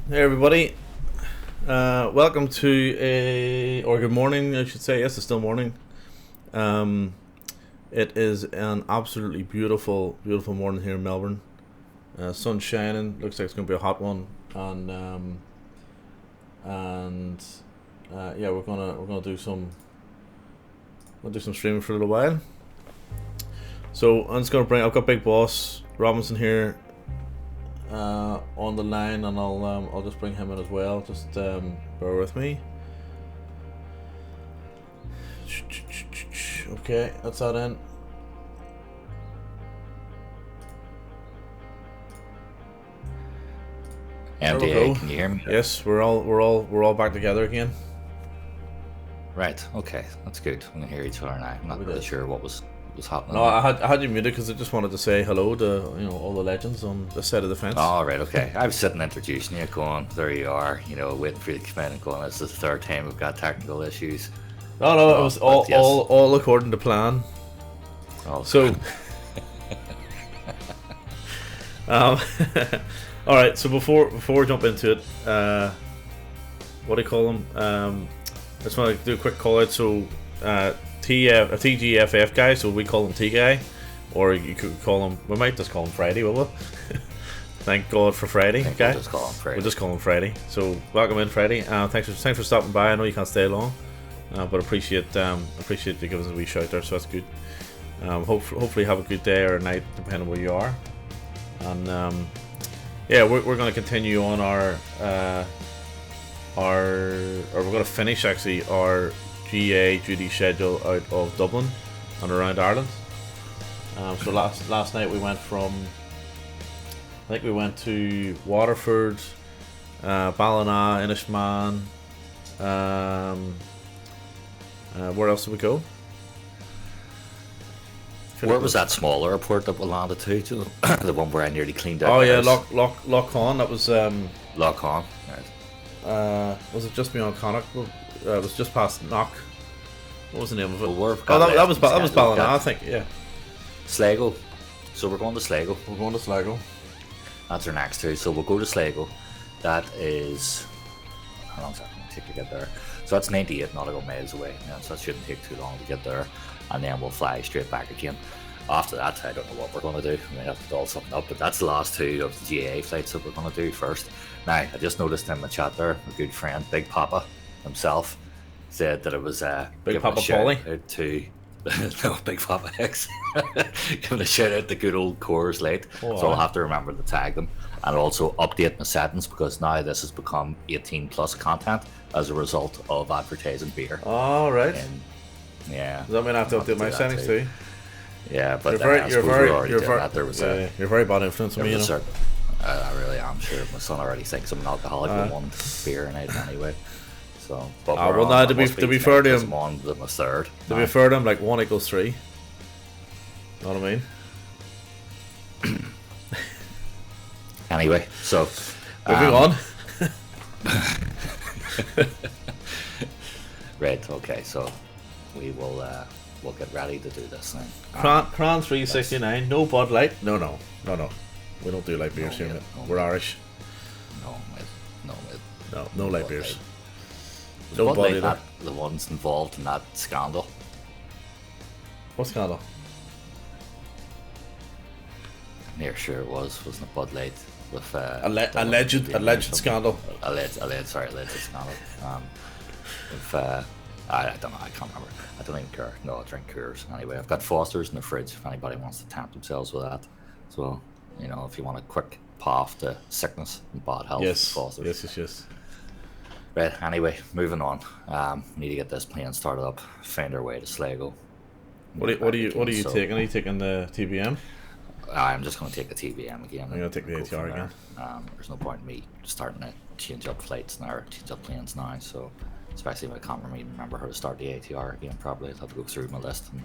Hey everybody, welcome to or good morning I should say. Yes, it's still morning. It is an absolutely beautiful morning here in Melbourne. Sun's shining, looks like it's going to be a hot one, and yeah, we're gonna do some streaming for a little while. So I'm just gonna I've got Big Boss Robinson here on the line, and I'll just bring him in as well. Just bear with me. Okay, that's that in. MDA, can you hear me? Yes, we're all back together again. Right. Okay, that's good. We can hear each other now. I'm not really sure what was happening. No, I had you muted because I just wanted to say hello to all the legends on this side of the fence. Oh, right. Okay. I was sitting introducing you, going, there you are. Waiting for you to come in and going, this is the third time we've got technical issues. No, it was all according to plan. Oh, so. All right. So before we jump into it, what do you call them? I just want to do a quick call out. So. TGFF guy, so we call him T guy, or you could call him. We might just call him Friday, will we? Thank God for Friday. Okay, we'll just call him Friday. So welcome in, Friday. Thanks for stopping by. I know you can't stay long, but appreciate you giving us a wee shout there. So that's good. Hopefully have a good day or a night, depending on where you are. And yeah, we're going to continue on our we're going to finish actually our GA duty schedule out of Dublin and around Ireland. So last night we went to Waterford, Ballina, Inishmaan. Where else did we go? Where was that smaller airport that we landed to? The one where I nearly cleaned out. Oh yeah, Loch Con. That was Loch Con. Right. Was it just beyond Connacht? It was just past Knock. What was the name of it? Well, that was Ballina, I think. Yeah. Sligo. So we're going to Sligo. That's our next two. So we'll go to Sligo. That is, how long is that going to take to get there? So that's 98 nautical miles away. So that shouldn't take too long to get there. And then we'll fly straight back again. After that, I don't know what we're going to do. We may have to doll something up. But that's the last two of the GA flights that we're going to do first. Now, I just noticed in my chat there, a good friend, Big Papa himself, said that it was Big Papa Polly to no, Big Papa X giving a shout out to good old Coors Light. So I'll have to remember to tag them and also update my settings, because now this has become 18 plus content as a result of advertising beer. All right. And, yeah. Does that mean I have to update my settings too? Yeah, but you're very bad influence on me, I really am. Sure, my son already thinks I'm an alcoholic with one beer a night anyway. So, but to be fair to him, on the third. To be fair to him, like 1 equals 3. Know what I mean? Anyway, so moving on. Right. Okay. So we will we'll get ready to do this thing. Cran 369. No Bud Light. No. We don't do light beers here. We're Irish. No light beers. No Bud Light, not the ones involved in that scandal. What scandal? I'm near sure it wasn't it Bud Light with alleged scandal. Alleged scandal. With I don't know. I can't remember. I don't even care. No, I drink Coors anyway. I've got Foster's in the fridge if anybody wants to tempt themselves with that. So if you want a quick path to sickness and bad health, yes, Foster's. Yes. Right. Anyway, moving on. Need to get this plane started up. Find our way to Sligo. What are you taking? Are you taking the TBM? I'm just going to take the TBM again. I'm going to take the ATR again. There's no point in me starting to change up flights now, or change up planes now. So, especially if I can't remember how to start the ATR again properly, I'll have to go through my list and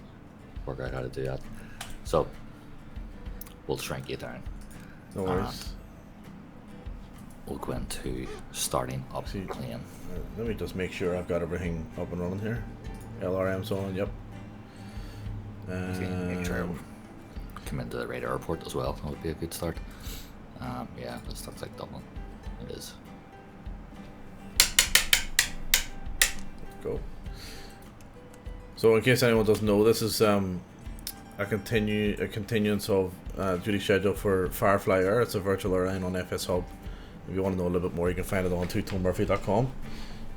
work out how to do that. So, we'll shrink you down. No worries. We'll go into starting up plane. Let me just make sure I've got everything up and running here. LRM's on, yep. Make sure come into the radar airport as well. That would be a good start. Yeah, this looks like Dublin. It is. go. So in case anyone doesn't know, this is a continuance of duty schedule for Firefly Air. It's a virtual airline on FS Hub. If you want to know a little bit more, you can find it on twotonemurphy.com.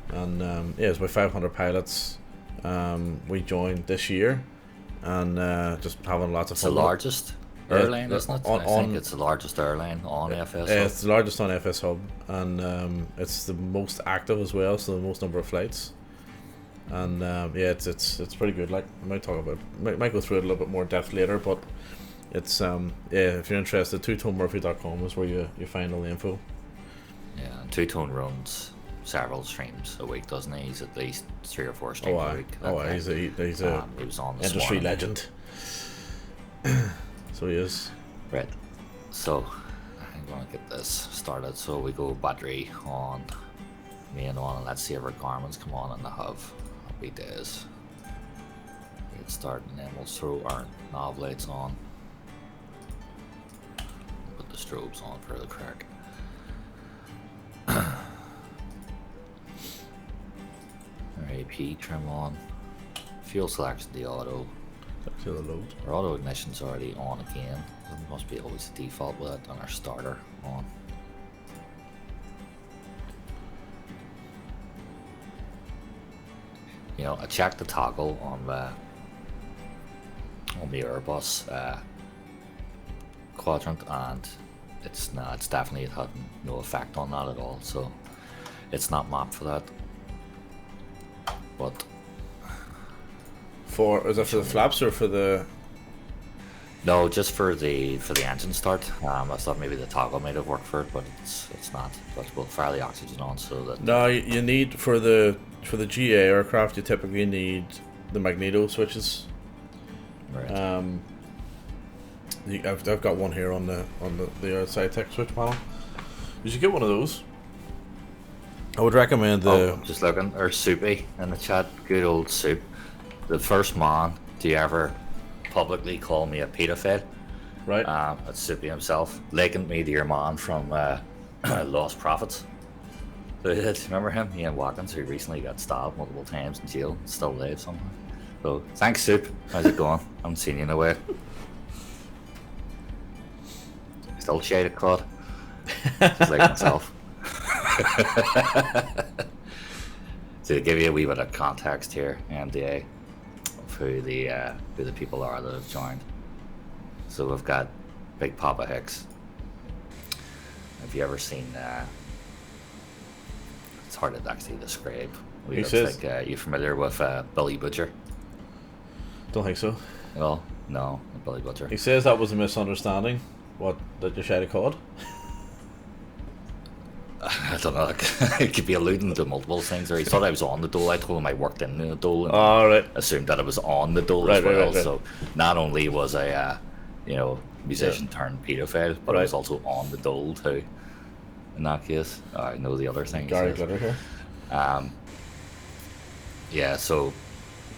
And yeah, it's about 500 pilots. We joined this year, and just having lots of fun. It's the largest airline, isn't it? I think it's the largest airline on FS Hub. It's the largest on FS Hub, and it's the most active as well, so the most number of flights. And yeah, it's pretty good. Like, I might talk about, might go through it a little bit more depth later, but it's yeah, if you're interested, twotonemurphy.com is where you find all the info. Yeah, and Two Tone runs several streams a week, doesn't he? He's at least 3 or 4 streams a week. He's a he was on industry legend. So he is. Right. So I'm gonna get this started. So we go battery on, main on, and let's see if our Garmin's come on in the hub. Happy days. Get started, and then we'll throw our nav lights on. Put the strobes on for the crack. Our AP trim on. Fuel selection, the auto. To the load. Our auto ignition's already on again. It must be always the default with it, and our starter on. You know, I checked the toggle on the Airbus quadrant, and it's definitely, it had no effect on that at all. So it's not mapped for that. But is that for the flaps or for the? No, just for the engine start. I thought maybe the toggle might have worked for it, but it's not. But we'll fire the oxygen on so that. No, you need for the GA aircraft. You typically need the magneto switches. Right. I've got one here on the outside tech switch panel. You should get one of those. I would recommend the. Just looking, or Soupy in the chat. Good old Soup. The first man to ever publicly call me a pedophile. Right. That's Soupy himself. Likened me to your man from Lost Prophets. So he did. Remember him? Ian Watkins, who recently got stabbed multiple times in jail, still lives somehow. So thanks, Soup. How's it going? I haven't seen you in a while. Still shaded cod. Just like myself. So to give you a wee bit of context here, MDA, of who the people are that have joined. So we've got Big Papa Hicks. Have you ever seen? It's hard to actually describe. He says, like, you familiar with Billy Butcher? Don't think so. Well, no, Billy Butcher. He says that was a misunderstanding. That you shared a code? I don't know. It could be alluding to multiple things. Or he thought I was on the dole. I told him I worked in the dole. And right. Assumed that I was on the dole as well. Right. So not only was I, musician turned pedophile, but I was also on the dole too. In that case, I know the other thing. Gary Glitter here. Yeah. So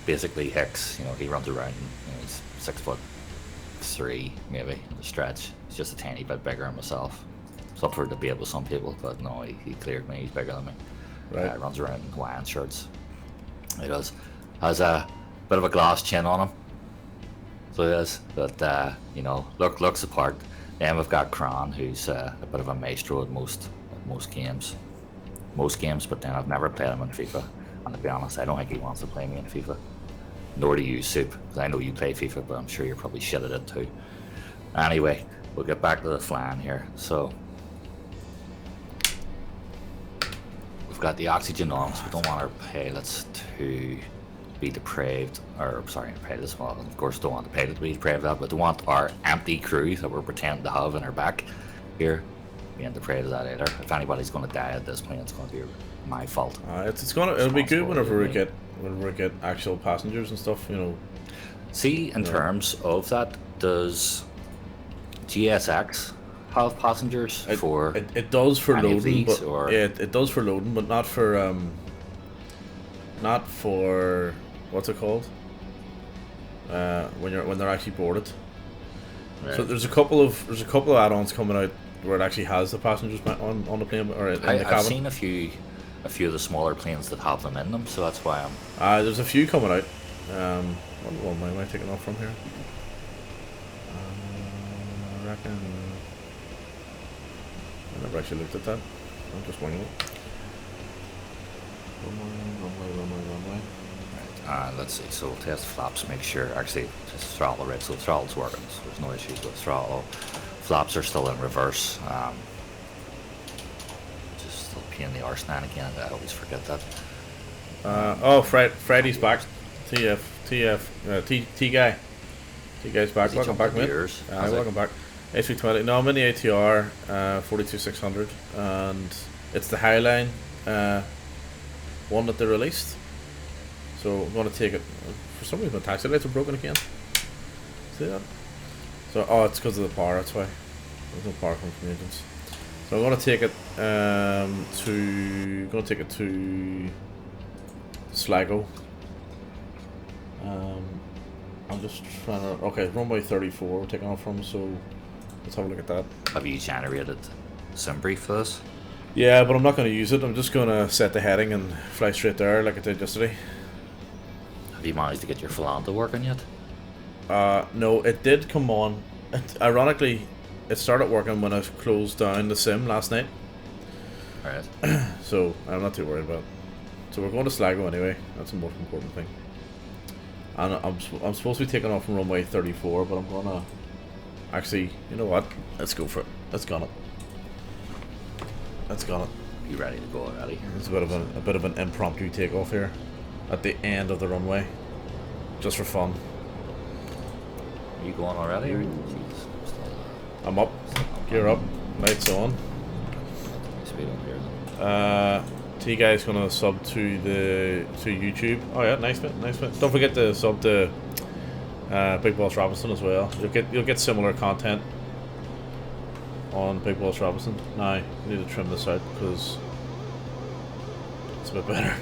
basically, Hicks, he runs around. He's 6'3" maybe in the stretch. He's just a tiny bit bigger than myself. It's up for debate with some people, but no, he cleared me. He's bigger than me. Right. Runs around in Hawaiian shirts. He does. Has a bit of a glass chin on him. So he is. But looks the part. Then we've got Kran, who's a bit of a maestro at most games. But then I've never played him in FIFA. And to be honest, I don't think he wants to play me in FIFA. Nor do you, Soup, because I know you play FIFA, but I'm sure you're probably shit at it too. Anyway, we'll get back to the flying here. So we've got the oxygen on, so we don't want our pilots to be depraved, depraved as well. And of course, don't want the pilot to be depraved of that, but we want our empty crew that we're pretending to have in our back here being depraved of that either. If anybody's going to die at this plane, it's going to be my fault. It'll be good whenever we get actual passengers and stuff. See, in terms of that, does GSX have passengers for? It does for loading, but it does for loading, but not for what's it called? When they're actually boarded. Right. So there's a couple of add-ons coming out where it actually has the passengers on the plane or in the cabin. I've seen a few a few of the smaller planes that have them in them, so that's why I'm. There's a few coming out. What am I taking off from here? I reckon. I never actually looked at that. I'm just winging it. Runway. Right, let's see. So we'll test flaps, make sure. Actually, just throttle, right? So the throttle's working, so there's no issues with throttle. Flaps are still in reverse. Just still pain in the arse now and again. I always forget that. Freddy's back. T guy. T guy's back. Welcome back, mate. Welcome back. A320. No, I'm in the ATR 42600, and it's the Highline one that they released. So I'm going to take it. For some reason, my taxi lights are broken again. See that? So it's because of the power. That's why. There's no power coming from the engines. So I'm going to take it to Sligo. I'm just trying to. Okay, runway 34. We're taking off from. So let's have a look at that. Have you generated sim brief for this? Yeah, but I'm not going to use it. I'm just going to set the heading and fly straight there like I did yesterday. Have you managed to get your Falanda working yet? No, it did come on. Ironically, it started working when I closed down the sim last night. Alright. So I'm not too worried about it. So we're going to Sligo anyway. That's the most important thing. And I'm supposed to be taking off from runway 34, but I'm gonna actually. You know what? Let's go for it. Let's gun it. Let's gun it. You ready to go already? It's a bit of an impromptu takeoff here, at the end of the runway, just for fun. Are you going already? Or I'm up. Gear up. Lights on. Speed up here. T guy's gonna sub to YouTube. Oh yeah, nice bit. Don't forget to sub to BigBossRobinson as well. You'll get similar content on BigBossRobinson. Now I need to trim this out because it's a bit better.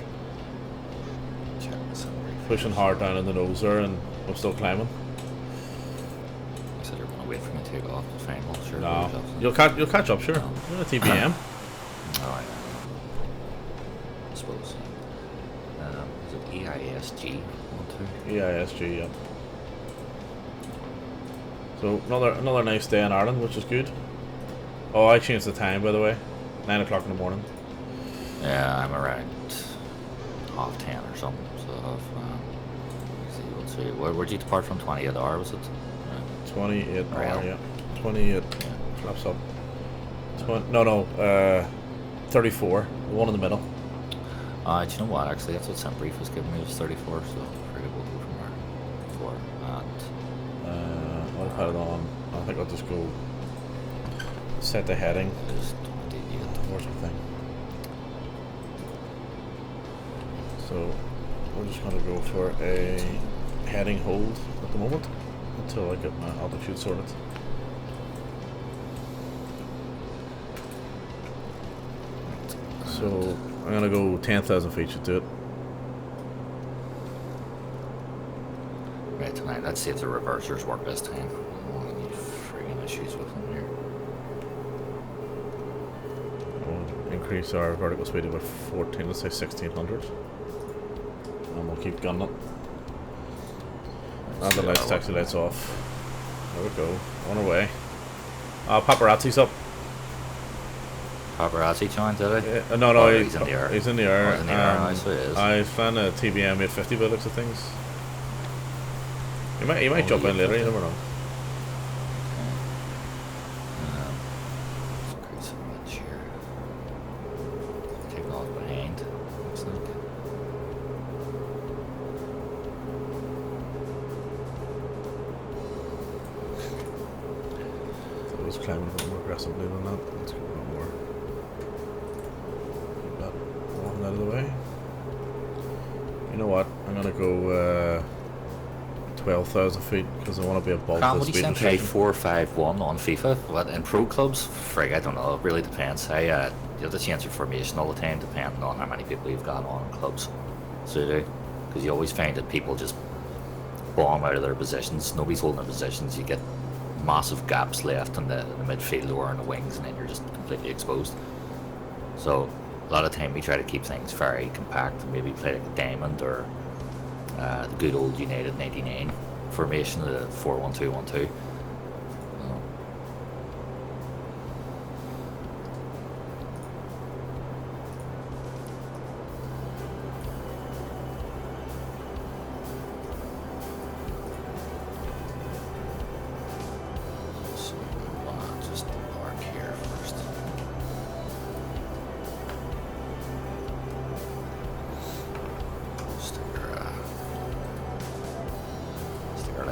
Pushing hard down in the nose there, and I'm still climbing. You said you're gonna wait for me to take off. Fine, well, sure. No, you'll catch up, sure. You're a TBM. Oh yeah. I suppose. Is it EISG? EISG, yeah. So another nice day in Ireland, which is good. Oh, I changed the time, by the way. 9 o'clock in the morning. Yeah, I'm around 10:30 or something. So, let's see. Where'd you depart from? 28 hour, was it? 28 hour, Rail. yeah. 28 flaps up. 34. The one in the middle. Do you know what? Actually, that's what Brief was giving me. Was 34. So we'll go from there. 4 and. I'll put it on. I think I'll just go set the heading. Is 28. Or something. So we're just going to go for a heading hold at the moment until I get my altitude sorted. So I'm going to go 10,000 feet to do it. Right, tonight. Let's see if the reversers work this time. I don't want any friggin' issues with them here. We'll increase our vertical speed to about 14, let's say 1600. And we'll keep gunning it. And the lights, taxi lights off. There we go. On our way. Paparazzi's up. Paparazzi joined, did he? Yeah, no, he's in the air. He's in the air. He's in the air, so he is. I found a TBM 850 by the looks of things. He might jump in later, you never know. Let's create some much here. Take off behind, looks like. I was climbing a bit more aggressively than that. Let's go a bit more. Keep that one out of the way. You know what? I'm gonna go 12,000 feet because I want to be above the Would you speed send restriction. 451 on FIFA? What, in pro clubs? Frig, I don't know. It really depends. You have to change your formation all the time depending on how many people you've got on in clubs. So you do. Because you always find that people just bomb out of their positions. Nobody's holding their positions. You get massive gaps left in the midfield or in the wings, and then you're just completely exposed. So a lot of time we try to keep things very compact and maybe play like a diamond or the good old United 99 formation, the 4-1-2-1-2.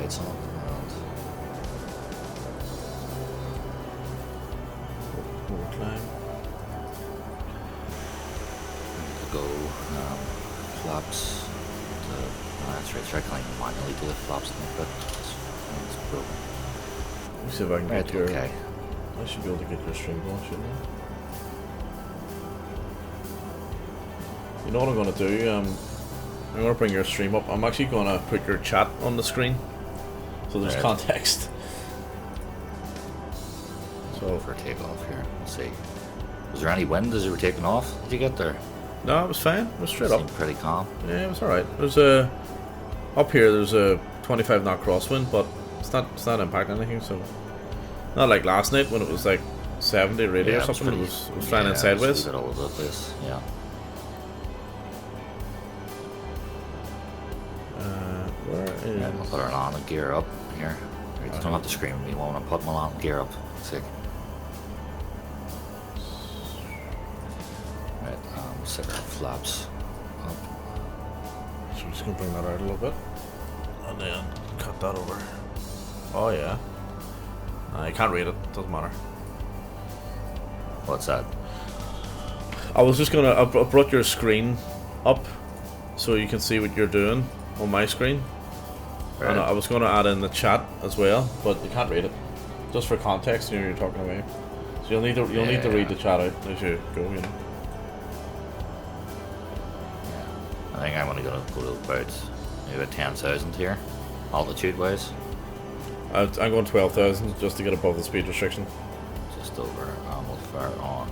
lights on around. Climb. To go flaps. That's right. Try climbing manually to the flaps like that. It's broken. Let me see if I can get your. Okay. I should be able to get your stream going, shouldn't I? You know what I'm gonna do? I'm gonna bring your stream up. I'm actually gonna put your chat on the screen, so there's context. So for takeoff here, let's see. Was there any wind as you were taking off? Did you get there? No, it was fine. It was straight up. Pretty calm. Yeah, it was alright. There's a up here. There's a 25 knot crosswind, but it's not impacting anything. So not like last night when it was like 70 radio or something. It was flying in sideways. It was all over the place. Yeah. I'll put our landing gear up here. You don't have to scream at me when I put my landing gear up. Sick. Right, set our flaps up. So I'm just gonna bring that out a little bit, and then cut that over. Oh yeah. You can't read it. Doesn't matter. What's that? I was just gonna. I brought your screen up so you can see what you're doing on my screen. Right. And I was going to add in the chat as well, but you can't read it. Just for context, you know, you're talking away. So you'll need to read the chat out as you go, you know. Yeah. I think I'm only going to go to about maybe 10,000 here, altitude wise. I'm going 12,000 just to get above the speed restriction. Just over modifier on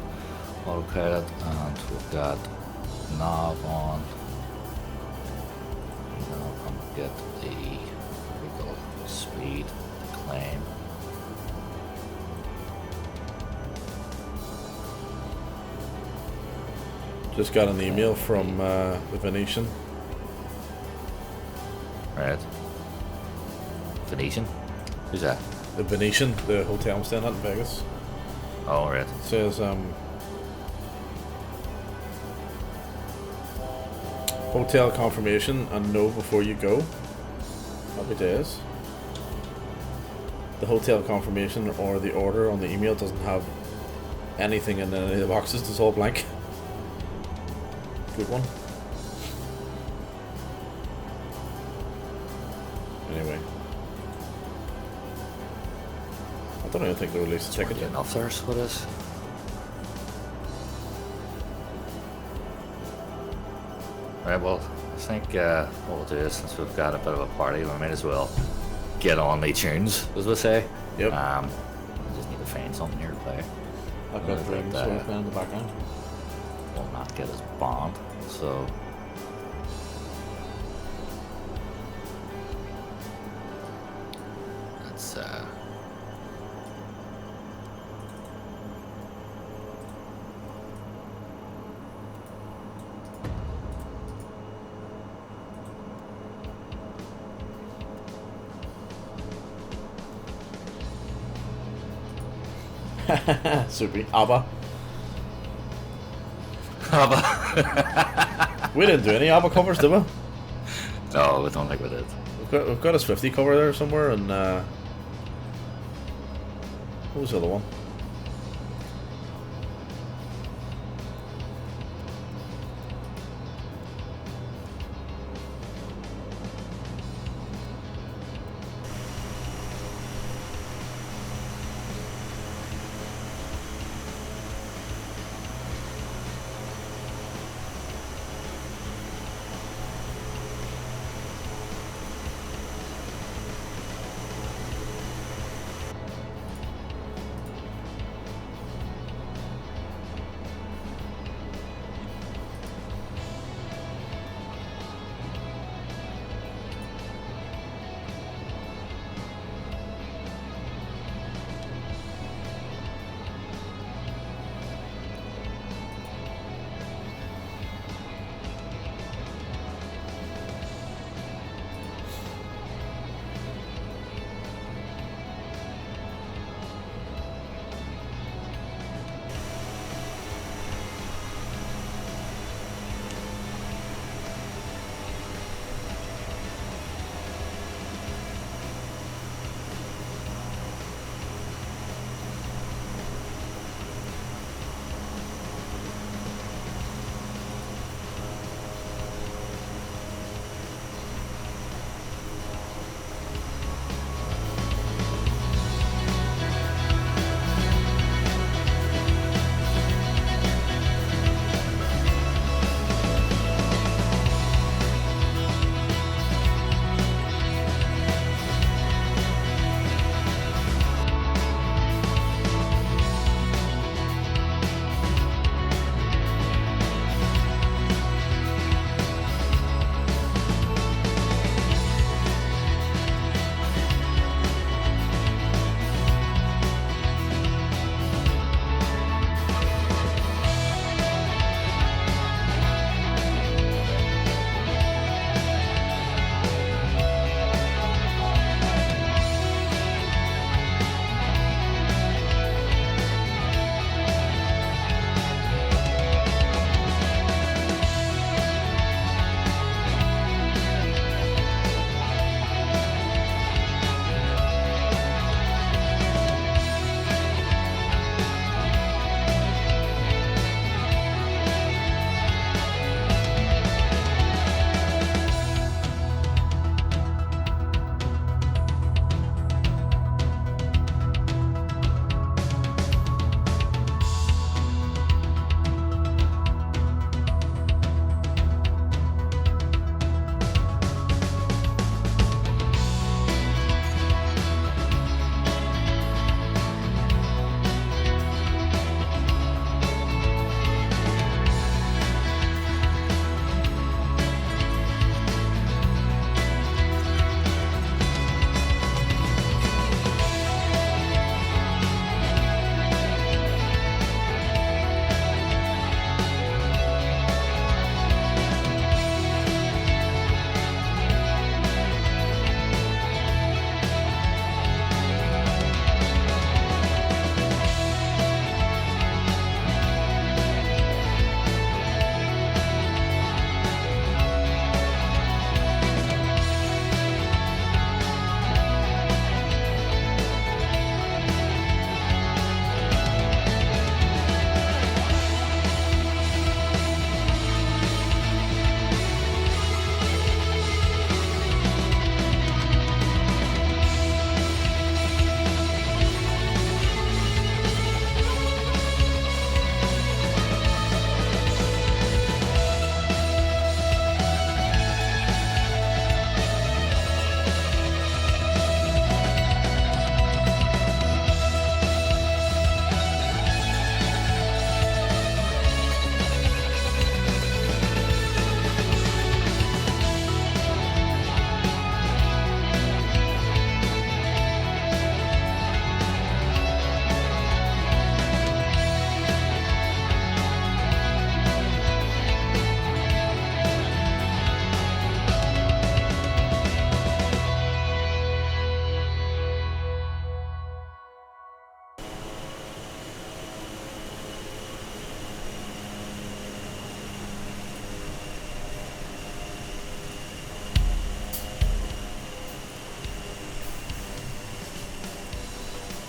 autopilot, and we've got nav on. Get the vehicle speed to claim. Just got an email from the Venetian. Right. Venetian? Who's that? The Venetian, the hotel I'm staying at in Vegas. Oh, right. It says hotel confirmation and know before you go. Happy days. The hotel confirmation or the order on the email doesn't have anything in any of the boxes, it's all blank. Good one. Anyway. I don't even think they released the ticket yet. Enough there, so it is. Right, well, I think what we'll do is, since we've got a bit of a party, we might as well get on the tunes, as we say. Yep. We just need to find something here to play. I've got Dreams playing in the background. Will not get his bond, so. Let's Super. ABBA. ABBA. We didn't do any ABBA covers, did we? No, I don't think we did. We've got a Swifty cover there somewhere, and what was the other one?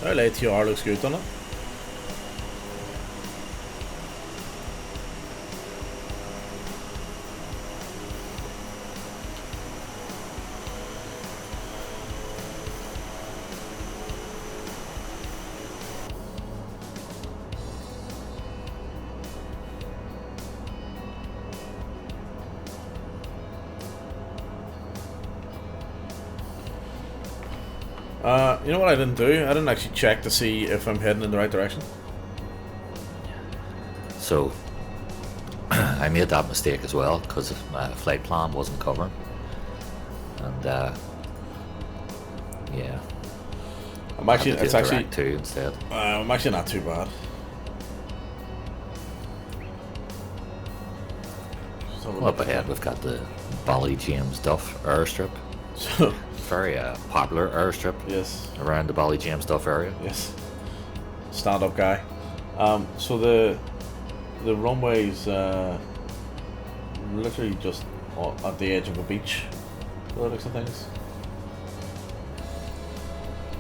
Well, ATR looks good, doesn't it? You know what I didn't do? I didn't actually check to see if I'm heading in the right direction. So I made that mistake as well because my flight plan wasn't covering, and yeah, I'm actually, I had to it's do actually, direct two instead. I'm actually not too bad. Well, up ahead we've got the Bally James Duff airstrip. So, Very popular airstrip yes, around the Bally James Duff area. yes, stand-up guy. So the runway's literally just at the edge of a beach, by the looks of things.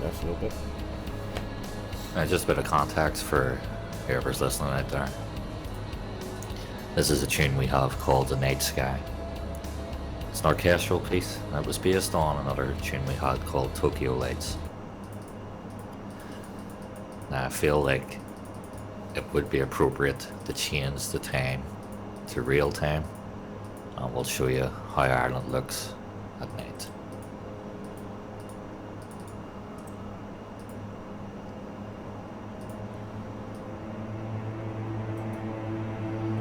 Left a little bit. Just a bit of context for whoever's listening out there. This is a tune we have called The Night Sky. It's an orchestral piece, and it was based on another tune we had called Tokyo Lights. Now I feel like it would be appropriate to change the time to real time, and we'll show you how Ireland looks at night.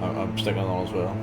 I'm sticking on as well.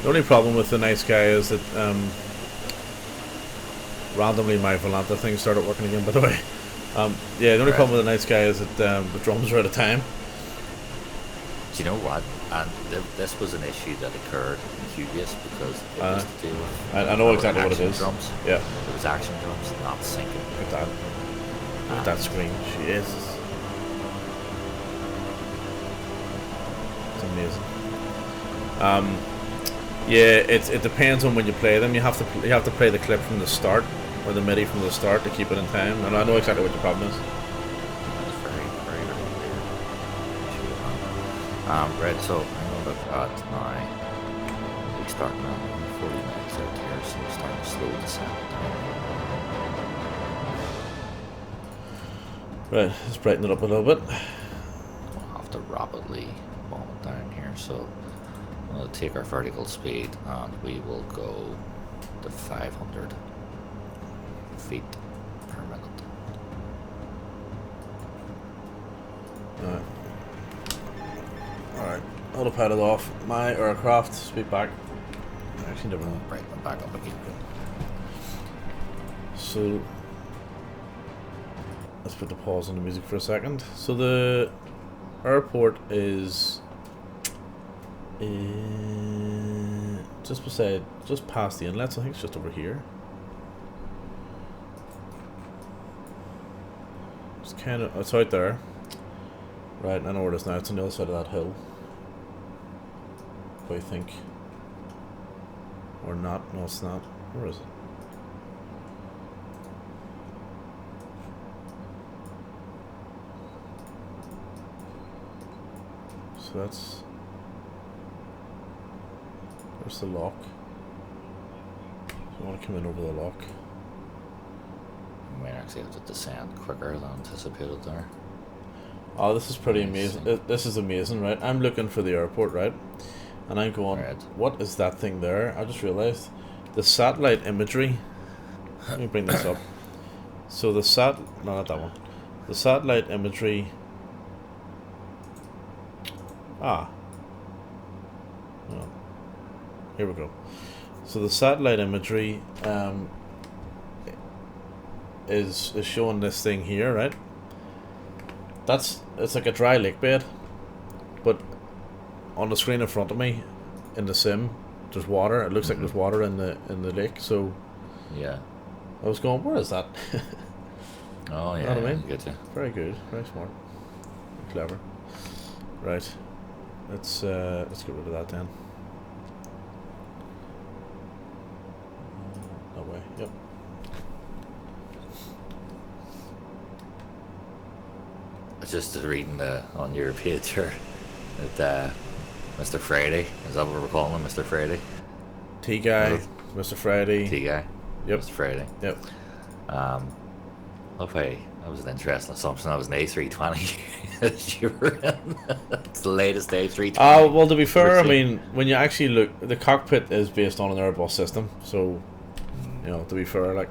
The only problem with the night sky is that randomly my Volanta thing started working again, by the way. Yeah, the only problem with the night sky is that the drums are out of time. Do you know what? And this was an issue that occurred in Cubase because it was to do with... I know exactly what it is. Drums. Yeah. It was action drums not syncing. Look at that. Look at that screen. Jesus. It's amazing. Yeah, it depends on when you play them. You have to play the clip from the start, or the MIDI from the start to keep it in time. And I know exactly what the problem is. That's very, very, very clear. Right, so I'm going to look at now. We start now 40 minutes out here, so we're starting to slow descent. Right, let's brighten it up a little bit. We'll have to rapidly bomb it down here, so we'll take our vertical speed and we will go to 500 feet per minute. Alright, autopilot off. My aircraft, speed back. Actually, never mind. Brighten it back up again. So, let's put the pause on the music for a second. So the airport is just past the inlets. I think it's just over here. It's kind of, it's out there. Right, I know where it is now. It's on the other side of that hill. What do you think? Or not? No, it's not. Where is it? So that's... Where's the lock? So I want to come in over the lock. We might actually have to descend quicker than anticipated there. Oh, this is pretty amazing. This is amazing, right? I'm looking for the airport, right? And I'm going, right. What is that thing there? I just realized the satellite imagery. Let me bring this up. So the no, not that one. The satellite imagery. Ah. Oh. Here we go. So the satellite imagery is showing this thing here, right? It's like a dry lake bed, but on the screen in front of me, in the sim, there's water. It looks like there's water in the lake. So yeah, I was going, where is that? Oh yeah, you know what I mean? Get you. Very good, very smart, clever. Right, let's get rid of that then. That way. Yep. Just reading on your page here that Mr. Friday, is that what we're calling him, Mr. Friday? T-Guy, Mr. Friday. T-Guy. Yep. Mr. Friday. Yep. Okay, that was an interesting assumption. That was an A320 that you were in. It's the latest A320. Well, to be fair, I mean, when you actually look, the cockpit is based on an Airbus system, so, you know, to be fair, like,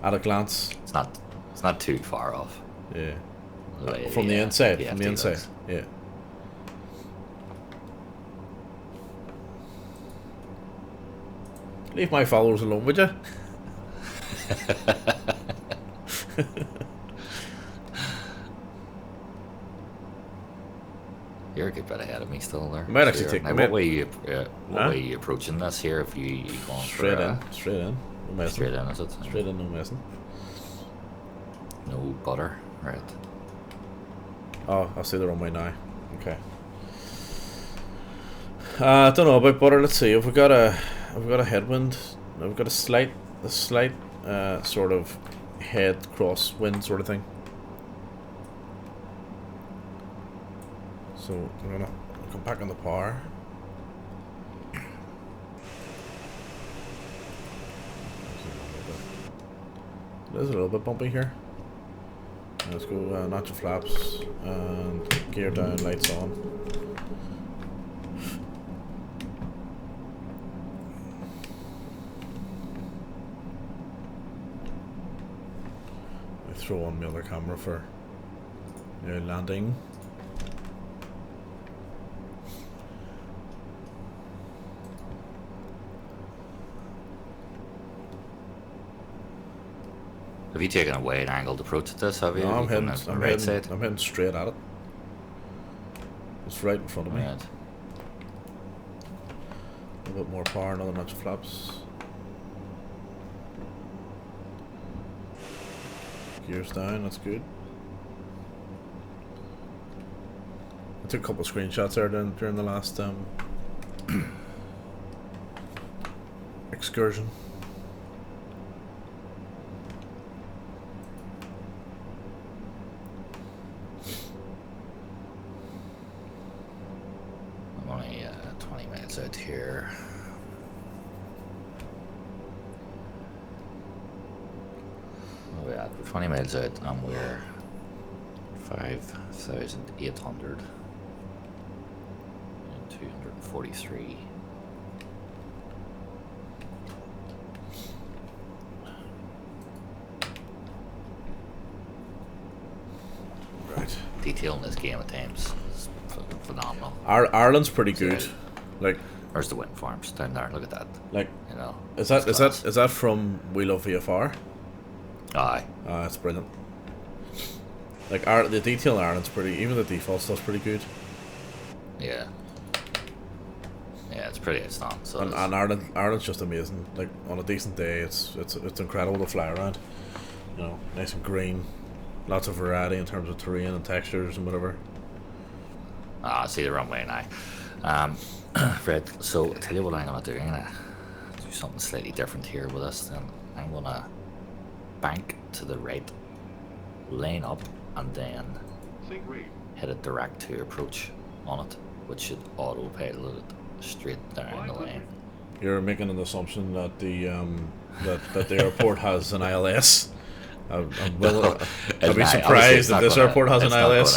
at a glance, it's not too far off. Yeah. Like, From the inside, the from the inside, yeah. Leave my followers alone, would you? You're a good bit ahead of me still there. I might actually take now, what way are you approaching this here? If you going straight for in, straight in, no messing. Straight in, is it? Straight in, no messing. No butter, right? Oh, I'll see the runway now. Okay. I don't know about butter. Let's see. Have we got a headwind? We've got a slight sort of head crosswind sort of thing. So I'm gonna come back on the power. It is a little bit bumpy here. Let's go notch your flaps and gear down, lights on. I throw on my other camera for landing. Have you taken a wide angled approach at this? Have you? No, I'm heading straight at it. It's right in front of me. Right. A bit more power, another notch of flaps. Gears down, that's good. I took a couple of screenshots there during the last excursion. I'm only 20 minutes out here. Oh yeah, we're 20 minutes out and we're 5,800 and 243. Right. Detail in this game at times is phenomenal. Ireland's pretty good. Like, where's the wind farms down there? Look at that. Like, you know, is that from We Love VFR? Aye. That's brilliant. Like, the detail in Ireland's pretty. Even the default stuff's pretty good. Yeah. Yeah, it's pretty outstanding. So and Ireland's just amazing. Like, on a decent day, it's incredible to fly around. You know, nice and green, lots of variety in terms of terrain and textures and whatever. I see the runway now. Fred, so I'll tell you what I'm gonna do. I'm gonna do something slightly different here with this. Then I'm gonna bank to the right, line up, and then hit a direct to approach on it, which should autopilot it straight down the lane. You're making an assumption that the that the airport has an ILS. I'd be surprised if this airport has an ILS.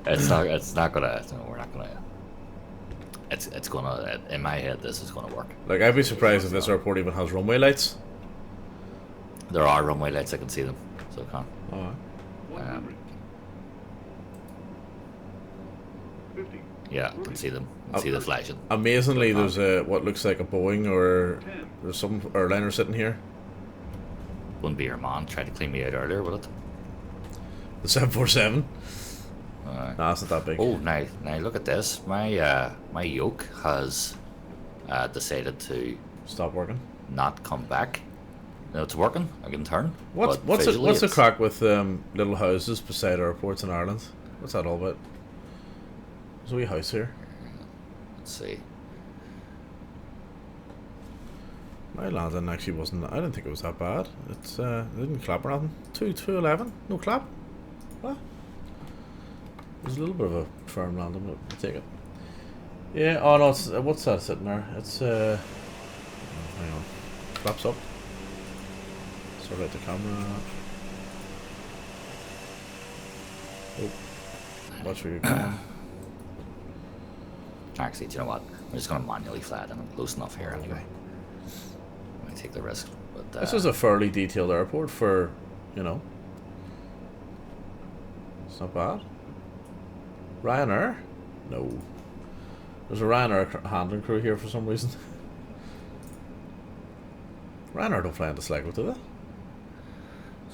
It's not gonna. No, we're not gonna. It's gonna. In my head, this is gonna work. Like, I'd be surprised if this airport even has runway lights. There are runway lights. I can see them, so I can. Yeah, I can see them. I can see the flashing. Amazingly, there's what looks like a Boeing or there's some airliner sitting here. Wouldn't be your man. Tried to clean me out earlier, would it? The 747. No, it's not that big. Oh, now look at this. My my yoke has decided to stop working. Not come back. No, it's working. I can turn. What's the crack with little houses beside airports in Ireland? What's that all about? There's a wee house here. Let's see. My landing actually wasn't. I didn't think it was that bad. It's it didn't clap or nothing. 211, no clap. What? There's a little bit of a firm landing, but we'll take it. Yeah. Oh no. It's what's that sitting there? It's hang on. Flaps up. Sort out the camera. Oh. Watch where you're going. Actually, do you know what? I'm just going to manually fly it, and I'm close enough here anyway. I'm going to take the risk. But this is a fairly detailed airport for, you know. It's not bad. Ryanair? No. There's a Ryanair handling crew here for some reason. Ryanair don't fly into Sligo, do they?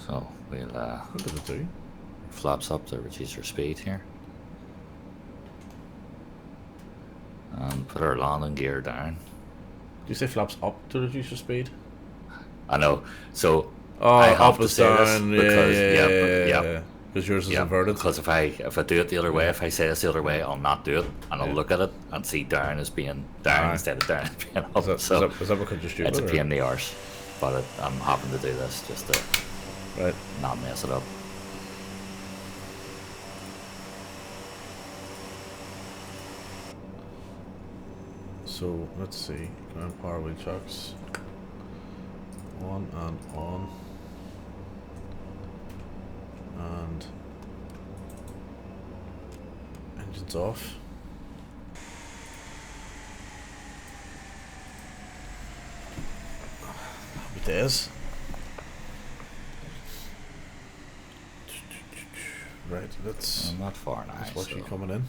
So, we'll what do they do? Flaps up to reduce our speed here. And put our landing gear down. Do you say flaps up to reduce your speed? I know. So I have up to is say this down. because Yeah. Because yours is inverted. Because if I do it the other way, if I say this the other way, I'll not do it, and I'll look at it and see down as being down instead of down as being up. Is that because you're stupid? It's a pain in the arse, but I'm having to do this just to not mess it up. So let's see. Ground power wheel chocks. On and on. And engines off. Happy days. Right, let's. I'm not far now. Let's watch you coming in.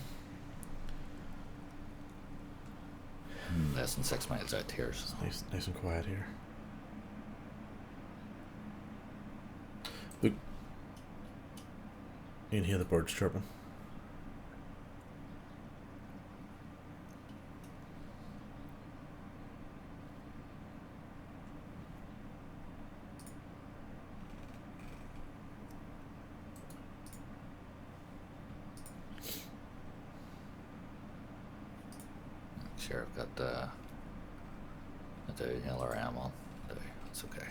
Less than 6 miles out here. So. Nice and quiet here. You can hear the birds chirping. Sure, I've got the LRM on. It's okay.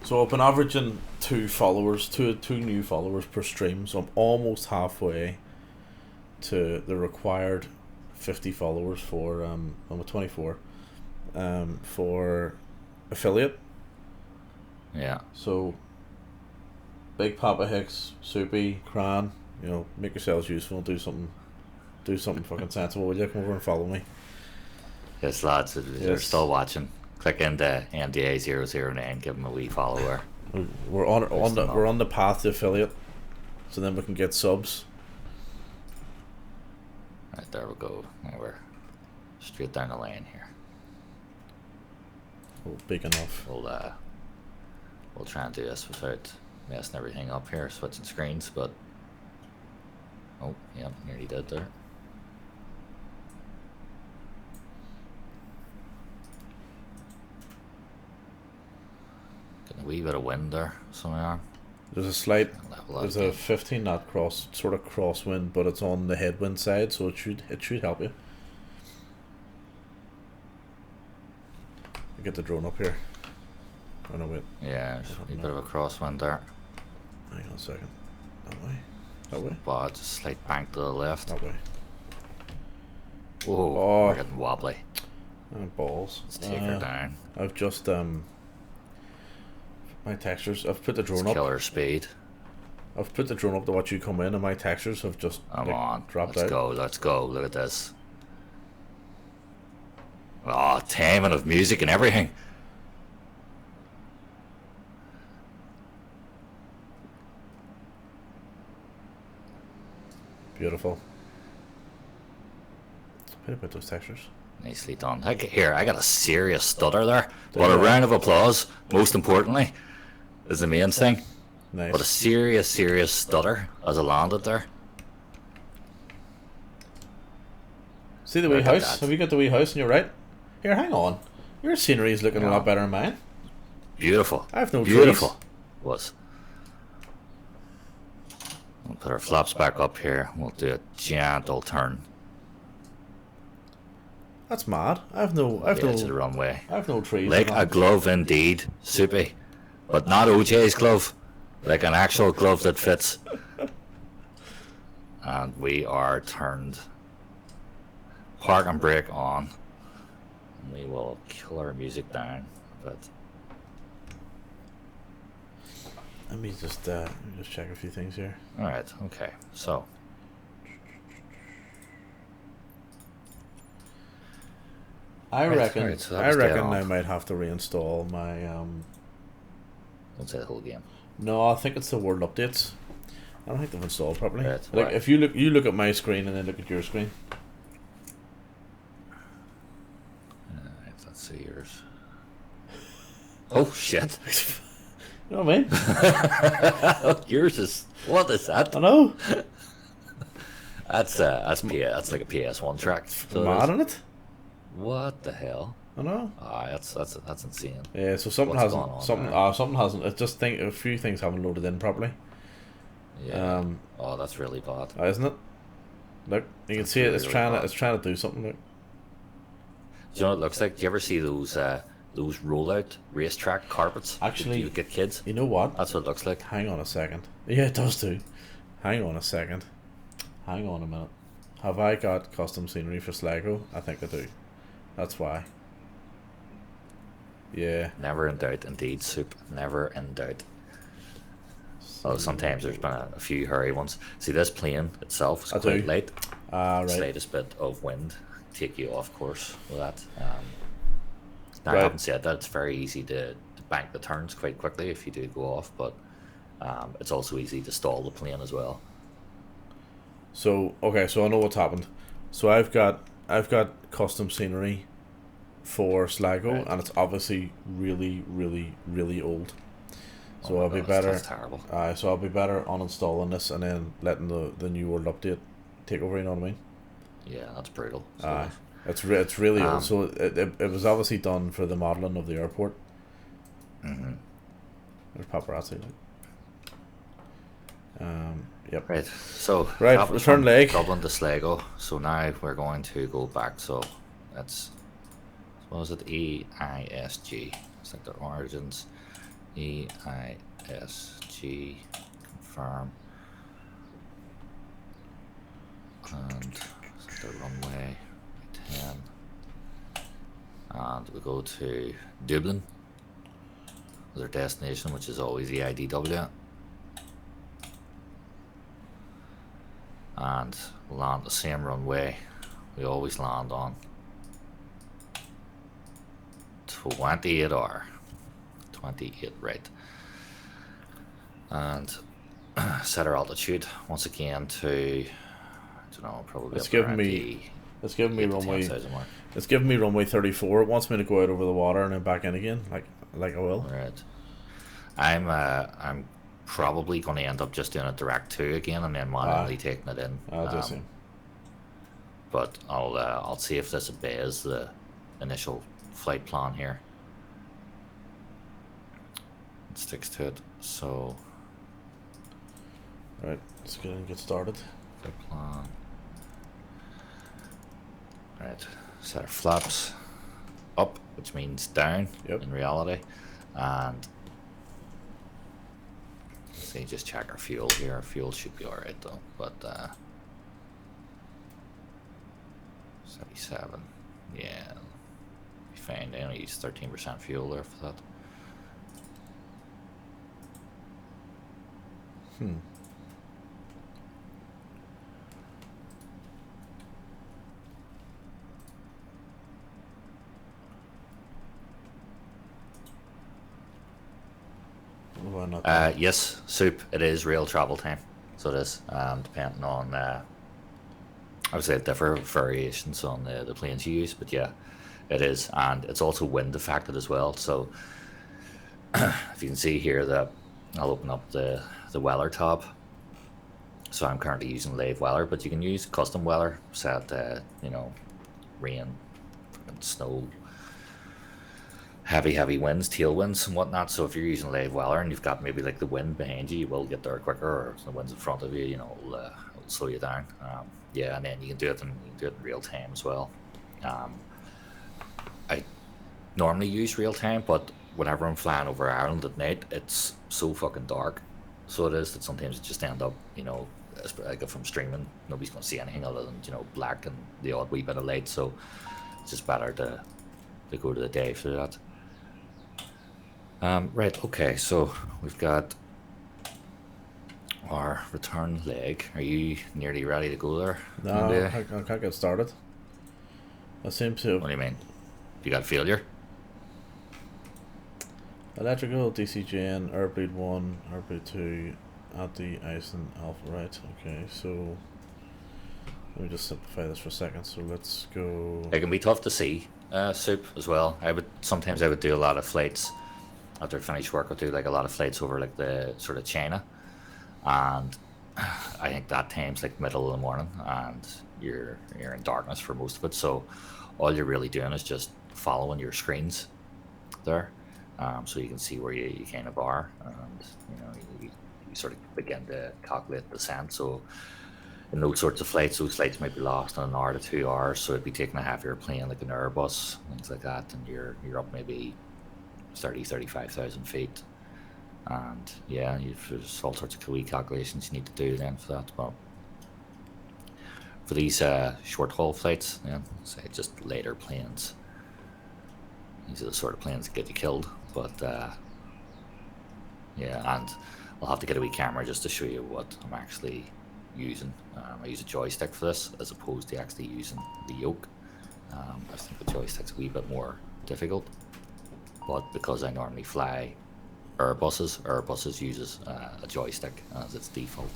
So I've been averaging two new followers per stream, so I'm almost halfway to the required 50 followers for I'm at 24 for affiliate. Yeah. So Big Papa Hicks, Soupy, Cran, make yourselves useful and do something fucking sensible. Will you come over and follow me? Yes, lads, if you're still watching, click into MDA009, give them a wee follower. We're on the path to affiliate, so then we can get subs. Right, there we go. Now we're straight down the lane here. Oh, big enough. We'll try and do this without messing everything up here, switching screens, but oh yeah, nearly did there. Getting a wee bit of wind there somewhere. There's a 15 knot crosswind, but it's on the headwind side, so it should help you. Get the drone up here. Oh no, wait. Yeah, there's a wee bit of a crosswind there. Hang on a second. That way? But just slight bank to the left. That way. Whoa, oh, we're getting wobbly. Balls. Let's take her down. I've just my textures. I've put the drone up. Killer speed. I've put the drone up to watch you come in, and my textures have just dropped out. Let's go. Look at this. Oh, taming of music and everything. Beautiful. Let's put about those textures. Nicely done. I got a serious stutter there. But a round of applause, most importantly, is the main thing. Nice. But a serious stutter as I landed there. See the wee house? Have you got the wee house on your right? Here, hang on. Your scenery is looking a lot better than mine. Beautiful. I have no Beautiful. trees. Was. We'll put our flaps back up here. We'll do a gentle turn. That's mad. I have no to the runway. I have no trees. Like a glove indeed, Soupy. But not OJ's glove. Like an actual glove that fits. And we are turned. Park and brake on. We will kill our music down a bit. Let me just check a few things here. Alright, okay. So I reckon I I might have to reinstall my Don't say the whole game. No, I think it's the world updates. I don't think they've installed properly. Right, like if you look at my screen and then look at your screen. Let's see yours. Oh shit. You know what I mean? Yours is what is that? I know. That's like a PS1 track. So mad on it. What the hell? I know. That's insane. Yeah, so something hasn't. I just think a few things haven't loaded in properly. Yeah. That's really bad. Isn't it? Look, you can see it. It's trying to do something. Look. Do you know what it looks like? Do you ever see those rollout racetrack carpets? Actually, you get kids. You know what? That's what it looks like. Hang on a second. Yeah, it does too. Hang on a second. Hang on a minute. Have I got custom scenery for Sligo? I think I do. That's why. Yeah. Never in doubt, indeed, Soup. Never in doubt. Oh, sometimes there's been a few hairy ones. See, this plane itself is quite light. Right. Slightest bit of wind take you off course with that. Now, right. I haven't said that. It's very easy to bank the turns quite quickly if you do go off, but it's also easy to stall the plane as well. So, okay, so I know what's happened. So I've got I've got custom scenery for Sligo, Right. and it's obviously really, really, really old. So Oh I'll my be God, better. that's terrible. So I'll be better uninstalling this and then letting the new world update take over. You know what I mean? Yeah, that's brutal. So Aye. It's really old. um, So it was obviously done for the modelling of the airport. mm-hmm. There's paparazzi. Yep. Right. So Right. that was Return from leg. Dublin to Sligo. So now we're going to go back. So that's, what was it? EISG. It's like their origins. EISG. Confirm. And the runway 10. And we go to Dublin, their destination, which is always EIDW. And land the same runway we always land on. 28 hour. 28, right. And set our altitude once again to, I don't know, probably It's up giving around me. It's giving me 8 to runway. 10,000 mark. It's giving me runway 34. It wants me to go out over the water and then back in again, like I will. Right. I'm probably going to end up just doing a direct 2 again and then manually taking it in. I'll do the same. But I'll see if this obeys the initial flight plan here. It sticks to it. So Right, let's get started. flight plan. Right, set our flaps up, which means down in reality, and see, just check our fuel here. Our fuel should be alright though, but 77, yeah, be fine. I only use 13% fuel there for that. Why not? Yes, soup. It is real travel time, so it is. Depending on, I would say different variations on the planes you use, but yeah, it is, and it's also wind affected as well. So if you can see here that I'll open up the weather tab. So I'm currently using Lave Weather, but you can use custom weather, set you know, rain, snow, heavy winds, tailwinds and whatnot. So if you're using Lave Weather and you've got maybe like the wind behind you, you will get there quicker, or the wind's in front of you, you know, it'll slow you down. Yeah, and then you can do it in real time as well. I normally use real time, but whenever I'm flying over Ireland at night, it's so fucking dark. So it is that sometimes it just end up, you know, like if I'm streaming, nobody's going to see anything other than, you know, black and the odd wee bit of light. So it's just better to go to the day for that. Right, okay, so we've got our return leg. Are you nearly ready to go there? No, I can't get started. I seem to. What do you mean? You got failure? Electrical, DCGN, Airbleed 1, Airbleed 2, anti-icing alpha, right, okay, so let me just simplify this for a second, so let's go. It can be tough to see, soup as well. Sometimes I would do a lot of flights after I finish work. I'll do like a lot of flights over like the sort of China, and I think that time's like middle of the morning and you're in darkness for most of it, so all you're really doing is just following your screens there. So you can see where you kind of are, and you know, you sort of begin to calculate the descent. So in those sorts of flights, those flights might be lost in an hour to 2 hours, so it'd be taking a heavier plane like an Airbus, things like that, and you're up maybe 35,000 feet, and yeah, there's all sorts of wee calculations you need to do then for that. But for these short haul flights, yeah, say just later planes, these are the sort of planes that get you killed. But yeah, and I'll have to get a wee camera just to show you what I'm actually using. I use a joystick for this as opposed to actually using the yoke. I think the joystick's a wee bit more difficult, but because I normally fly Airbuses uses a joystick as its default.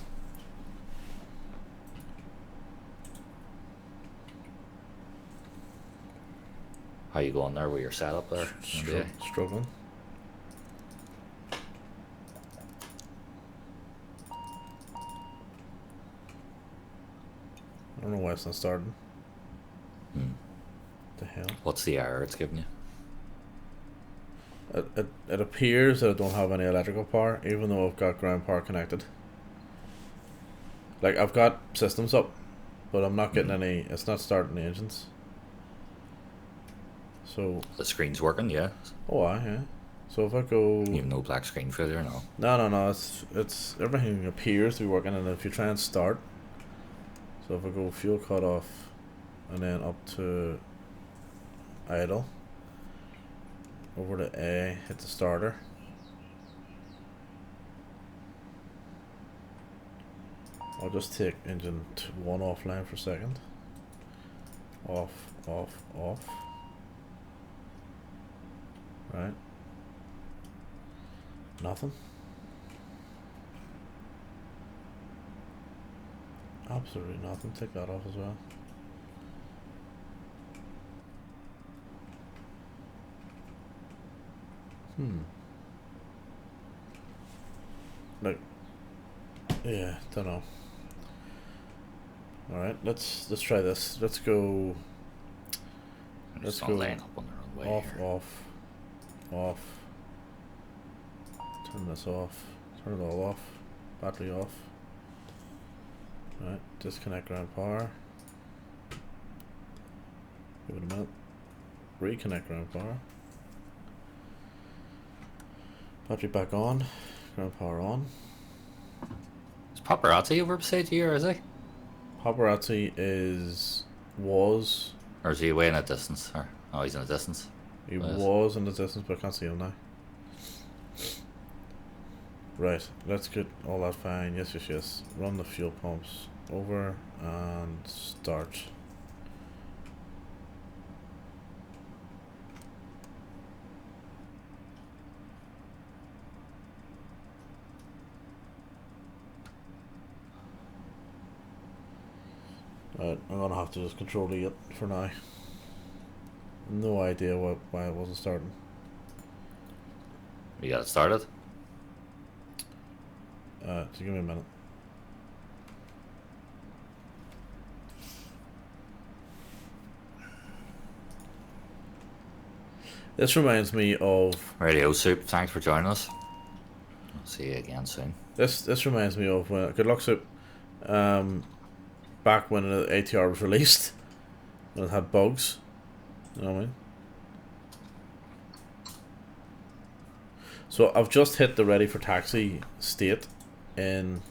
How you going there with your setup there? Struggling. I don't know why it's not starting. The hell? What's the error it's giving you? It appears that I don't have any electrical power, even though I've got ground power connected. Like, I've got systems up, but I'm not getting any. It's not starting the engines. So the screen's working, yeah. Oh, yeah. So if I go, you have no black screen failure, no. No. It's everything appears to be working, and if you try and start. So if I go fuel cut off, and then up to idle, over to A, hit the starter. I'll just take engine 1 offline for a second. Off. Right. Nothing. Absolutely nothing. Take that off as well. Like, yeah, don't know. All right, let's try this. Let's go. Let's go laying up on their own way off. Turn this off. Turn it all off. Battery off. Right, disconnect ground power. Give it a minute. Reconnect ground power. Battery back on. Ground power on. Is Paparazzi over beside you, or is he? Paparazzi was. Or is he away in a distance? Or oh, he's in a distance. He was in the distance, but I can't see him now. Right, let's get all that fine. Yes. Run the fuel pumps over and start. Right, I'm gonna have to just control E it for now. No idea why it wasn't starting. You got it started? So give me a minute. This reminds me of Radio Soup. Thanks for joining us. I'll see you again soon. This reminds me of when Good Luck Soup. Back when the ATR was released, when it had bugs. You know what I mean? So I've just hit the ready for taxi state in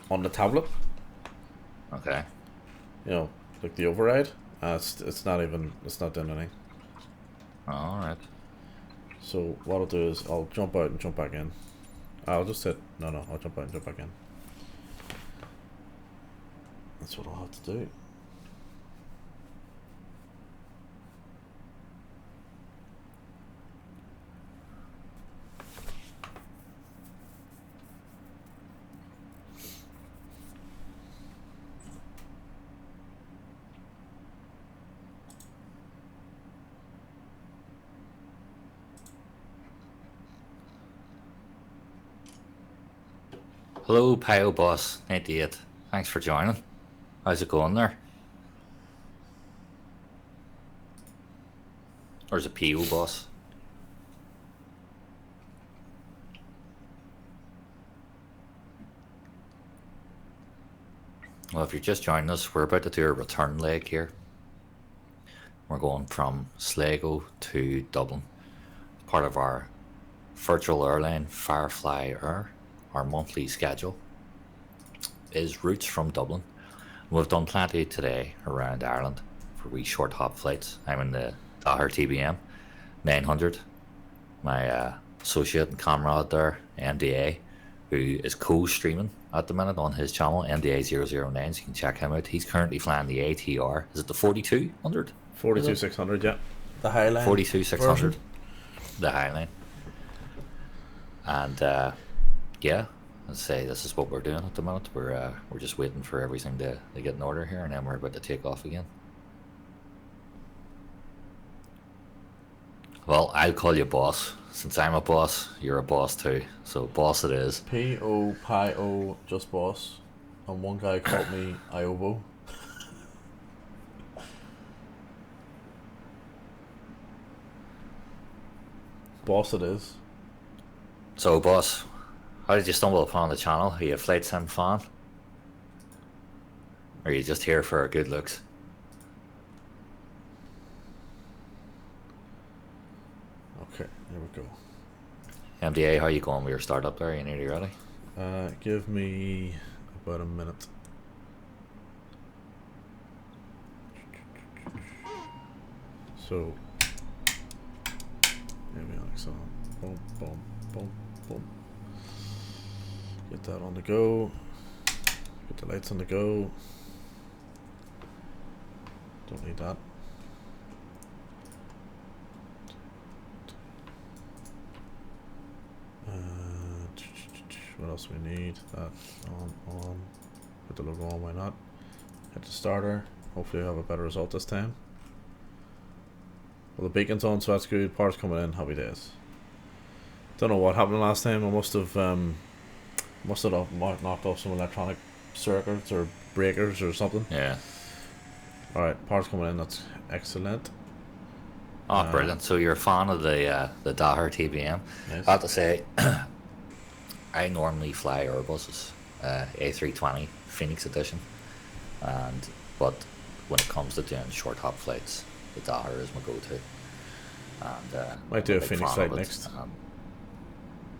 on the tablet. Okay. You know, like the override. It's not doing anything. Alright. So what I'll do is I'll jump out and jump back in. I'll just hit I'll jump out and jump back in. That's what I'll have to do. Hello, Pio Boss 98. Thanks for joining. How's it going there? Or is it PO Boss? Well, if you're just joining us, we're about to do a return leg here. We're going from Sligo to Dublin. Part of our virtual airline, Firefly Air. Our monthly schedule is routes from Dublin. We've done plenty today around Ireland for wee short hop flights. I'm in the Dahir TBM 900. My associate and comrade there, MDA, who is co-streaming at the minute on his channel, MDA009, so you can check him out. He's currently flying the ATR. Is it the 4200? 42600, yeah. The Highline. 42600. The Highline. And yeah, I'd say this is what we're doing at the moment. We're just waiting for everything to get in order here, and then we're about to take off again. Well, I'll call you boss. Since I'm a boss, you're a boss too. So boss it is. P-O-P-O, just boss. And one guy called me Iobo. Boss it is. So boss, how did you stumble upon the channel? Are you a Flight Sim fan? Or are you just here for good looks? Okay, here we go. MDA, how you going with your startup there? Are you nearly ready? Give me about a minute. So, maybe like so. Boom, boom, boom, boom. Get that on the go. Get the lights on the go. Don't need that. What else we need? That on. Put the logo on, why not? Hit the starter. Hopefully we'll have a better result this time. Well, the beacon's on, so that's good. Parts coming in, happy days. Don't know what happened last time. I must have knocked off some electronic circuits or breakers or something. Yeah. Alright, parts coming in, that's excellent. Oh, brilliant. So you're a fan of the Dahar TBM. Yes. I have to say, I normally fly Airbuses, A320 Phoenix Edition, but when it comes to doing short hop flights, the Dahar is my go-to. And Might do I'm a big Phoenix fan of flight it. next.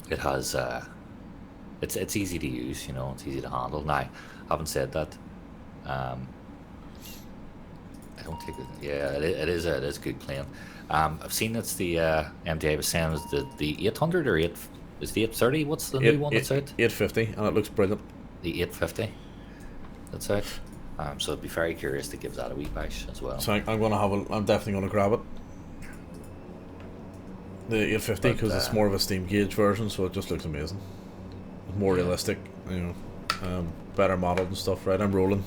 It has, it's easy to use, you know, it's easy to handle. Now, having said that, I don't think it is a good plane. I've seen it's the MDA was saying was the 800 or 8 is the 830. What's the new one that's out? 850, and it looks brilliant. The 850 that's out. So I'd be very curious to give that a wee bash as well. So I'm definitely gonna grab it. The 850 because it's more of a steam gauge version, so it just looks amazing. It's more realistic, you know, better model and stuff. Right, I'm rolling.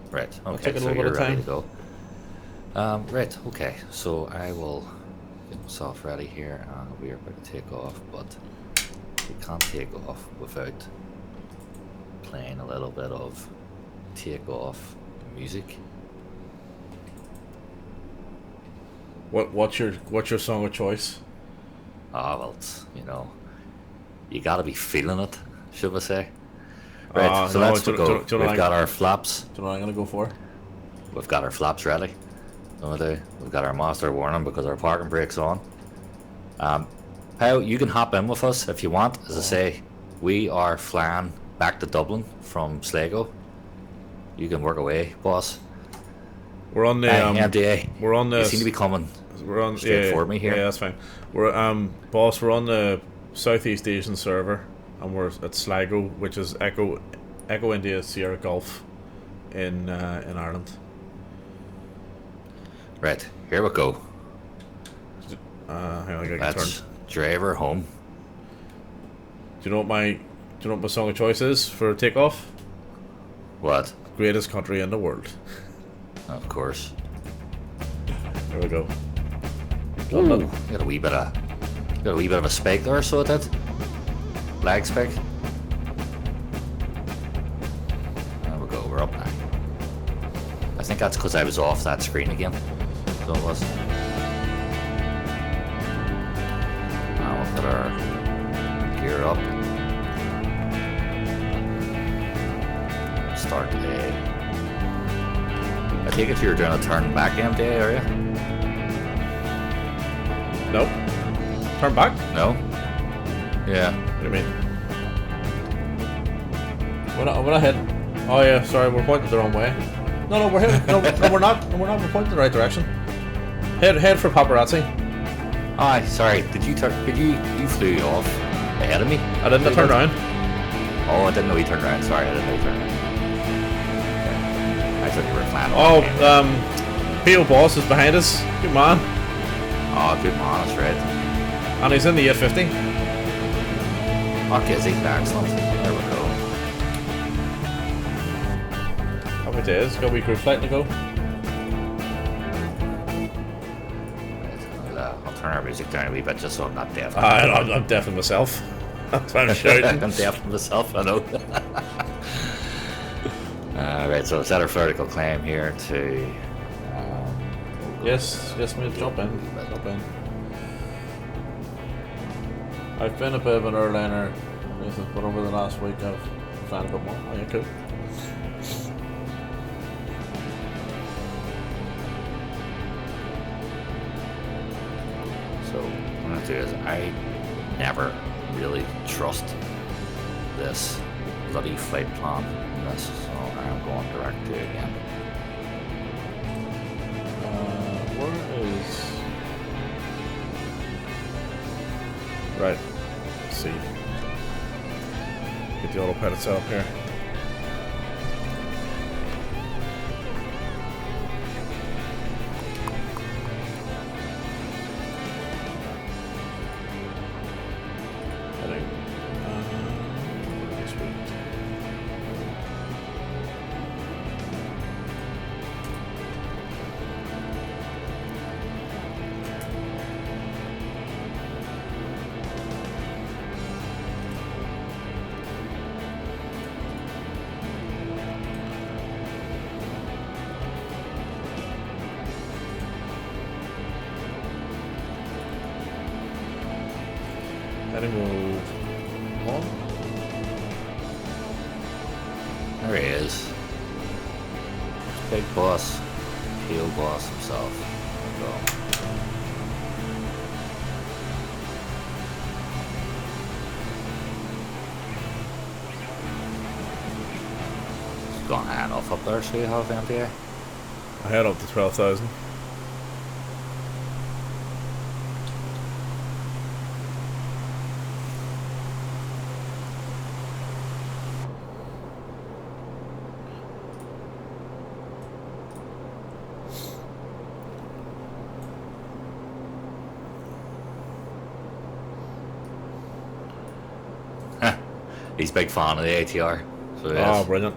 Right. I'll Okay. take a So little bit you're of ready time. to go. Right. Okay. So I will get myself ready here, and we are about to take off. But we can't take off without playing a little bit of take off music. What's your song of choice? Ah, well, you know, you got to be feeling it, should we say? Right. So let's go. We've got our flaps. Do you know what I'm gonna go for? We've got our flaps ready. We've got our master warning because our parking brake's on. How you can hop in with us if you want. As I say, we are flying back to Dublin from Sligo. You can work away, boss. We're on the MDA. We're on the. You seem to be coming. We're on straight for me here. Yeah, that's fine. We're boss. We're on the Southeast Asian server, and we're at Sligo, which is Echo India Sierra Golf in Ireland. Right, here we go. Hang on, I gotta Let's turn. drive her home. Do you know what my song of choice is for takeoff? What? Greatest country in the world. Of course. There we go. Ooh, got a wee bit of a spike there, so it did. Lag spike. There we go. We're up now. I think that's because I was off that screen again. So it was. Now we'll put our gear up. Start today. I take it you're doing a turn back MDA, are you? Nope. Turn back? No? Yeah. What do you mean? We're not heading. Oh yeah, sorry, we're pointing the wrong way. No, we're heading. No, we're not. No, we're not. We're pointing the right direction. Head for paparazzi. Aye, sorry. Did you turn? You flew off ahead of me? I didn't. I turned around. Oh, I didn't know you turned around. Sorry, I didn't know you turned around. Okay. I thought you were flying. Oh, P.O. Boss is behind us. Good man. Oh, good man. That's right. And he's in the 850. Okay, is he? Excellent. There we go. Happy days. Got a wee group flight to go. Right, I'll turn our music down a wee bit just so I'm not deaf. I'm deafening myself. That's why I'm shouting. I'm deafening myself, I know. Right, so set our vertical climb here to... Yes, mate, jump in. I've been a bit of an airliner, but over the last week I've found a bit more. Oh, yeah, cool. So what I'm going to do is I never really trust this bloody flight plan in this, so I'm going direct to it again. Where is... Right, let's see. Get the autopilot set up here. Heading mode on. There he is. Big boss. Heel boss himself. There we go. Just gone hand off up there, so you have MPA. I had up to 12,000. He's a big fan of the ATR. So he Oh, is. brilliant!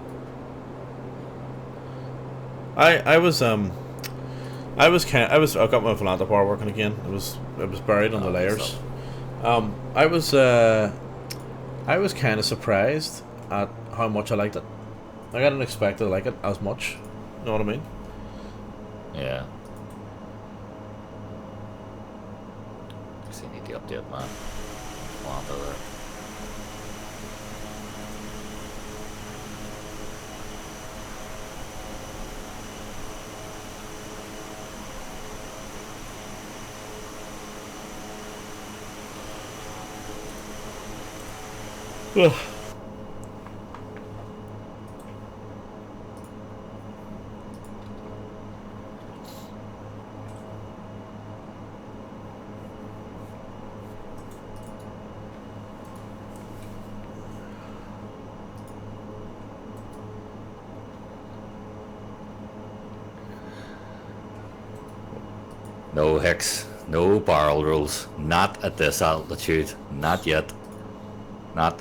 I got my Volanta bar working again. It was buried on the good layers. stuff. I was kind of surprised at how much I liked it. Like, I didn't expect to like it as much. You know what I mean? Yeah. Guess you need the update, man. Volanta there. Ugh. No Hicks, no barrel rolls. Not at this altitude. Not yet. Not.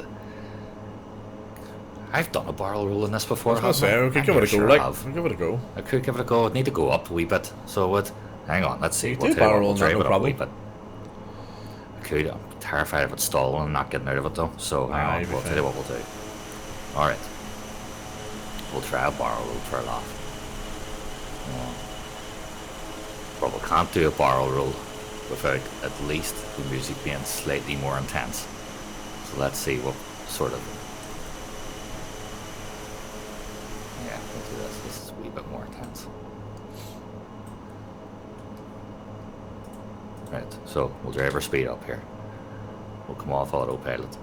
I've done a barrel roll in this before. I was gonna say, we could give it a go. Like, we give it a go. I could give it a go. I'd need to go up a wee bit. So what? Hang on, let's see. You We'll do barrel roll, drive no it up a wee problem. bit. I could. I'm terrified of it stalling and not getting out of it though. So hang on. you'll be We'll tell fine. you what we'll do. All right. We'll try a barrel roll for a laugh. But we can't do a barrel roll without at least the music being slightly more intense. So let's see what sort of... Yeah, we'll do this. This is a wee bit more intense. Right, so we'll drive our speed up here. We'll come off autopilot.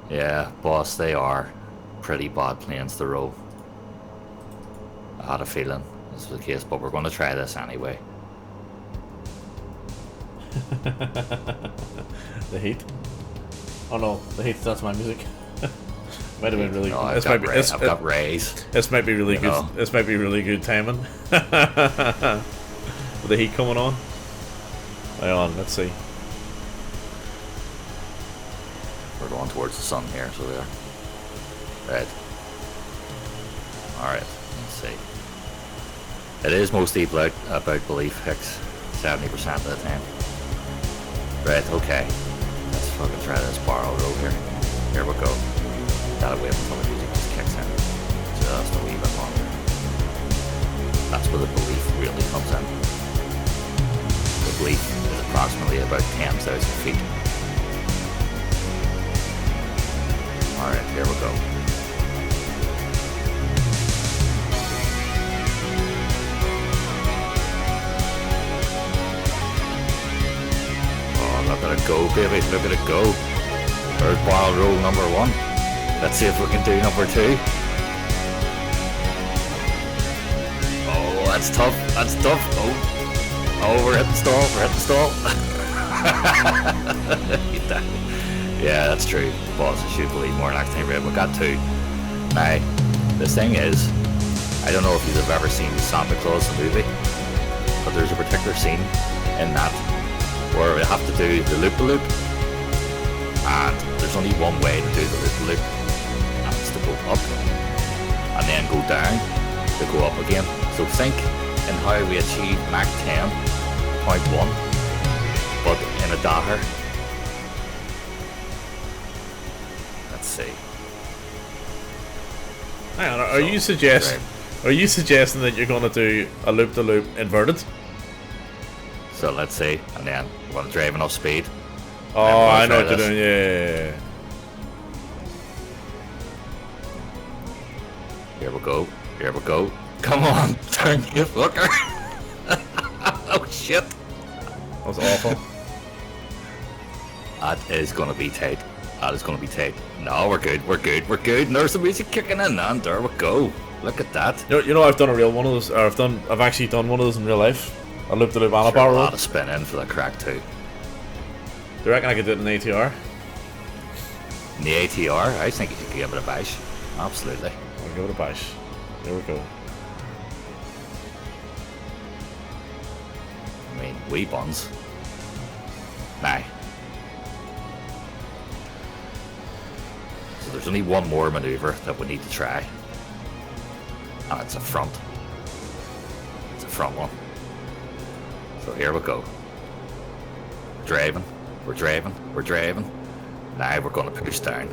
Yeah, boss, they are pretty bad planes to roll. I had a feeling this was the case, but we're going to try this anyway. The heat. Oh no, the heat. That's my music. Might have been really. No, I've got rays. This might be really You good. know. This might be really good timing. With the heat coming on. Hang on, let's see. We're going towards the sun here, so there. Right. Alright, let's see. It is mostly about belief, Hicks. 70% of the time. Right, okay. Let's fucking try this borrow road here. Here we go. Gotta wait until the music just kicks in. Just a wee bit longer. That's where the belief really comes in. The belief is approximately about 10,000 feet. Alright, here we go. Oh, look at it go, baby. Look at it go. There's barrel roll number 1. Let's see if we can do number 2. Oh, that's tough. That's tough. Oh, we're hitting stall. We're hitting stall. Yeah, that's true. Boss, I should believe more next time. Right, we got 2. Now, the thing is, I don't know if you've ever seen Santa Claus the movie, but there's a particular scene in that where we have to do the loop-a-loop, and there's only one way to do the loop-a-loop, and it's to go up, and then go down, to go up again. So think in how we achieve Mach 10.1, but in a Dahar. Let's see. Hang on, are you suggesting that you're going to do a loop-to-loop inverted? So let's see, and then we're going to drive enough speed. Oh, I know what you're doing, yeah. Here we go, here we go. Come on, turn you fucker. Oh shit. That was awful. That is going to be tight. That is going to be tight. No, we're good, we're good, we're good. And there's the music kicking in, and there we go. Look at that. You know I've done a real one of those, or I've actually done one of those in real life. I looped it up on a barrel. A lot of spin in for the crack too. Do you reckon I could do it in ATR? In the ATR, I think you could give it a bash. Absolutely. I'll give it a bash. There we go. I mean, wee buns. Nah. So there's only one more maneuver that we need to try. And it's a front. It's a front one. So here we go. Driving. We're driving. We're driving. Now we're going to push down.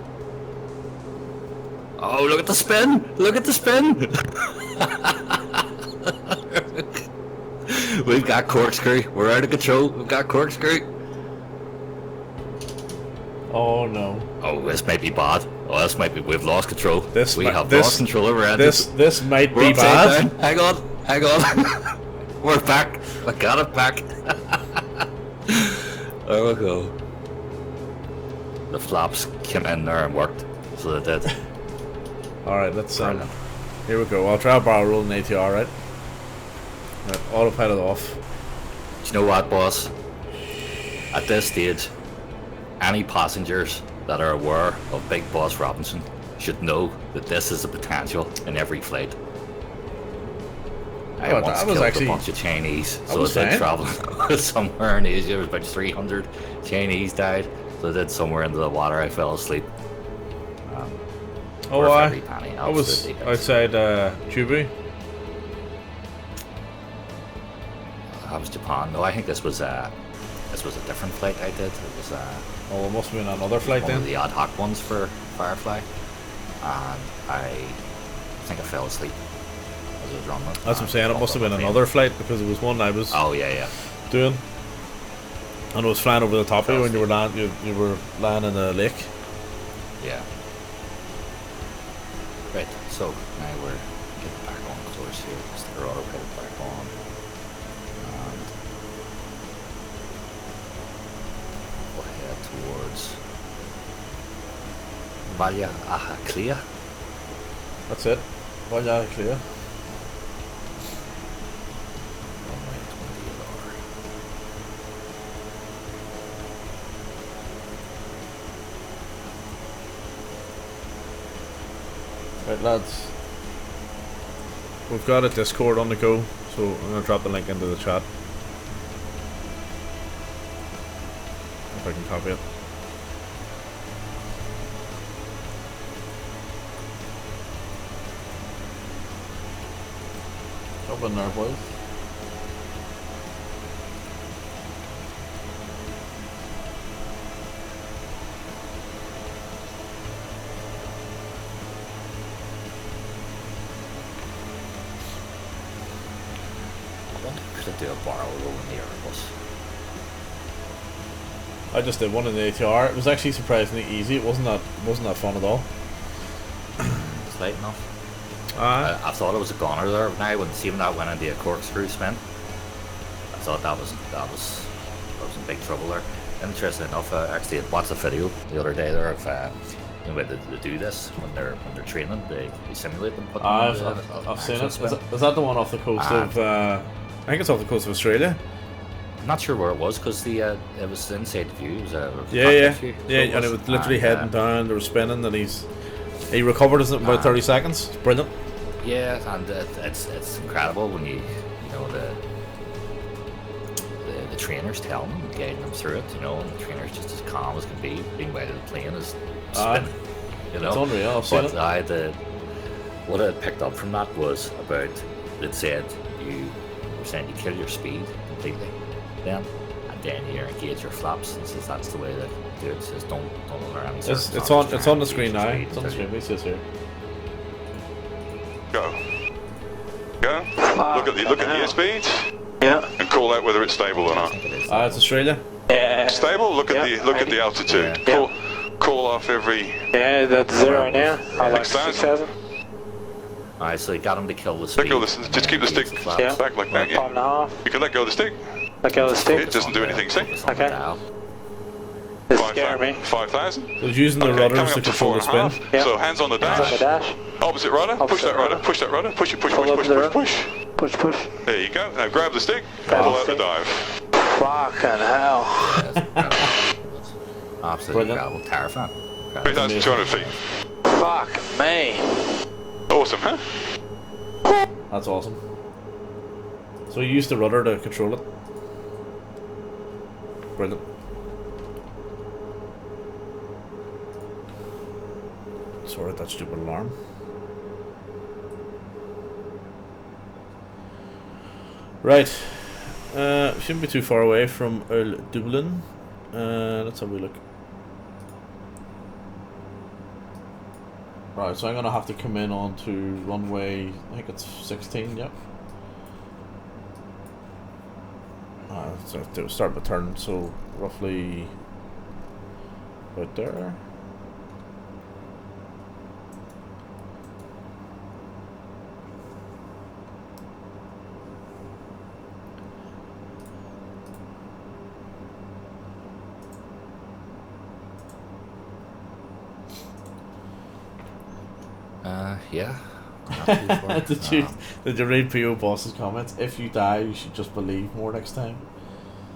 Oh, look at the spin! Look at the spin! We've got corkscrew. We're out of control. We've got corkscrew. Oh no. Oh, this might be bad. Oh, this might be. We've lost control. We have lost control over it. This might be bad. Down. Hang on. Hang on. We're back. I got it back. There we go. The flaps came in there and worked. So they did. Alright, let's here we go. I'll try a barrel roll in ATR, right? Right, autopilot off. Do you know what, boss? At this stage, any passengers that are aware of Big Boss Robinson should know that this is a potential in every flight. I once killed a bunch of Chinese, so I did travel somewhere in Asia. It was about 300 Chinese died, so I did somewhere into the water. I fell asleep. I was outside Chubu. That was Japan. No, I think this was a different flight I did. It was it must have been another flight one then. Of the ad hoc ones for Firefly, and I think I fell asleep as I was running. That's what I'm saying. It must have been another flight because it was one I was. Oh yeah. Doing. And it was flying over the top of you when you were lying in the lake. Yeah. Right, so now we're getting back on course here. Stick our autopilot back on. And we'll head towards Valle Clea. That's it. Valle Clea. Right lads, we've got a Discord on the go, so I'm going to drop the link into the chat if I can copy it. Up in there, boys. Could do a barrel roll in the Airbus. I just did one in the ATR. It was actually surprisingly easy. It wasn't that fun at all. It's light enough. I thought it was a goner there. Now when seeing that went into a corkscrew spin, I thought that was in big trouble there. Interesting enough, I actually watched a video the other day there of the way they do this when they're training. They simulate them. I've seen it. Is that the one off the coast of? I think it's off the coast of Australia. I'm not sure where it was because it was inside the view. It was a view, and it was literally heading down. They were spinning, and he recovered in about 30 seconds. Brilliant. Yeah, and it's incredible when you know the trainers telling them, guiding them through it. You know, and the trainers just as calm as can be, being way to the plane is spinning. You know, it's unreal. But what I picked up from that was about it said you were saying you kill your speed completely, and then you engage your flaps. And says that's the way to do it. It says don't allow any. It's on the screen now. It's on the screen. It says here. Go. Look at the airspeed. Yeah. And call out whether it's stable or not. It's Australia. Yeah. Stable. Look at the altitude. Yeah. Call off every. Yeah, that's 0 now. I like 6,000. Alright, so you got him to kill the speed. Just keep the stick back like that. Yeah. 5.5. You can let go of the stick. Let go of the stick. It doesn't do anything. See? Okay. This scared me. 5,000. So using the rudders to control the spin. Yeah. So hands on the dash. On the dash. Opposite rudder. Push that rudder. Push that rudder. Push. Push. There you go. Now grab the stick. Pull out the dive. Fucking hell. Absolutely incredible. Terrifying. 3,200 feet. Fuck me. Awesome, huh? That's awesome. So you use the rudder to control it. Brilliant. Sorry, that stupid alarm. Right. Shouldn't be too far away from Dublin. Let's have a look. Right, so I'm gonna have to come in onto runway, I think it's 16, yep. So to start my turn, so roughly about there. Yeah. Did you read P.O. Boss's comments? If you die, you should just believe more next time.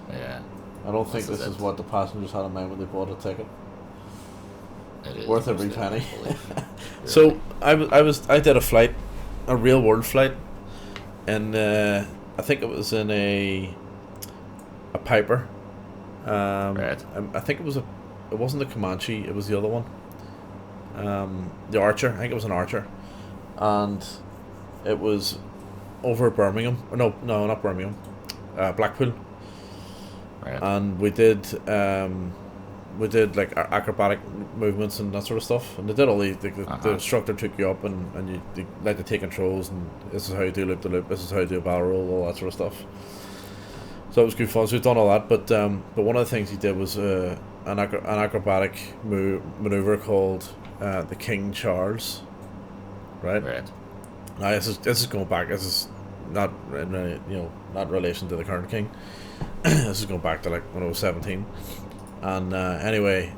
Yeah. I don't think this is what the passengers had in mind when they bought a ticket. It is worth every penny. Really. So I did a flight, a real world flight, and I think it was in a Piper. Right. I think it wasn't the Comanche. It was the other one. The Archer. I think it was an Archer, and it was over Birmingham. No, not Birmingham. Blackpool. Right. And we did like acrobatic movements and that sort of stuff. And they did all the instructor took you up and you let you take controls, and this is how you do loop the loop. This is how you do a barrel roll, all that sort of stuff. So it was good fun. So we've done all that, but one of the things he did was an acrobatic maneuver called the King Charles, right? Right. Now this is going back. This is not in not relation to the current king. This is going back to like when I was 17, and anyway,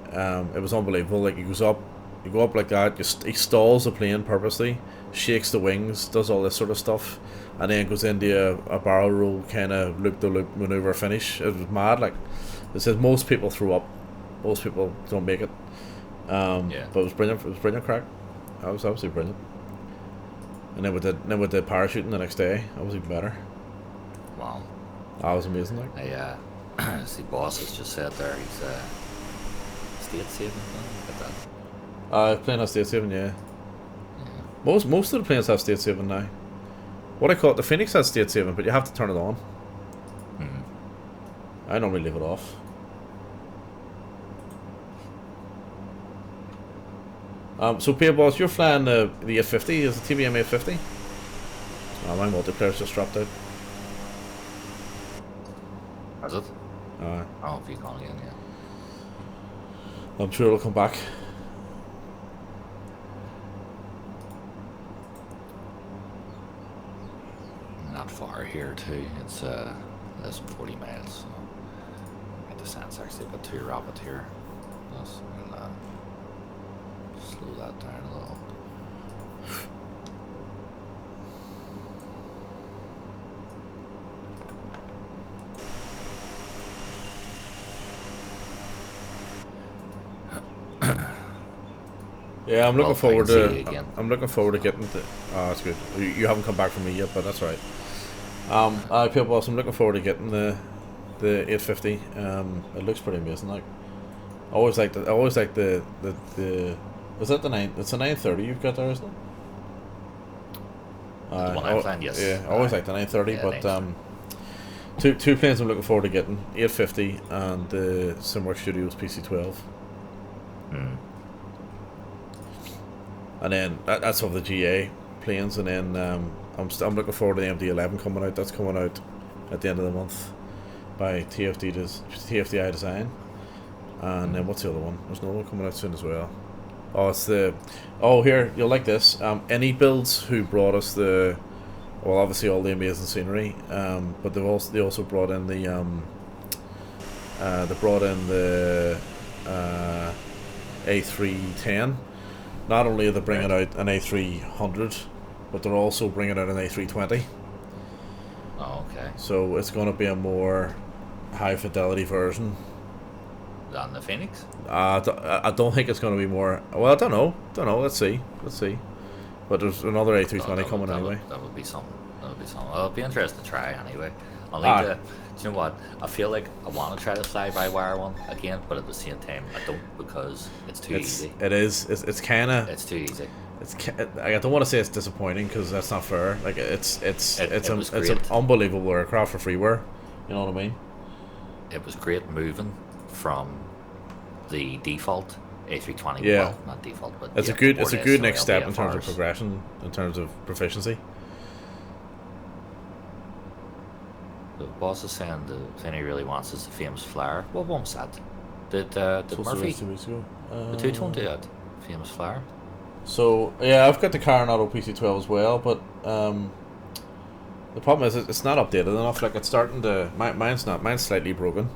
it was unbelievable. Like you go up like that. He stalls the plane purposely, shakes the wings, does all this sort of stuff, and then goes into a barrel roll kind of loop the loop maneuver finish. It was mad. Like it says, most people throw up, most people don't make it. But it was brilliant. It was brilliant crack. That was absolutely brilliant. And then with the parachuting the next day, that was even better. Wow. That was amazing. Like. See, boss has just said there he's state saving. Look at that. Plane has state saving, yeah. Most of the planes have state saving now. What I call it, the Phoenix has state saving, but you have to turn it on. I normally leave it off. So Peter Boss, you're flying the 850, is the TBM 850? Oh, my multiplayer's just dropped out. Has it? Oh, if he's gone again, yeah. I'm sure it'll come back. Not far here too. It's less than 40 miles. So the descent's actually a bit too rapid here. Plus, we'll slow that down a little. Yeah, I'm looking forward to. I'm looking forward to getting to. Oh, that's good. You haven't come back from me yet, but that's right. People boss, I'm looking forward to getting the 850. It looks pretty amazing. Like, I always like the. Is that the 9? It's a 930 you've got there, isn't it? The one I'm flying, yes. Yeah, I always like the 930, but two planes I'm looking forward to getting: 850 and the Simworks Studios PC12. And then that's of the GA planes, and then I'm looking forward to the MD-11 coming out. That's coming out at the end of the month by TFDI Design. And then what's the other one? There's another one coming out soon as well. Oh, it's the here, you'll like this. Any Builds, who brought us obviously all the amazing scenery, but they also brought in the A310. Not only are they bringing out an A300, but they're also bringing out an A320. Oh, okay. So it's going to be a more high fidelity version. Than the Phoenix? I don't think it's going to be more. Well, I don't know. Let's see. But there's another A320 coming anyway. That would be something. Well, it'll be interesting to try anyway. I'll need to. Do you know what? I feel like I want to try the fly-by-wire one again, but at the same time, I don't, because it's too easy. It is. It's kind of. It's too easy. I don't want to say it's disappointing, because that's not fair. Like it's an unbelievable aircraft for freeware. You know what I mean? It was great moving from the default A320. Yeah. Well, not default, but it's a good next step in terms of progression, in terms of proficiency. The boss is saying the thing he really wants is the famous flyer. What one was that? Did Murphy? 2 weeks ago. The 220 do that? Famous flyer? So, yeah, I've got the Coronado PC12 as well, but the problem is it's not updated enough. Like, it's starting to... Mine's slightly broken.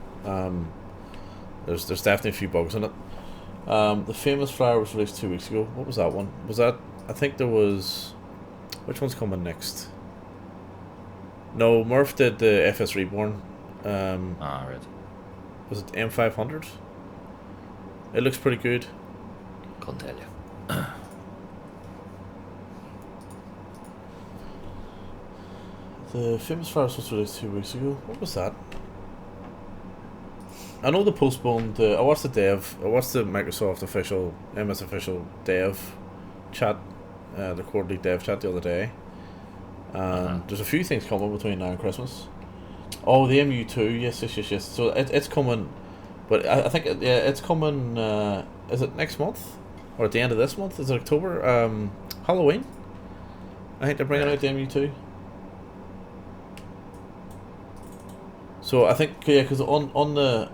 There's definitely a few bugs in it. The famous flyer was released 2 weeks ago. What was that one? Was that... I think there was... Which one's coming next? No, Murph did the FS Reborn. Right. Was it M500? It looks pretty good. Couldn't tell you. The famous flyer was released 2 weeks ago. What was that? I know they postponed. I watched the Microsoft official, MS official dev chat, the quarterly dev chat the other day. There's a few things coming between now and Christmas. Oh, the MU2, yes. So it's coming, but I think it's coming. Is it next month or at the end of this month? Is it October? Halloween. I think they're bringing out the MU2. So I think because on the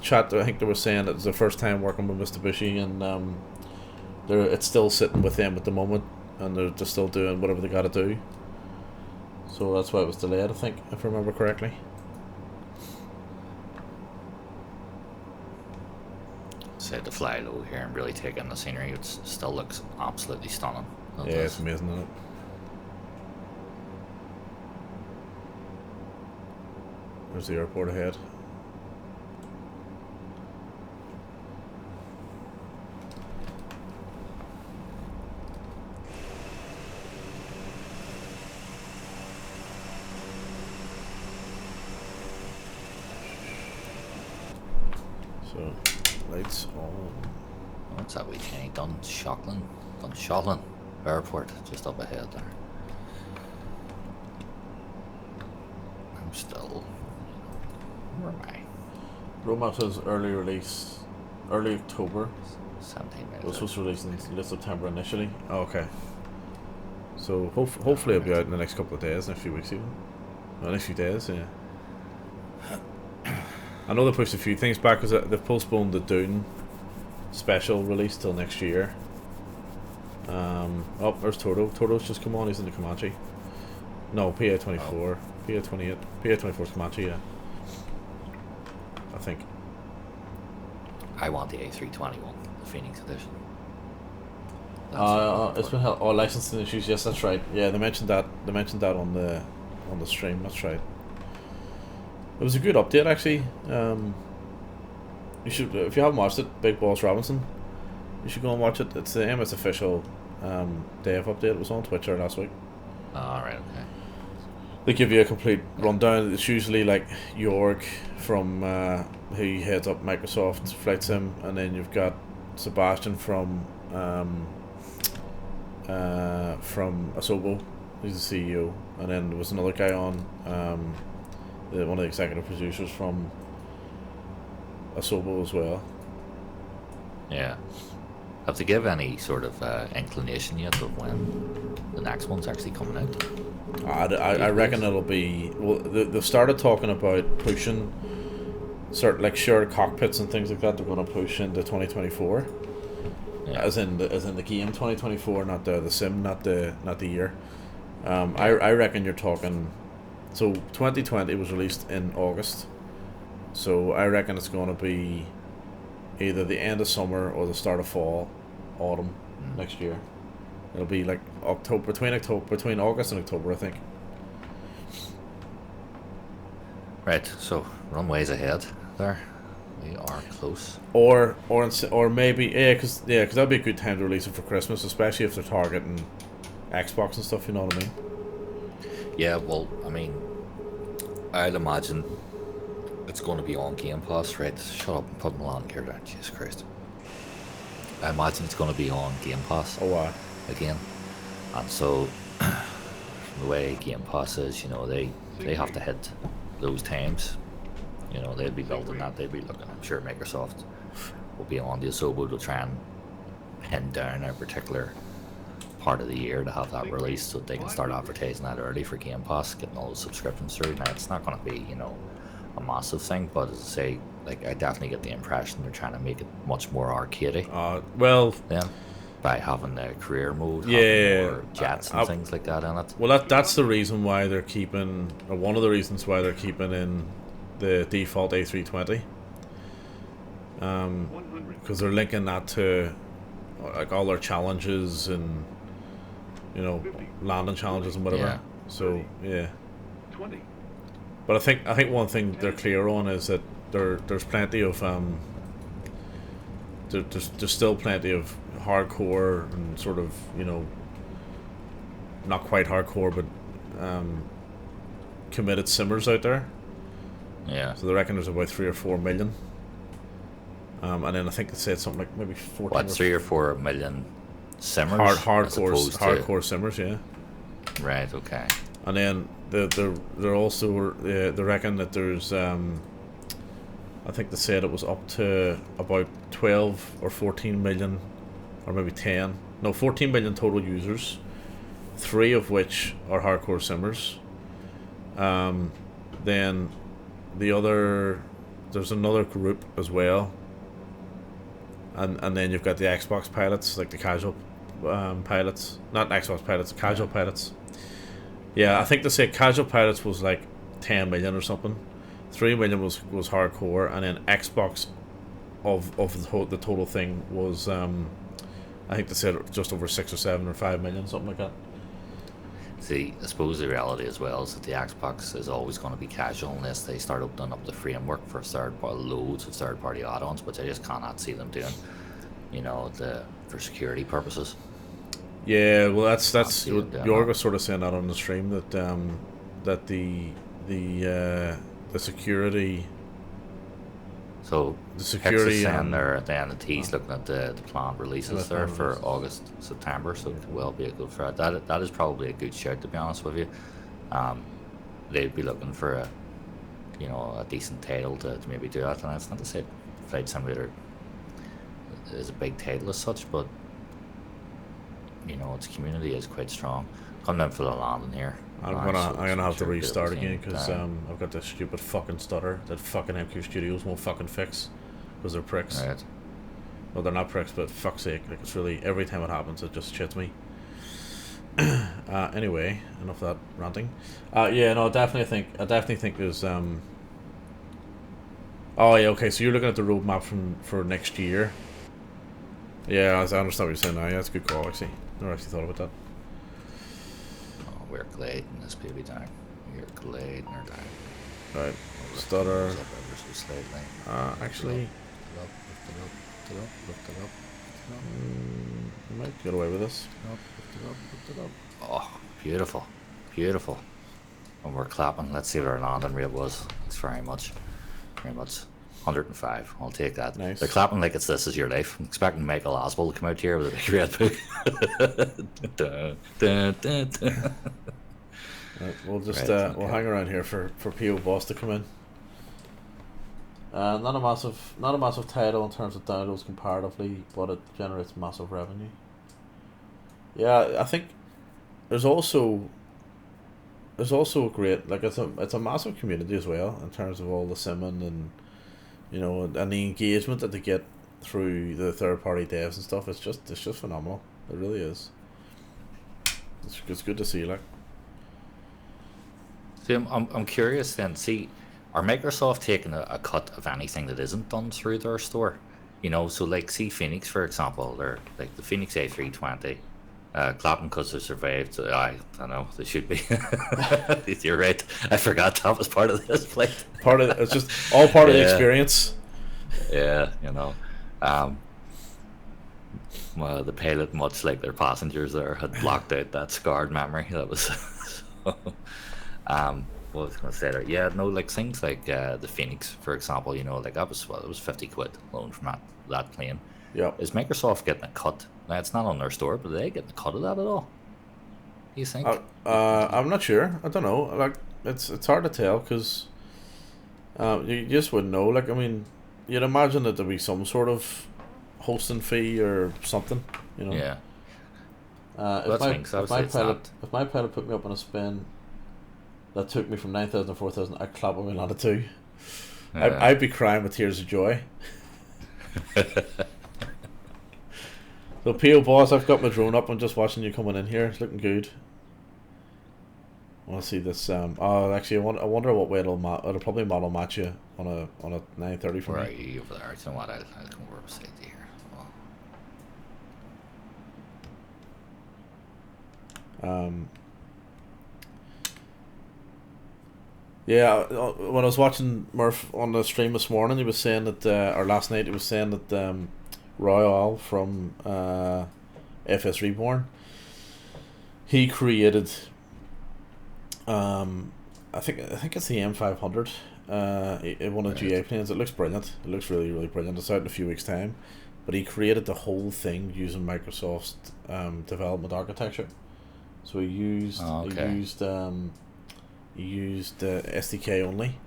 chat, I think they were saying it's the first time working with Mitsubishi, and it's still sitting with them at the moment, and they're just still doing whatever they got to do. So that's why it was delayed, I think, if I remember correctly. Said to fly low here and really take in the scenery. It still looks absolutely stunning. Yeah, it's amazing, isn't it? There's the airport ahead. So, lights on. What's that wee tiny Dunshaughlin Airport, just up ahead there. still. Where am I? Roadmap says early release, early October. 17 It minutes. was supposed to release in late September initially. Oh, okay. So hopefully it'll be out in the next couple of days, next few weeks even. No, next few days, yeah. I know they pushed a few things back because they've postponed the Dune special release till next year. Oh, there's Toto. Toto's just come on. He's in the Comanche. No, PA24, PA28, PA24's Comanche. Yeah, I think. I want the A321, the Phoenix edition. It's been held. Oh, licensing issues. Yes, that's right. Yeah, they mentioned that. They mentioned that on the stream. That's right. It was a good update actually. You should, if you haven't watched it, Big Boss Robinson, you should go and watch it. It's the MS official dev update. It was on Twitter last week. Alright, okay. They give you a complete rundown. It's usually like Jorg from who heads up Microsoft Flight Sim, and then you've got Sebastian from Asobo, who's the CEO, and then there was another guy on, one of the executive producers from Asobo as well. Yeah. Have they give any sort of inclination yet of when the next one's actually coming out? I reckon it'll be, well, they've started talking about pushing certain, like, shared cockpits and things like that. They're going to push into 2024, Yeah. as in the game 2024, not the sim, not the year. I reckon you're talking, so 2020 was released in August, so I reckon it's going to be either the end of summer or the start of fall, autumn next year. It'll be like October, between August and October, I think. Right, so runways ahead there. We are close. Or maybe because that'd be a good time to release it for Christmas, especially if they're targeting Xbox and stuff. You know what I mean? Yeah, well, I mean, I'd imagine it's going to be on Game Pass, right? Shut up and put Milan here down. Jesus Christ. I imagine it's going to be on Game Pass. Oh wow. Again. And so, the way Game Pass is, you know, they have to hit those times. You know, they'll be building that. They'll be looking. I'm sure Microsoft will be on the Asobo to try and pin down a particular part of the year to have that released so they can start advertising that early for Game Pass, getting all the subscriptions through. Now, it's not going to be, you know, a massive thing, but as I say, like, I definitely get the impression they're trying to make it much more arcadey. Well, then by having the career mode, yeah, having more jets and things like that in it. Well, that's the reason why they're keeping, or one of the reasons why they're keeping in the default A320. Because they're linking that to like all their challenges and, you know, landing challenges and whatever. Yeah. So yeah. But I think one thing they're clear on is that there's plenty of there's still plenty of hardcore and sort of, you know, not quite hardcore but committed simmers out there. Yeah. So they reckon there's about 3 or 4 million. And then I think they said something like maybe 14. What, 3 or 4 million simmers? Hardcore simmers, yeah. Right. Okay. And then they're also they reckon that there's I think they said it was up to about 12 or 14 million, or maybe 14 million total users, 3 of which are hardcore simmers. Then there's another group as well, and then you've got the Xbox pilots, like the casual pilots, not Xbox pilots, casual pilots. Yeah, I think they say casual pilots was like 10 million or something. 3 million was hardcore, and then Xbox of the total thing was I think they said just over 6 or 7 or 5 million, something like that. See, I suppose the reality as well is that the Xbox is always going to be casual unless they start opening up the framework for loads of third-party add-ons, which I just cannot see them doing. You know, for security purposes. Yeah, well, that's Jorg was sort of saying that on the stream that that the security. So the security saying there at the end of the tease looking at the planned releases there for August, September, so it could well be a good threat. That is probably a good shout, to be honest with you. They'd be looking for you know, a decent title to maybe do that. And that's not to say Flight Simulator is a big title as such, but you know, its community is quite strong. Coming in for the landing here. I'm gonna have to restart again because I've got this stupid fucking stutter that fucking MQ Studios won't fucking fix because they're pricks. Right. Well, they're not pricks, but fuck's sake, like it's really every time it happens, it just shits me. Anyway, enough of that ranting. Yeah, no, I definitely think there's Oh yeah, okay. So you're looking at the roadmap for next year. Yeah, I understand what you're saying now. Yeah, that's a good call. Actually, never actually thought about that. Oh, we're gliding this baby down. We're gliding her down. Right, stutter. Up ever so slightly. Actually, Lift it up. I might get away with this. Lift it up. Oh, beautiful. And we're clapping. Let's see what our landing rate was. Thanks very much. 105. I'll take that. Nice. They're clapping like it's This Is Your Life. I'm expecting Michael Oswald to come out here with a big red book. Right, we'll just Right, we'll hang around here for PO Boss to come in. Not a massive title in terms of downloads comparatively, but it generates massive revenue. Yeah, I think there's also a great, like it's a massive community as well in terms of all the simming and, you know, and the engagement that they get through the third party devs and stuff. It's just phenomenal. It really is. It's good to see, like. See, I'm curious then. See, are Microsoft taking a cut of anything that isn't done through their store? You know, so like see Phoenix for example, they're like the Phoenix A320. Clapping because they survived. I don't know. They should be. You're right. I forgot that was part of this flight. It's just all part of the experience. Yeah, you know. Well, the pilot, much like their passengers there, had blocked out that scarred memory. That was. So, what was I going to say there? Yeah, no, like things like the Phoenix, for example. You know, like that was it was 50 quid alone from that plane. Yeah. Is Microsoft getting a cut? Now, it's not on their store, but are they getting a cut of that at all? You think? I'm not sure. I don't know. Like, it's hard to tell because you just wouldn't know. Like, I mean, you'd imagine that there'd be some sort of hosting fee or something. You know. Yeah. If my pilot put me up on a spin that took me from 9,000 to 4,000, I'd clap when we landed too. Yeah. I'd be crying with tears of joy. So PO Boss, I've got my drone up. I'm just watching you coming in here. It's looking good. I want to see this. Actually, I wonder what way it'll probably model match you on a 930 for Where me. are you over there? You know what? I'll come over beside you here. Well. Yeah, when I was watching Murph on the stream this morning, he was saying that, or last night, he was saying that Royal from FS Reborn, he created, I think it's the M500, one of the GA planes. It looks brilliant. It looks really, really brilliant. It's out in a few weeks' time, but he created the whole thing using Microsoft's development architecture. So he used SDK only,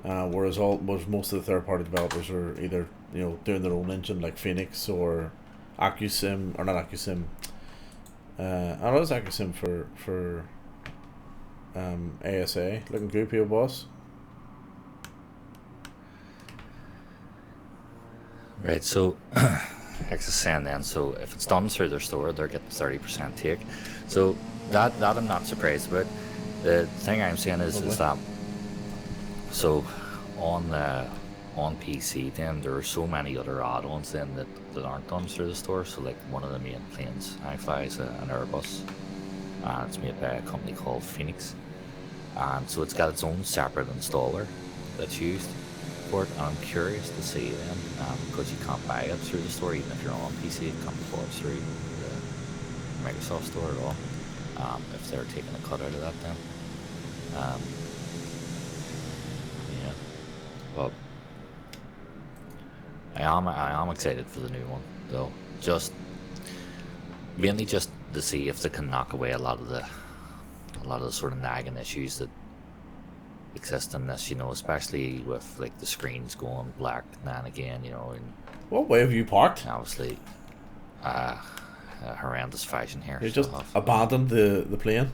whereas most of the third-party developers are either, you know, doing their own engine like Phoenix or AccuSim, or not AccuSim. I know it's AccuSim for ASA. Looking good, PO Boss. Right, so like I was saying then, so if it's done through their store, they're getting 30% take. So that I'm not surprised about. The thing I'm saying is that so on PC then there are so many other add-ons then that aren't done through the store. So like one of the main planes I fly is an Airbus, and it's made by a company called Phoenix, and so it's got its own separate installer that's used for it. And I'm curious to see then, because you can't buy it through the store even if you're on PC, it can't be bought through the Microsoft store at all. If they're taking a cut out of that then. Yeah, well, I am excited for the new one though. Mainly just to see if they can knock away a lot of the sort of nagging issues that exist in this, you know, especially with like the screens going black now and again, you know, and What way have you parked? obviously a horrendous fashion here. You so just abandoned the plane?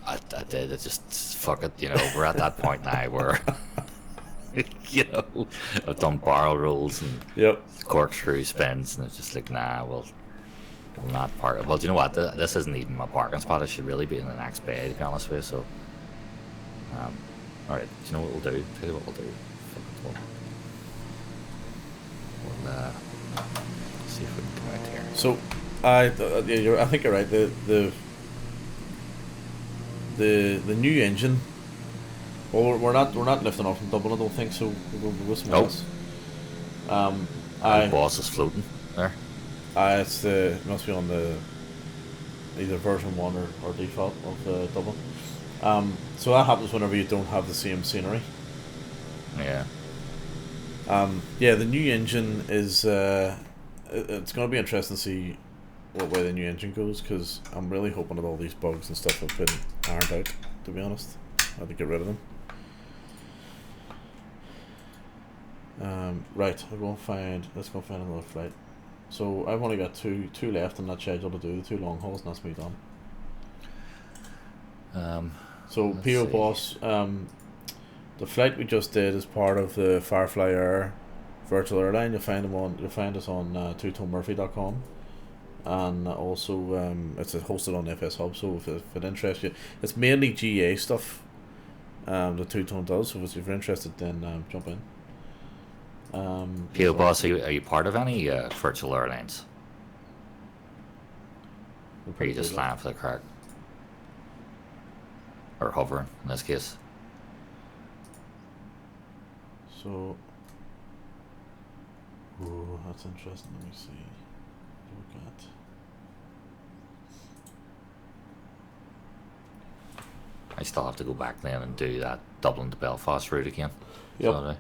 I did. I just fuck it. You know, we're at that point now where you know I've done barrel rolls and Yep. corkscrew spins, and it's just like nah, we'll not park. Well, do you know what? This isn't even my parking spot. I should really be in the next bay, to be honest with you. So, all right. Do you know what we'll do? Tell you what we'll do. Fuck it, we'll see if we can come out here. So, I think you're right. The new engine. Well, we're not lifting off from Dublin. I don't think so. We'll go somewhere else. Big Boss is floating there. It must be on the either version 1 or default of Dublin. So that happens whenever you don't have the same scenery. Yeah. Yeah, the new engine is it's going to be interesting to see what way the new engine goes, because I'm really hoping that all these bugs and stuff have been ironed out, to be honest. I had to get rid of them. Right, let's go find another flight. So I've only got two left on that schedule to do, the 2 long hauls, and that's me done. So P.O. Boss, the flight we just did is part of the Firefly Air virtual airline. You'll find us on twotonemurphy.com, and also it's hosted on FS Hub. So if it interests you, it's mainly GA stuff. The Two Tone does. So if you're interested, then jump in. P.O. Boss, are you part of any virtual airlines? Or are you just flying for the crack? Or hovering, in this case? So, that's interesting. Let me see. Look at. I still have to go back then and do that Dublin to Belfast route again. Yep.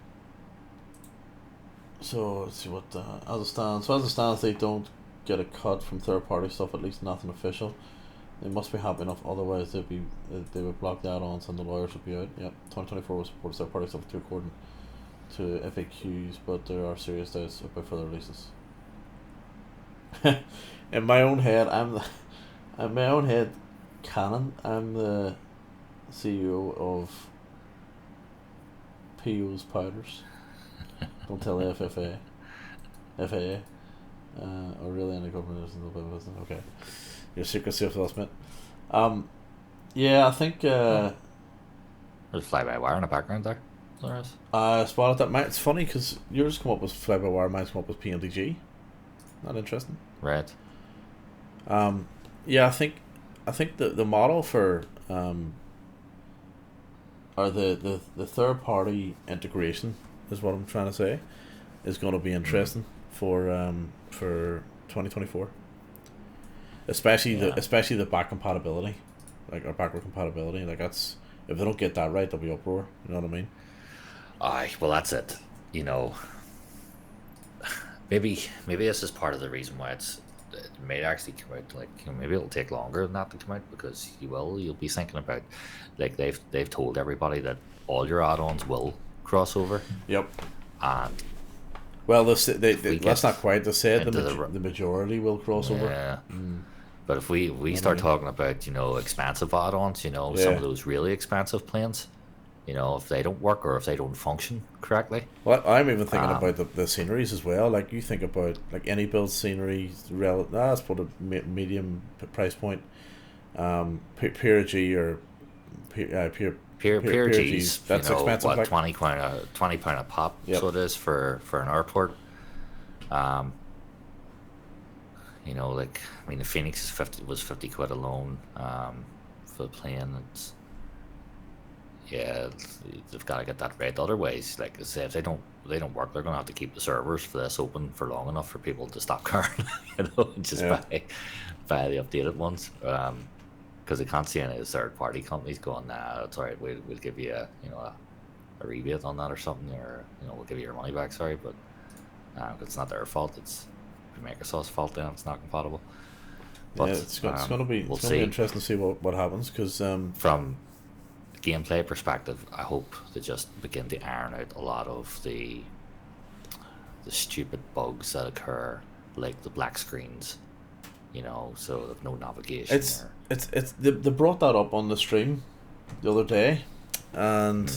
So let's see what as it stands. So as it stands, they don't get a cut from third-party stuff. At least nothing official. They must be happy enough. Otherwise, they would block the add-ons and the lawyers would be out. Yep. 2024 will support third-party stuff according to FAQs, but there are serious doubts about further releases. In my own head, canon. I'm the CEO of PO's Powders. Don't tell the FAA, or really any government is in the business. Okay, your secret safe with us, mate. Yeah, I think there's fly-by-wire in the background there. There is. I spotted that. It's funny because yours come up with fly-by-wire, mine's come up with PMDG. Not interesting. Right. Yeah, I think the model for or the third party integration is what I'm trying to say is going to be interesting for 2024. Especially the back compatibility, or backward compatibility. Like that's, if they don't get that right, there'll be uproar. You know what I mean? Aye, well that's it. You know, maybe this is part of the reason why it may actually come out. Like, you know, maybe it'll take longer than that to come out, because you'll be thinking about, like, they've told everybody that all your add-ons will cross over. Yep. And well, that's not quite. They said the majority will cross over. Yeah. But if we start talking about, you know, expensive add-ons, you know, some of those really expensive planes, you know, if they don't work or if they don't function correctly. Well, I'm even thinking about the sceneries as well. Like, you think about, like, any build scenery, that's what a medium price point. Pure G or Pure G's, that's you know, expensive. what, like £20 a pop. Yep. So it is for an airport. You know, like, I mean, the Phoenix was 50 quid alone for the plane. They've got to get that right. Otherwise, like I say, if they don't work, they're going to have to keep the servers for this open for long enough for people to stop carrying, you know, and just buy the updated ones. Because they can't see any of the third-party companies going, nah, it's all right, we'll give you a rebate on that or something, or, you know, we'll give you your money back, sorry, but it's not their fault. It's Microsoft's fault then it's not compatible. But it's going to be interesting to see what happens, because from gameplay perspective, I hope they just begin to iron out a lot of the stupid bugs that occur, like the black screens, you know, so there's no navigation. They brought that up on the stream the other day, and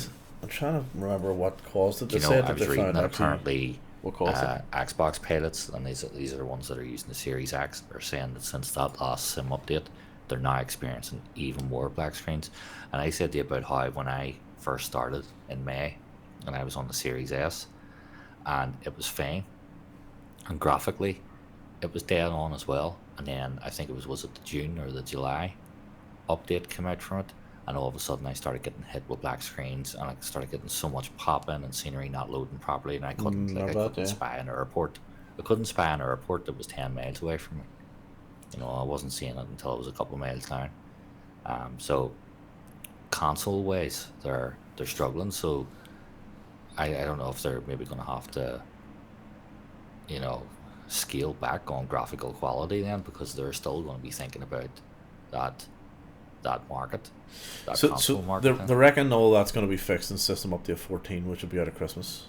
I'm trying to remember what caused it. They said I that was they reading found that actually apparently what caused it. Xbox pilots, and these are the ones that are using the Series X, are saying that since that last sim update, they're now experiencing even more black screens. And I said to you about how when I first started in May, and I was on the Series S, and it was fine, and graphically, it was dead on as well. And then I think was it the June or the July update came out from it, and all of a sudden I started getting hit with black screens, and I started getting so much popping and scenery not loading properly, and I couldn't spy an airport. I couldn't spy an airport that was 10 miles away from me. You know, I wasn't seeing it until it was a couple of miles down. So console wise, they're struggling. So I don't know if they're maybe going to have to, you know, scale back on graphical quality then, because they're still going to be thinking about that market, console market. They reckon all that's going to be fixed in System Update 14, which will be out of Christmas.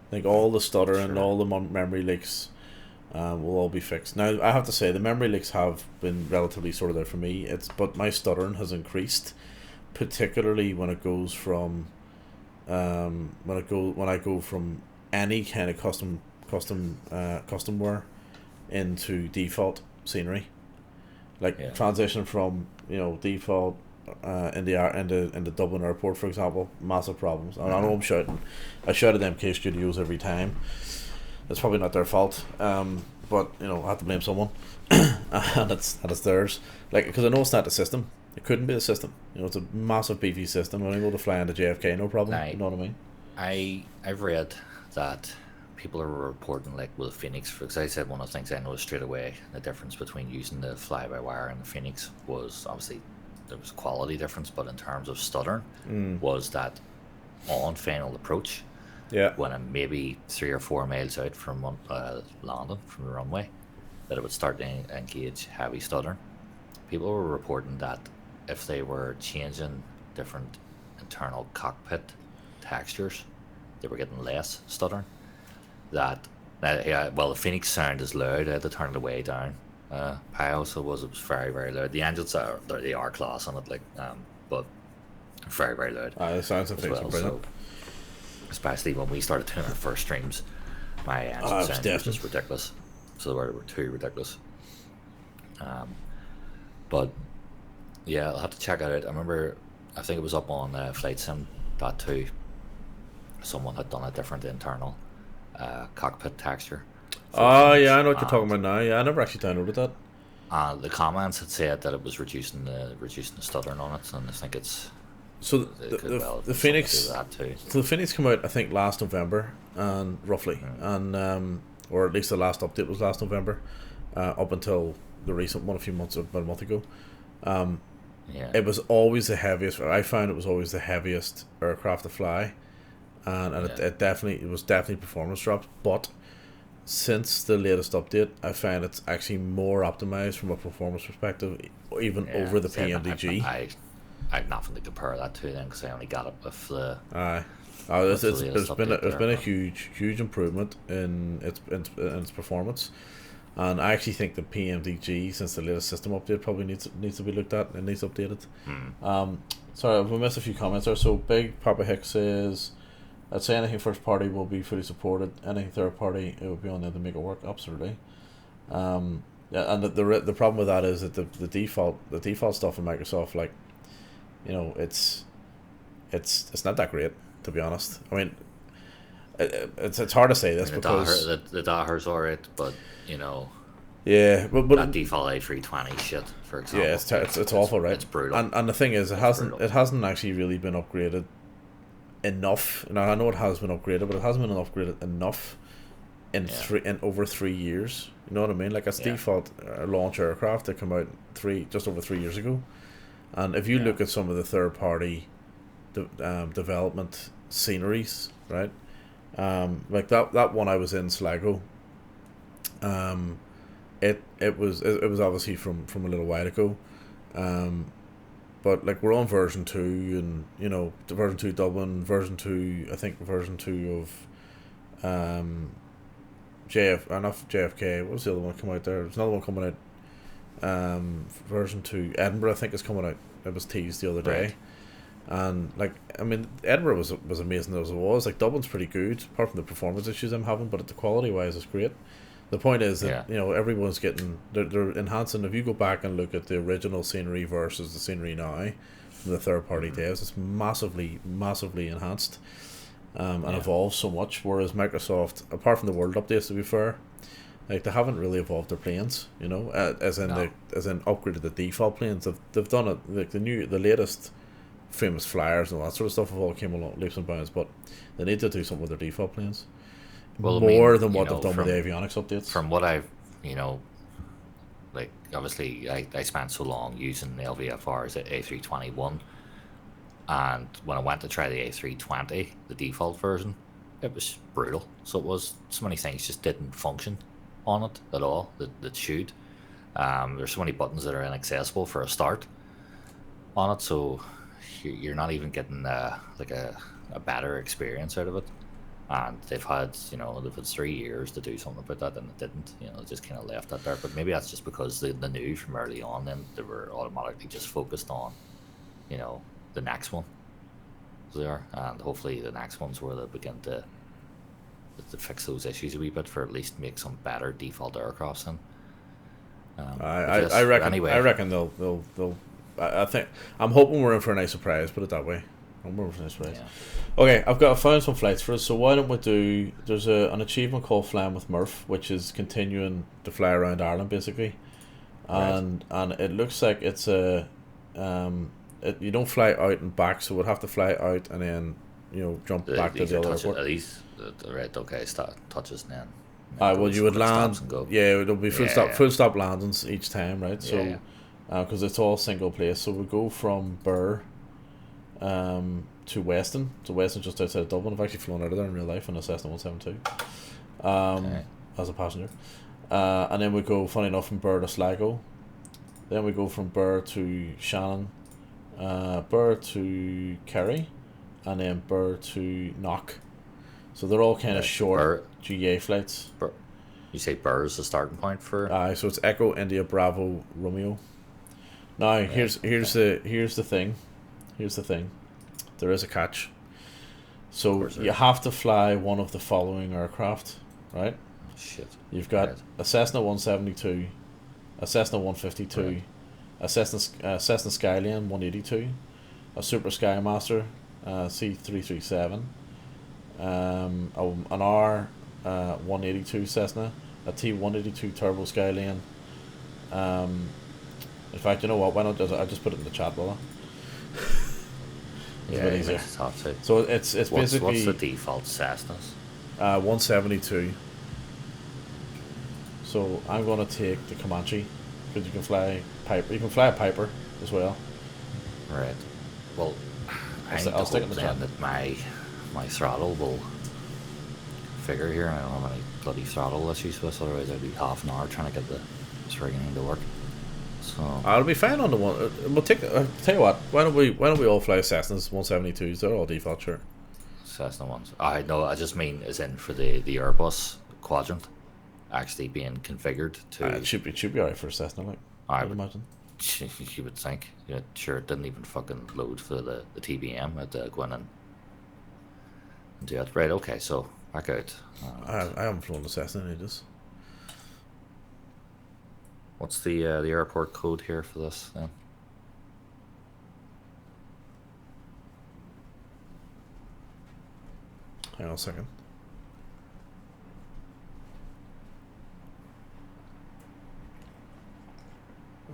I think all the stutter and all the memory leaks will all be fixed. Now, I have to say, the memory leaks have been relatively sorted out for me. But my stuttering has increased, particularly when it goes from when I go from any kind of customware into default scenery, like transition from default in the Dublin airport, for example, massive problems. And I know I'm shouting. I shout at MK Studios every time. It's probably not their fault, but I have to blame someone, and it's theirs. Like, because I know it's not the system. It couldn't be the system. It's a massive beefy system. I'm able to fly into JFK, no problem. You know what I mean? I've read that people are reporting, like with Phoenix, because I said one of the things I noticed straight away, the difference between using the fly-by-wire and the Phoenix was obviously there was a quality difference, but in terms of stuttering, was that on final approach, when I'm maybe 3 or 4 miles out from landing from the runway, that it would start to engage heavy stuttering. People were reporting that if they were changing different internal cockpit textures, they were getting less stuttering. The Phoenix sound is loud. I had to turn it way down. Pio, so it was very, very loud. The engines are class on it, but very, very loud. The sounds of things are brilliant. So, especially when we started doing our first streams, my engine sound was just ridiculous. So they were too ridiculous. But yeah, I'll have to check it out. I remember, I think it was up on FlightSim.2. Someone had done a different internal cockpit texture. Oh yeah, I know what you're talking about now. Yeah, I never actually downloaded that. The comments had said that it was reducing the stuttering on it, and I think it's the Phoenix. So the Phoenix came out, I think, last November, and roughly, and or at least the last update was last November, up until the recent one about a month ago. It was always the heaviest. I found it was always the heaviest aircraft to fly, and it was definitely performance drops. But since the latest update, I find it's actually more optimized from a performance perspective, even over the PMDG. I had nothing to compare that to then, because I only got it with the. There's been a huge improvement in its performance. And I actually think the PMDG, since the latest system update, probably needs to be looked at and needs updated. Sorry, we missed a few comments there. So Big Papa Hicks says, I'd say anything first party will be fully supported. Anything third party, it will be on there to make it work. Absolutely. And the problem with that is that the default stuff in Microsoft, it's not that great, to be honest. I mean, it's hard to say this because the Daher's alright, but but that default A320 shit, for example. Yeah, it's awful, right? It's brutal. And the thing is, it hasn't actually really been upgraded enough. Now I know it has been upgraded, but it hasn't been upgraded enough in over 3 years. You know what I mean? Like, it's default launch aircraft that came out just over 3 years ago. And if you look at some of the third party development sceneries, right? Like that one I was in, Sligo. It was obviously from a little while ago, but like we're on version 2, and you know, the version 2 Dublin, version 2, I think version 2 of not JFK. What was the other one come out there? There's another one coming out. Version 2 Edinburgh, I think, is coming out. It was teased the other day. Right. And like, I mean, Edinburgh was amazing as it was. Like, Dublin's pretty good, apart from the performance issues I'm having, but the quality wise it's great. The point is that, you know, everyone's getting, they're enhancing. If you go back and look at the original scenery versus the scenery now from the third party devs, it's massively enhanced, and evolved so much. Whereas Microsoft, apart from the world updates, to be fair, like, they haven't really evolved their planes, you know, as in upgraded the default planes. They've done it, like the latest famous flyers and all that sort of stuff have all came along leaps and bounds, but they need to do something with their default planes. Well, More than what they've done with the avionics updates. From what I've, you know, like, obviously I spent so long using the LVFRs at A321, and when I went to try the A320, the default version, it was brutal. So it was, so many things just didn't function on it at all that should. There's so many buttons that are inaccessible for a start on it, so you're not even getting like a better experience out of it. And they've had 3 years to do something about that, and it didn't. You know, just kind of left that there. But maybe that's just because they knew from early on, then they were automatically just focused on, you know, the next one. So they are, and hopefully the next one's where they begin to fix those issues a wee bit, for at least make some better default aircrafts. Then I reckon. Anyway, I reckon they'll. I think, I'm hoping we're in for a nice surprise. Put it that way. I'm in for a nice surprise. Yeah. Okay, I've found some flights for us. So why don't we do? There's an achievement called Flying with Murph, which is continuing to fly around Ireland basically, and it looks like it's a you don't fly out and back, so we'd have to fly out and then, you know, jump back to the other airport. Are these right? Okay, touches then. Well, you would land. Yeah, it'll be full stop landings each time, right? So, because it's all single place, so we go from Birr, to Weston. So Weston's just outside of Dublin. I've actually flown out of there in real life on a Cessna 172, as a passenger. And then we go, funny enough, from Birr to Sligo. Then we go from Birr to Shannon, Birr to Kerry, and then Birr to Knock. So they're all kind of short GA flights. You say Birr is the starting point for? So it's Echo India Bravo Romeo. Now here's the thing. There is a catch. So you have to fly one of the following aircraft, right? Shit. You've got a Cessna 172, a Cessna 152, a Cessna Skyline 182, a Super Skymaster C337, an R 182 Cessna, a T182 Turbo Skyline. In fact, you know what? Why not I just put it in the chat, brother? It's a bit easier. So it's basically, what's the default Cessnas? 172. So I'm going to take the Comanche, because you can fly Piper. You can fly a Piper as well. Right. Well, I'll stick it in the chat that my throttle will figure here. I don't have any bloody throttle issues with, otherwise I'd be half an hour trying to get this frigging thing to work. So I'll be fine on the one. We'll take. Tell you what. Why don't we all fly Cessnas 172s? They're all default, sure. Cessna ones. I just mean as in for the Airbus quadrant actually being configured to. It should be alright for a Cessna, like I would imagine. You would think. Yeah, sure. It didn't even fucking load for the TBM at go in and do it. Right. Okay. So back out. I haven't flown a Cessna in ages. What's the airport code here for this then? Hang on a second.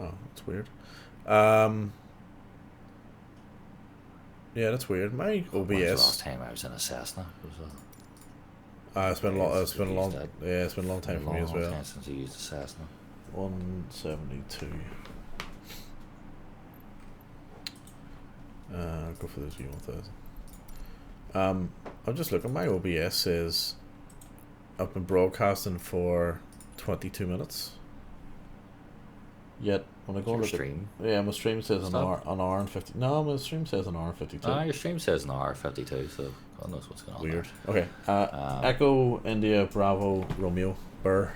Oh, that's weird. Yeah, that's weird. My OBS. When's the last time I was in a Cessna? It's been a long. It's been a long. Yeah, it's been a long time for me as well. Time since I used a Cessna. 172. Go for this V1000. I'm just looking. My OBS says I've been broadcasting for 22 minutes. Yet When I go Your look at stream. yeah, my stream says an Stop. hour and 50. No, my stream says an hour and 52. Your stream says an hour 52, so God knows what's going on. Weird. There. Okay. Echo India Bravo Romeo Burr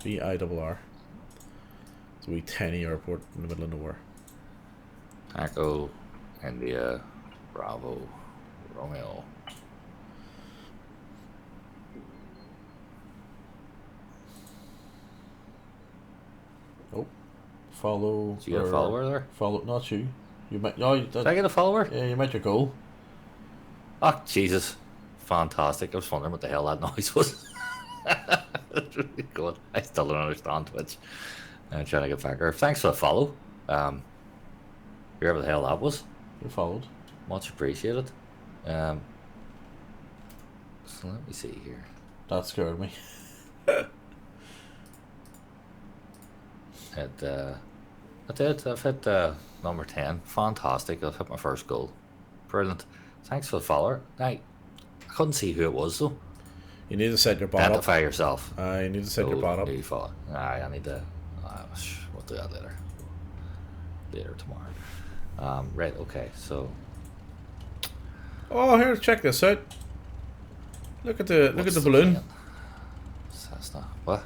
BIRR. It's a wee tiny airport in the middle of nowhere. Echo India Bravo Romeo. Oh, follow. Did you get a follower there? Follow, not you. You might. No, Did I get a follower? yeah, you made your goal. Oh, Jesus. Fantastic. I was wondering what the hell that noise was. That's really good. I still don't understand Twitch. I'm trying to get back there. Thanks for the follow. Whoever the hell that was. You followed. Much appreciated. So let me see here. That scared me. I did. I've hit number 10. Fantastic. I've hit my first goal. Brilliant. Thanks for the follower. I couldn't see who it was though. You need to set your bot up. Identify yourself. You need to set your bot up. New follow. I need to. We'll do that later. Later tomorrow. Right. Okay. So. Oh, here, check this out. Look at the balloon. Cessna. What?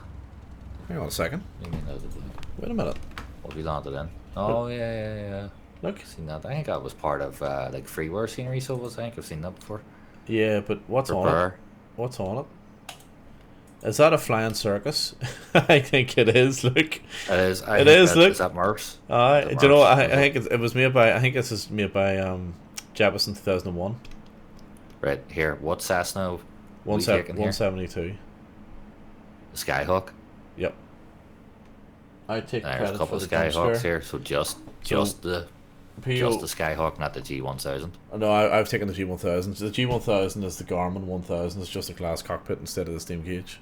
Hang on a second. You mean the balloon? Wait a minute. What have you landed in? Oh yeah. Look. Seen that? I think that was part of like freeware scenery. So I think I've seen that before. Yeah, but what's on Prepare. it? What's on it? Is that a flying circus? I think it is. Look. It is. It is. Look. Is that Merps? Do you know what? I think it was made by. I think this is made by Jefferson 2001. Right here. What Cessna? we taking here? 172. The Skyhawk. Yep. I take There's credit a couple for of the jump Skyhawks scare. here. So just the PO, Skyhawk, not the G1000. no, I've taken the G1000. The G1000 is the Garmin 1000. It's just a glass cockpit instead of the steam gauge.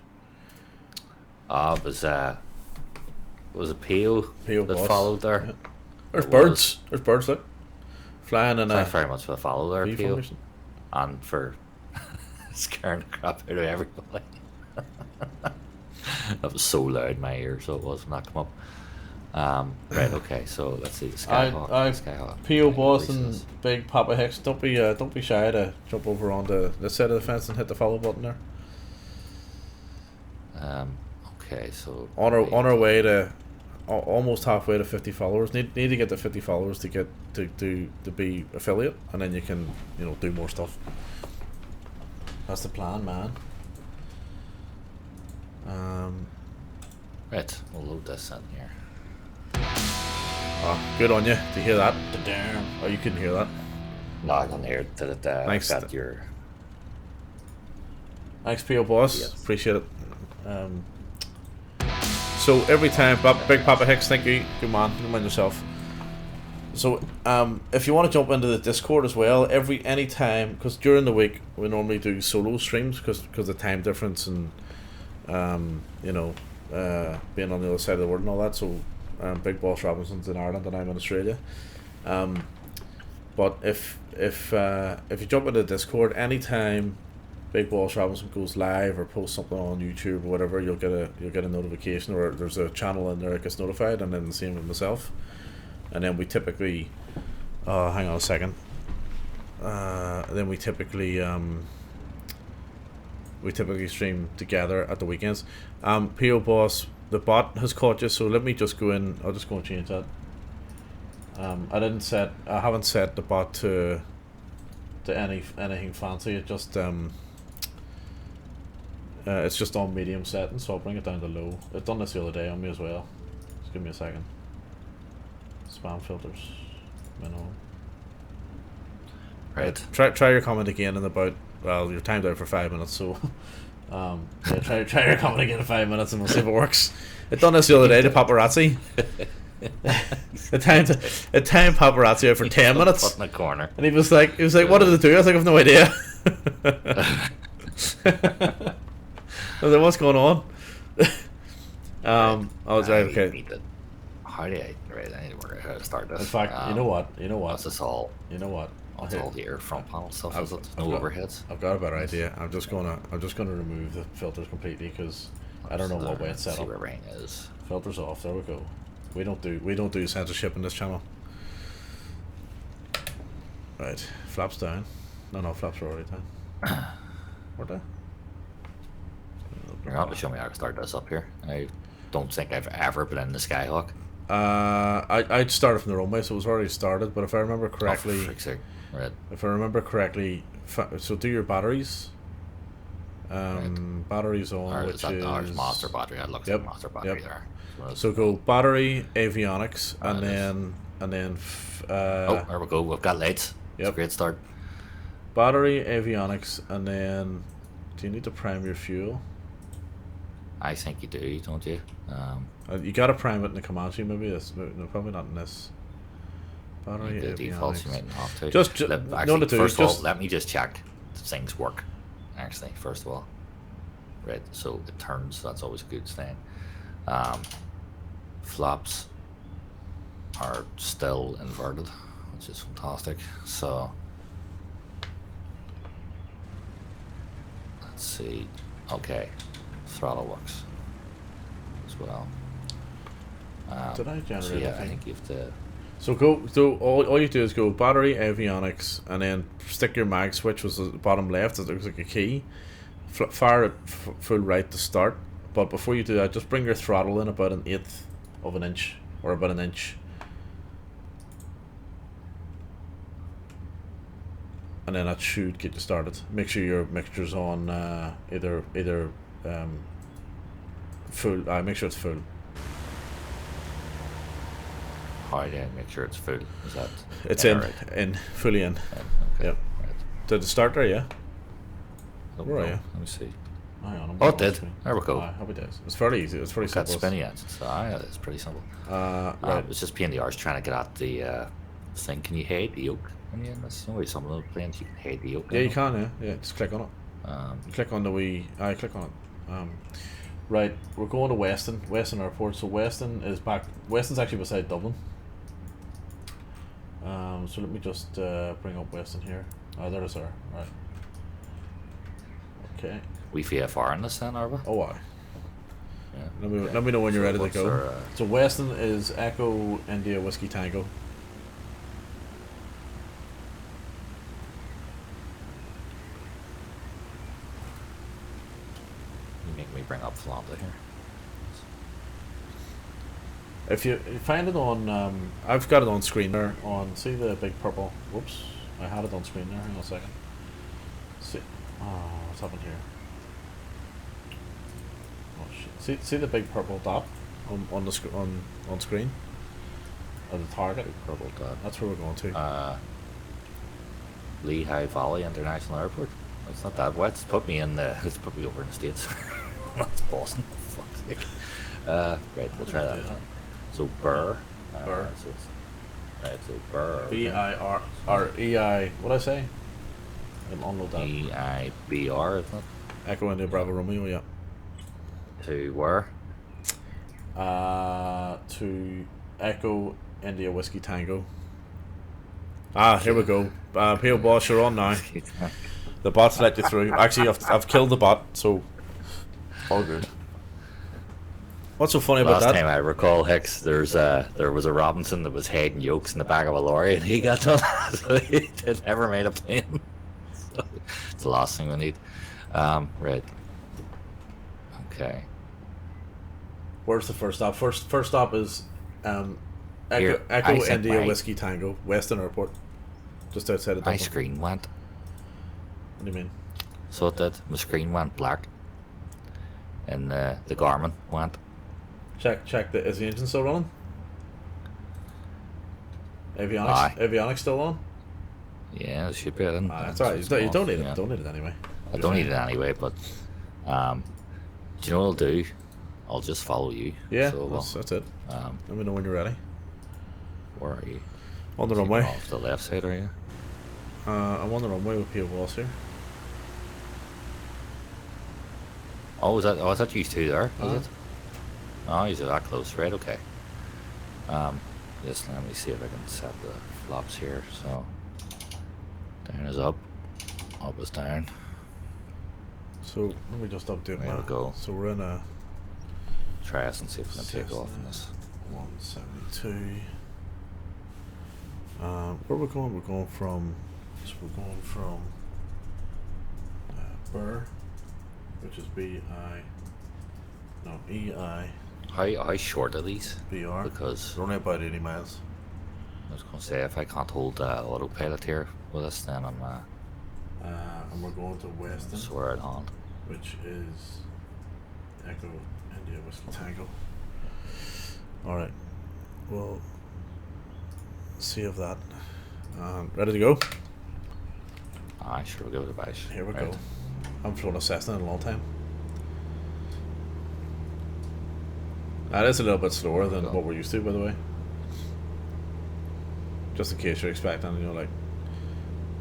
It was a PO that boss. followed there. Yeah. There's It birds. was. There's birds there. Flying in Thanks a very much for the follow there, V PO. formation. And for scaring the crap out of everybody. That was so loud in my ear, so it was when that come up. Right, okay, so let's see the Skyhawk. Skyhawk. P.O. Boss Releases. and Big Papa Hicks, don't be shy to jump over on the side of the fence and hit the follow button there. Okay, so On our way to almost halfway to 50 followers. Need to get to 50 followers to get to be affiliate, and then you can do more stuff. That's the plan, man. Right, we'll load this in here. Oh, good on you to hear that. Damn. Oh, you couldn't hear that. No, I can hear that. Thanks. Got your. Thanks, P.O. Boss. Yes. Appreciate it. So every time, Big Papa Hicks, thank you. Good man yourself. So if you want to jump into the Discord as well, any time, because during the week we normally do solo streams because of the time difference and being on the other side of the world and all that. So Big Boss Robinson's in Ireland and I'm in Australia. But if you jump into the Discord anytime Big Boss Robinson goes live or posts something on YouTube or whatever, you'll get a notification, or there's a channel in there that gets notified, and then the same with myself. And then we typically hang on a second. Then we typically stream together at the weekends. P.O. Boss, the bot has caught you, so let me just go in. I'll just go and change that. I haven't set the bot to anything fancy. It just it's just on medium setting, so I'll bring it down to low. I've done this the other day on me as well. Just give me a second. Spam filters, minimum. Right. Try your comment again in about, well, you're timed out for 5 minutes, so try your comment again in 5 minutes and we'll see if it works. I've done this the other day to paparazzi. It timed paparazzi out for 10 minutes. Put in the corner. And he was like, what did it do? I was like, I've no idea. I was like, what's going on? I was like, okay. How do I need to work out how to start this. In fact, you know what? That's just all. You know what? That's all here, front panel stuff. Is it? No overheads. I've got a better idea. I'm just gonna remove the filters completely because I don't know what way it's set See up. where rain is. Filters off. There we go. We don't do censorship in this channel. Right, flaps down. No, flaps are already down. Were they? You're not to show me how to start this up here. I don't think I've ever been in the Skyhawk. I'd started from the runway, so it was already started. But if I remember correctly, Oh, for frick's sake. Right. if I remember correctly, so do your batteries. Batteries on, Or which is that is master battery? That looks Yep, like master battery yep. there. So go battery, avionics, Right, and then oh, there we go. We've got lights. It's a Yep. great start. battery, avionics, and then do you need to prime your fuel? I think you do, don't you? You gotta prime it in the Comanche, maybe. No, probably not in this. Battery, The defaults you avionics. might have to. Just actually, no, to first of all, just let me just check if things work. Actually, first of all, right. So it turns. That's always a good thing. Flaps are still inverted, which is fantastic. So let's see. Okay, throttle works as well. Did I So generate yeah, a I thing? think you have to. So go. So all you do is go battery, avionics, and then stick your mag switch, was the bottom left. It looks like a key. Fire it full right to start. But before you do that, just bring your throttle in about 1/8 of an inch, or about 1 inch. And then that should get you started. Make sure your mixture's on either full. Make sure it's full. How do I make sure it's full? Is that? It's yeah, in, right. fully in. Yeah, okay. Yep. Right. Did it start there? Yeah. Don't Where are know. you? Let me see. Hang on, I'm Oh, on it did. screen. There we go. Happy days. It's fairly easy. It's pretty Got simple. spinny ends. So yeah, it's pretty simple. Right. It's just pain in the arse trying to get at the thing. Can you hide the yoke? Can you? That's no way some of the planes you can hide the yoke. Yeah, you can. Yeah. Just click on it. Click on the wee. Click on it. Right. We're going to Weston Airport. So Weston is back. Weston's actually beside Dublin. So let me just bring up Weston here. There it is. There. Right. Okay. We VFR in this then, are we? Oh, aye. Yeah. Let me know when you're So ready to what's go. our, So Weston is Echo India Whiskey Tango. You make me bring up Flanda here. If you find it on, I've got it on screen there. See the big purple. Whoops, I had it on screen there. Hang on a second. See, what's happened here? Oh shit! See the big purple dot on the on screen. Or the target. Purple dot. That's where we're going to. Lehigh Valley International Airport. It's not that wet. It's put me in the. It's put me over in the States. That's Boston. For fuck's sake. Right, we'll try that. So Burr. Burr. So right, so Burr. EI. What I say? I'm unload that. EIBR, isn't it? Echo India Bravo Romeo. Yeah. To where? To Echo India Whiskey Tango. Here we go. PO Boss, you're on now. The bot's let you through. Actually, I've killed the bot, so all good. What's so funny about Last that? time I recall, Hicks, there was a Robinson that was hiding yokes in the back of a lorry, and he got done. So he never made a plane. So it's the last thing we need. Right. Okay. Where's the first stop? First stop is Here, Echo I think India my- Whiskey Tango, Weston Airport, just outside of My Dublin. screen went. What do you mean? So it did. My screen went black. And the Garmin went. Check. Is the engine still running? Avionics. Aye. Avionics still on? Yeah, it should be. That's alright. You don't need it. Yeah. Don't need it anyway. I don't need it anyway, but do you know what I'll do? I'll just follow you. Yeah, So, that's it. Let me know when you're ready. where are you? On the You're runway. off the left side, are you? I'm on the runway with PO Boss here. Oh, is that you two there? Is Uh-huh. it? Oh, you're that close, right? Okay. Just let me see if I can set the flops here. So, down is up is down. So let me just update There my. we go. So we're in a Try us and see if we can take off in this. 1, 72. Where we're going? We're going from. So we're going from Burr, which is B-I. No, E-I. How short are these? BR. Because they're only about 80 miles. I was going to say, if I can't hold autopilot here with us, then I'm and we're going to Weston, swear it on. which is Echo India Whiskey Tango. Alright, we'll save that. Ready to go? Aye, sure, we'll give it a bash. Here we Right. go. I haven't flown a Cessna in a long time. That is a little bit slower than what we're used to, by the way. Just in case you're expecting, you know, like,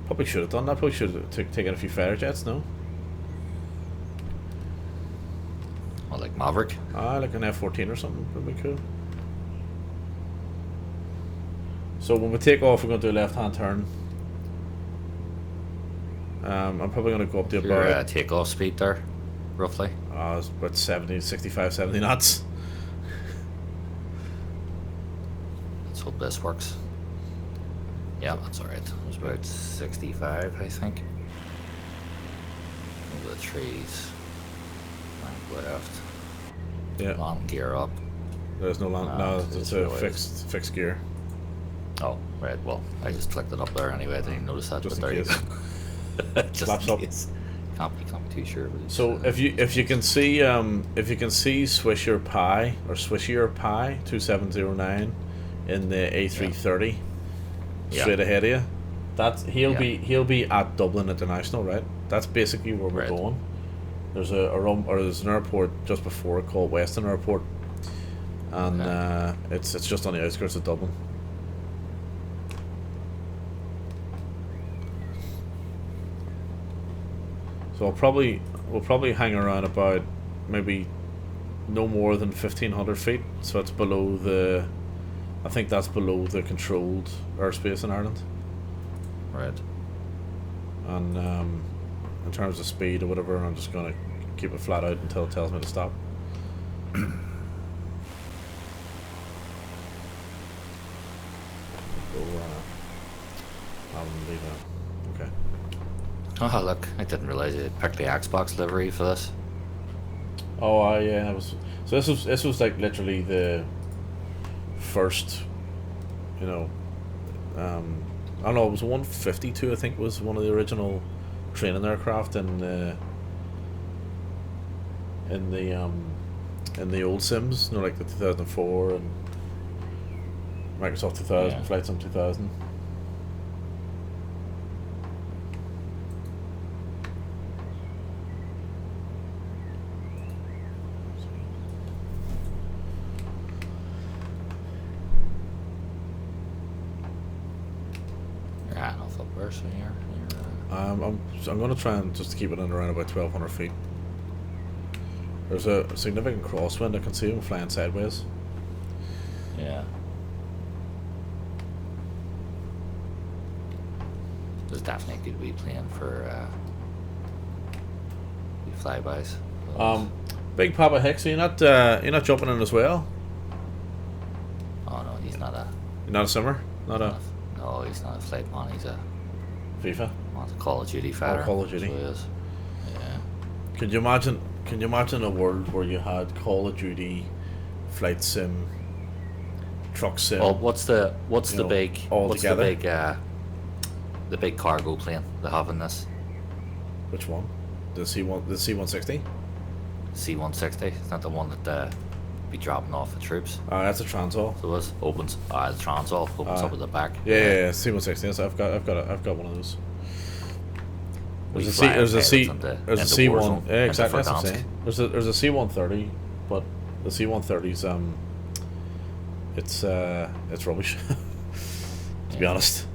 probably should have done that. Probably should have taken a few fighter jets, no? Well, like Maverick. Like an F-14 or something would be cool. So when we take off, we're going to do a left-hand turn. I'm probably going to go up to Your about takeoff speed there, roughly. it's about 65, 70 knots. Let's hope this works. Yeah, that's alright. It was about 65, I think. Over the trees. Right left. Yeah. Long gear up. There's no long. No, No, it's it a really fixed gear. Oh, right. Well, I just clicked it up there anyway. I didn't even notice that. Just but in there case. you go. Just Flaps in up. case. Can't be too sure. But So if you can see Swisher Pie or Swishier Pie 2709 in the A330 straight ahead of you, that's he'll be at Dublin International, right? That's basically where we're going. There's there's an airport just before it called Weston Airport, and it's just on the outskirts of Dublin. So we'll probably hang around about maybe no more than 1,500 feet. So it's below the, I think that's below the controlled airspace in Ireland. Right. And in terms of speed or whatever, I'm just gonna keep it flat out until it tells me to stop. I'll leave that. Okay. Oh look! I didn't realize you picked the Xbox livery for this. Oh yeah, it was. So this was like literally the first, you know, I don't know. It was 152. I think was one of the original training aircraft in the old Sims. You know, like the 2004 and Microsoft 2000, Flight Sim 2000. I'm going to try and just keep it in around about 1,200 feet. There's a significant crosswind. I can see them flying sideways. Yeah. There's definitely good to be playing for flybys. Big Papa Hicks, you're not jumping in as well? Oh no, he's not a. You're not a simmer? No, he's not a flight man. He's a FIFA. Well, a Call of Duty fighter. Call of Duty. So he is. Yeah. Can you imagine a world where you had Call of Duty, flight sim, truck sim? Oh, what's the big the big cargo plane they have in this? Which one? The C-160? C-160. Is that the one that be dropping off the troops? That's a Transall. So this opens. The Transall opens up at the back. Yeah, C-160. Yes, I've got one of those. There's a C1. Yeah, exactly. That's what I'm saying. There's a C-130, but the C-130's it's rubbish. To be honest.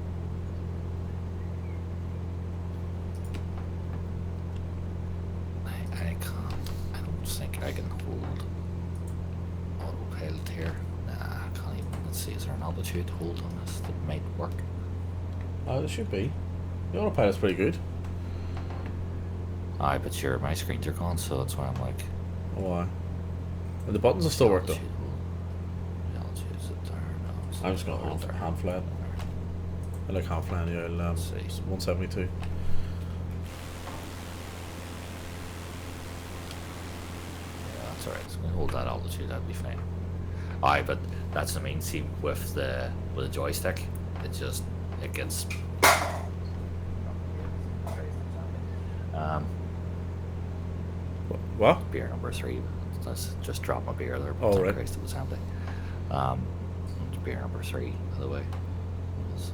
I don't think I can hold autopilot here. Nah, I can't even. Let's see, is there an altitude hold on this that might work? There should be. The autopilot's pretty good. Aye, but sure, my screens are gone, so that's why I'm like. Oh, why? And the buttons will still work though. Altitude, I'm just going to hand flat. I like hand flat, yeah, 172. Yeah, that's alright. So we hold that altitude, that'd be fine. Aye, but that's the main. See, with the joystick, it gets. What? Beer number 3. Let's just drop my beer there. Oh, right. Christ, it was empty. Beer number 3, by the way. So.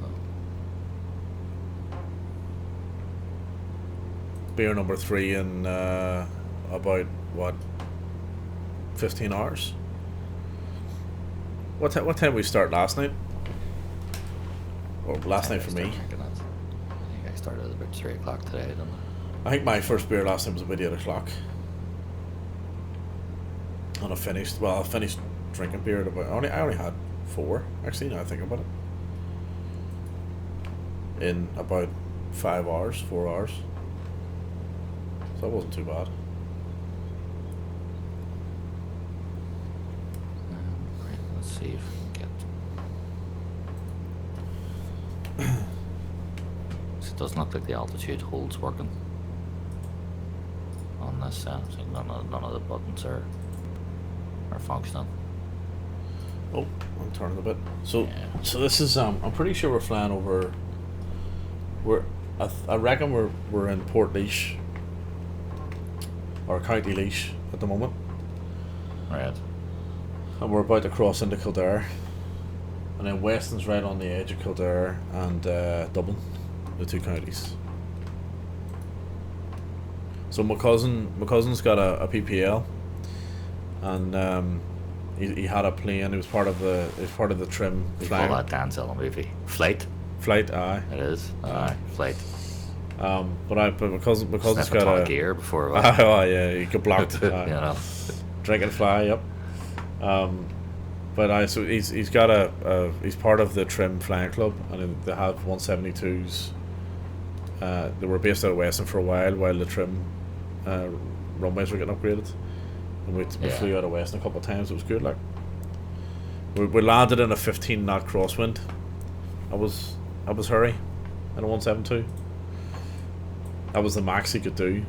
Beer number 3 in about what? 15 hours. What time we start last night? Or last night for me. I think I started at about 3 o'clock today, didn't I? I think my first beer last night was about 8 o'clock. And I finished drinking beer at about. I only had 4, actually, now I think about it. In about 5 hours, 4 hours. So that wasn't too bad. Right, let's see if we can get. So it doesn't look like the altitude holds working on this. I think none of the buttons are functioning. Oh, I'm turning a bit. So, Yeah. so this is I'm pretty sure we're flying over. I reckon we're in Port Leash or County Leash at the moment, Right. and we're about to cross into Kildare, and then Weston's right on the edge of Kildare and Dublin, the 2 counties. So my cousin's got a PPL, and he had a plane. He was part of the trim We call flying that Denzel movie. Flight. aye. It is. Aye. Flight. But my cousin's Sniff a got ton a of gear before. oh yeah, he got blocked. You know. Drink and fly, yep. But so he's got he's part of the trim flying club, and they have 172s. They were based out of Weston for a while the trim runways were getting upgraded, and we flew out of Weston a couple of times. It was good. Like we landed in a 15-knot crosswind. I was hurry in a 172. That was the max he could do,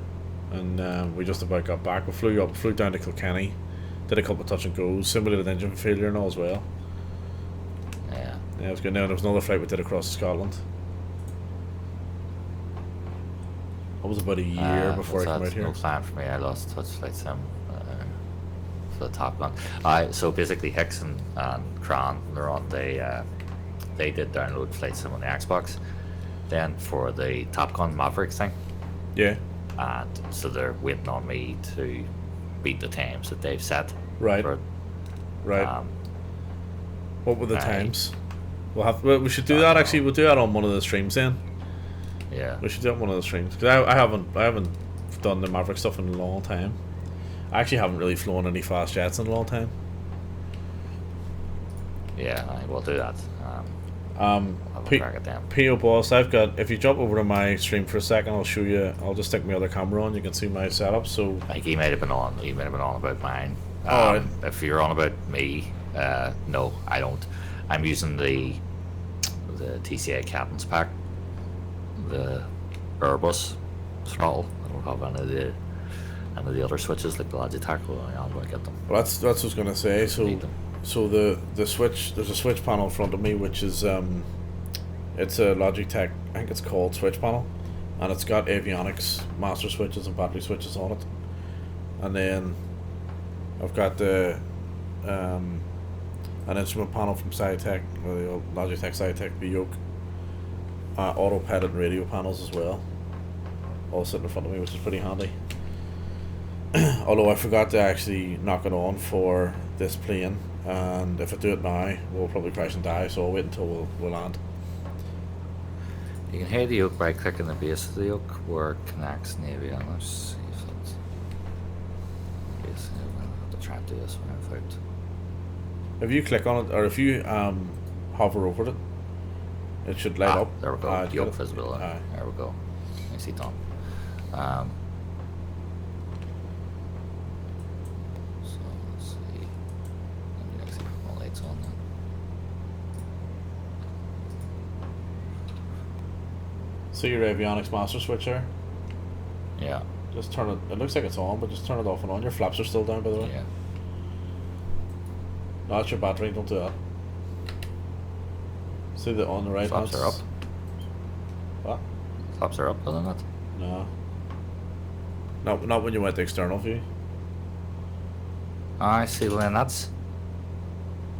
and we just about got back. We flew down to Kilkenny, did a couple of touch and goes, simulated engine failure and all as well. Yeah. Yeah, it was good. Now there was another flight we did across Scotland. That was about a year before I came out here. No plan for me. I lost touch flight sim for the Top Gun. So basically Hicks and Cran, they're on they did download flight sim on the Xbox, then for the Top Gun Mavericks thing. Yeah. And so they're waiting on me to beat the times that they've set. Right. For, Right. What were the times? We should do that actually. We'll do that on one of the streams then. Yeah. We should do it on one of the streams because I haven't done the Maverick stuff in a long time. I actually haven't really flown any fast jets in a long time. Yeah, we'll do that. I'll have a crack at them. PO Boss, I've got. If you jump over to my stream for a second, I'll show you. I'll just stick my other camera on. You can see my setup. So I think he might have been on. He might have been on about mine. Right. If you're on about me, no, I don't. I'm using the TCA Captain's Pack, the Airbus throttle. I don't have any of the other switches like the Logitech. I'm going to get them. well, that's what I was gonna say. So the switch. There's a switch panel in front of me, which is it's a Logitech. I think it's called switch panel, and it's got avionics master switches and battery switches on it. And then I've got the an instrument panel from Scitek, the Logitech Scitek B-Yoke, auto pedal and radio panels as well, all sitting in front of me, which is pretty handy. Although I forgot to actually knock it on for this plane, and if I do it now, we'll probably crash and die, so I'll wait until we'll land. You can hear the yoke by clicking the base of the yoke where it connects Navy on. Let's see if that's. Yes, I'm going to have to try and do this when I'm out. If you click on it, or if you hover over it, it should light up. There we go. Yoke visible. Aye. There we go. Nicely done. So let's see. Let me actually put my lights on then. See your avionics master switch there? Yeah. Just turn it. It looks like it's on, but just turn it off and on. Your flaps are still down, by the way. Yeah. No, that's your battery. Don't do that. See the on the right. Flaps are up. What? Flaps are up, isn't it? No. Not when you went to external view. I see. Well, then that's.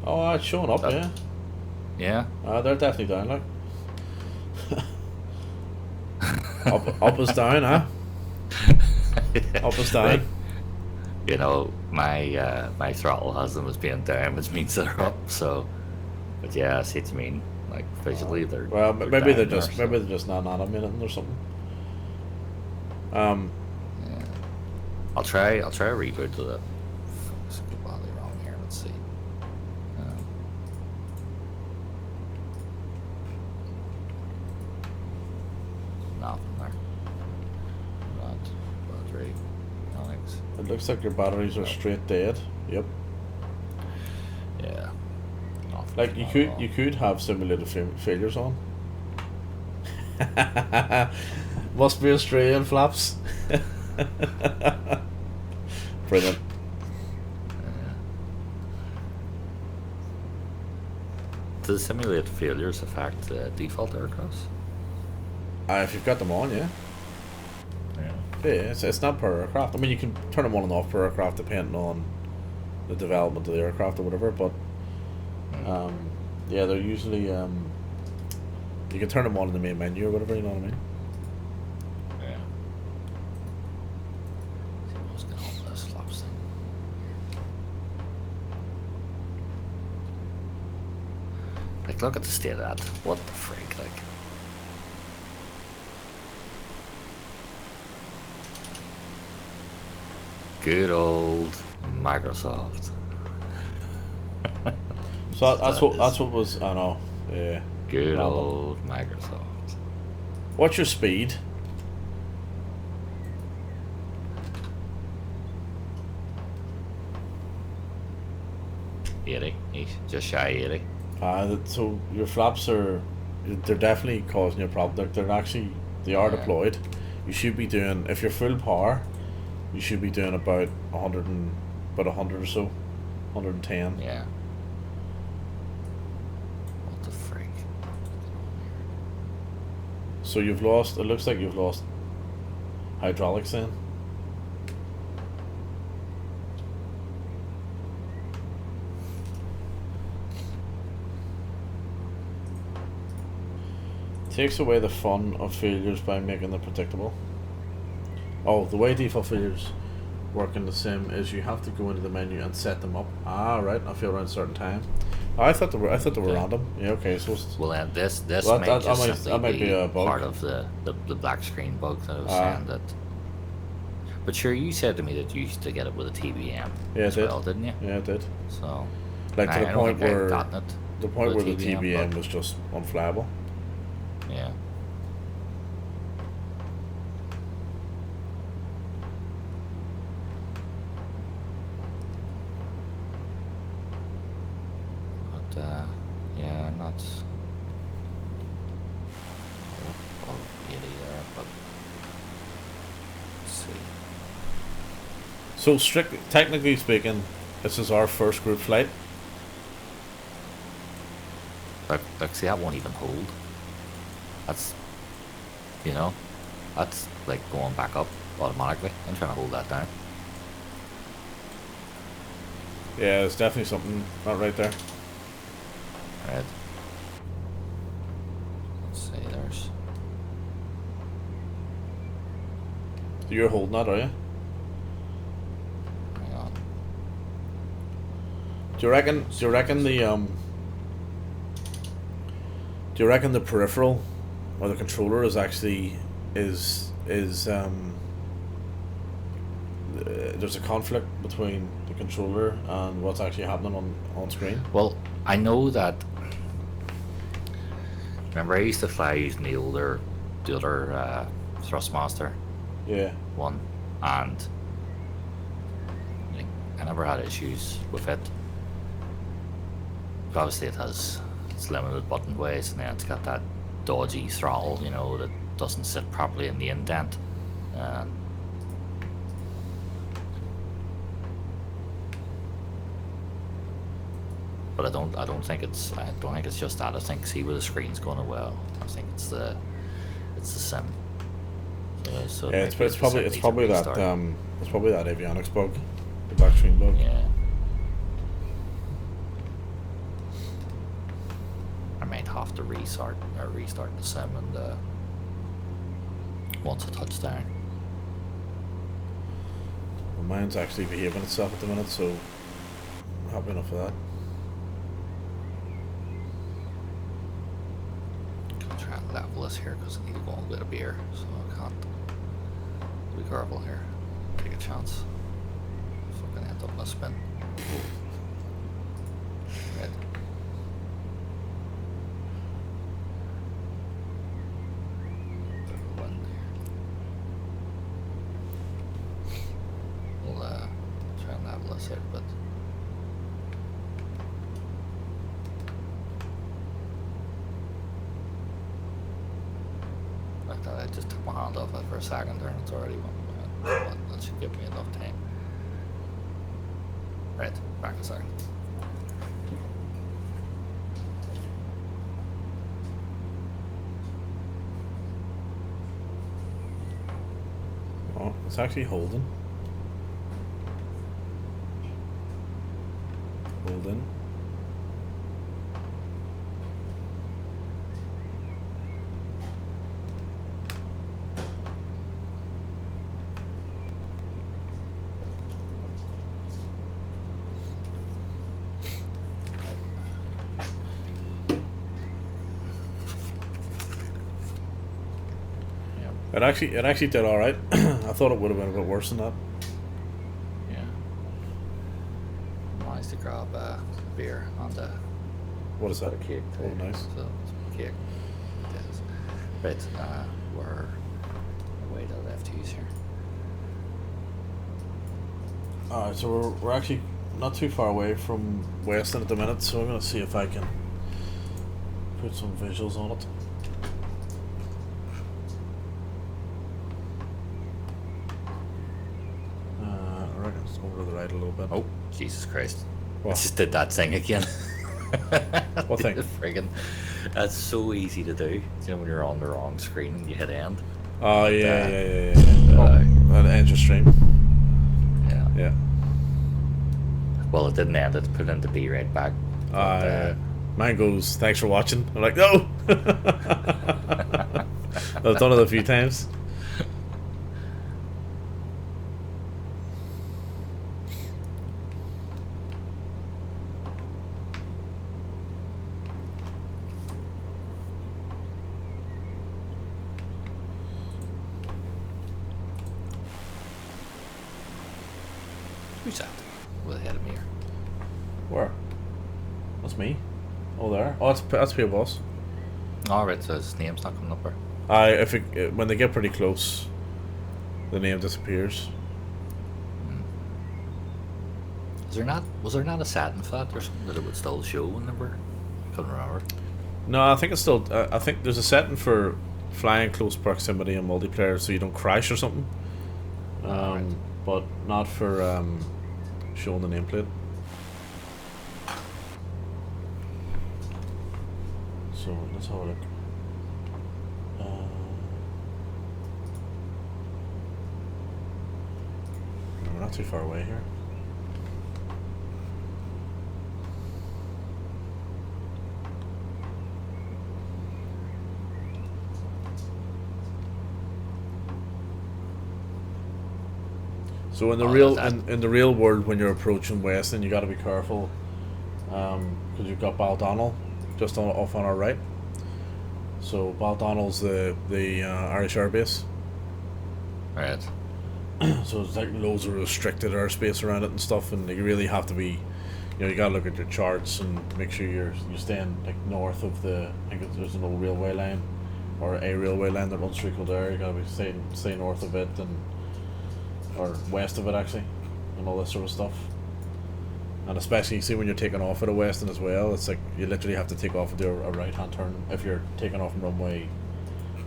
Oh, it's showing up. Yeah. Yeah. They're definitely down. Like. up is down, huh? Up is down. Like, you know, my throttle has them as being down, which means they're up. So, but yeah, I see what you mean. Like visually, they're well, maybe they're just there, maybe they're just not animating or something. Yeah. I'll try a reboot to the. Let's get wildly wrong here. Let's see. Nothing there. Not battery. Alex. It looks like your batteries are straight dead. Yep. Yeah. Nothing Like you could have simulated failures on. Must be Australian flaps. Brilliant. Does simulated failures affect default aircrafts? If you've got them on, yeah. Yeah, it's not per aircraft. I mean, you can turn them on and off per aircraft depending on the development of the aircraft or whatever, but yeah, they're usually you can turn them on in the main menu or whatever, you know what I mean? Yeah. See what's going on with this flaps thing. Like, look at the state of that. What the freak, like. Good old Microsoft. So that's what was, I know, yeah. Good old Microsoft. What's your speed? Just shy 80. So your flaps they're definitely causing you a problem. They are deployed. You should be doing, if you're full power, you should be doing about 100 or so, 110. Yeah. What the freak? So you've lost. It looks like you've lost hydraulics then. Takes away the fun of failures by making them predictable. Oh, the way default failures work in the sim is you have to go into the menu and set them up. Ah, right. I feel around a certain time. I thought they were random. Yeah, okay. So well, this well, may just simply that might be a bug. part of the black screen bug that I was saying that. But sure, you said to me that you used to get it with a TBM. Yeah, as well, didn't you? Yeah, I did. So, like to the point where the TBM, TBM was just unflyable. Yeah. But yeah, not really there, but let's see. So technically speaking, this is our first group flight. Like, see, that won't even hold. That's, you know, that's like going back up automatically. I'm trying to hold that down. Yeah, there's definitely something not right there. Right. Let's see, there's. You're holding that, are you? Hang on. Do you reckon the peripheral or the controller is actually there's a conflict between the controller and what's actually happening on screen? Well, I know that. Remember, I used to fly using the other Thrustmaster. Yeah. One, and I never had issues with it. Obviously, it's limited button ways, and then it's got that dodgy throttle, you know, that doesn't sit properly in the indent. But I don't think it's just that. I think see where the screen's going well. I think it's the sim. So yeah, it's probably that avionics bug, the backscreen bug. Yeah. I might have to restart the sim and once I touch down. Well, mine's actually behaving itself at the minute, so I'm happy enough of that. I'm trying to level this here because I need to go and get a beer, so I can't be careful here. Take a chance. Fucking end up in a spin. Right. We'll try and level this out, but like that, I just took my hand off it for a second there and it's already one. That should give me enough time. Right, back in a second. Oh, it's actually holding. Holding. It actually did all right. I thought it would have been a bit worse than that. Yeah. Managed to grab a beer and a What is that? cake too. Oh, nice. So it's cake. Yes. Right. We're away to the left use here. All right, so we're actually not too far away from Weston at the minute, so I'm gonna see if I can put some visuals on it. I reckon it's over to the right a little bit. Oh, Jesus Christ. What? I just did that thing again. What thing? Friggin', that's so easy to do. You know when you're on the wrong screen and you hit end. Oh, yeah. That ends your stream. Yeah. Yeah. Well, it didn't end. It put into B right back. But, Mine goes, thanks for watching. I'm like, no! I've done it a few times. who's that? With ahead of me here. Where? That's me. Oh, there. Oh, that's Pure Boss. Alright, so his name's not coming up there. If when they get pretty close, the name disappears. Was there not a setting for that or something that it would still show when they were? I couldn't remember. No, I think it's still. I think there's a setting for flying close proximity in multiplayer, so you don't crash or something. Right. But not for showing the nameplate. So let's have a look. We're not too far away here. So in the in the real world, when you're approaching Weston, you got to be careful because you've got Baldonnel just off on our right. So Baldonnel's the Irish Air Base. Right. So it's like loads of restricted airspace around it and stuff, and you really have to be, you gotta look at your charts and make sure you're staying like north of the. I think there's an old railway line, or a railway line that runs through Kildare. You gotta be stay north of it or west of it actually, and all this sort of stuff. And especially, see when you're taking off at a Weston as well, it's like you literally have to take off and do a right hand turn if you're taking off from runway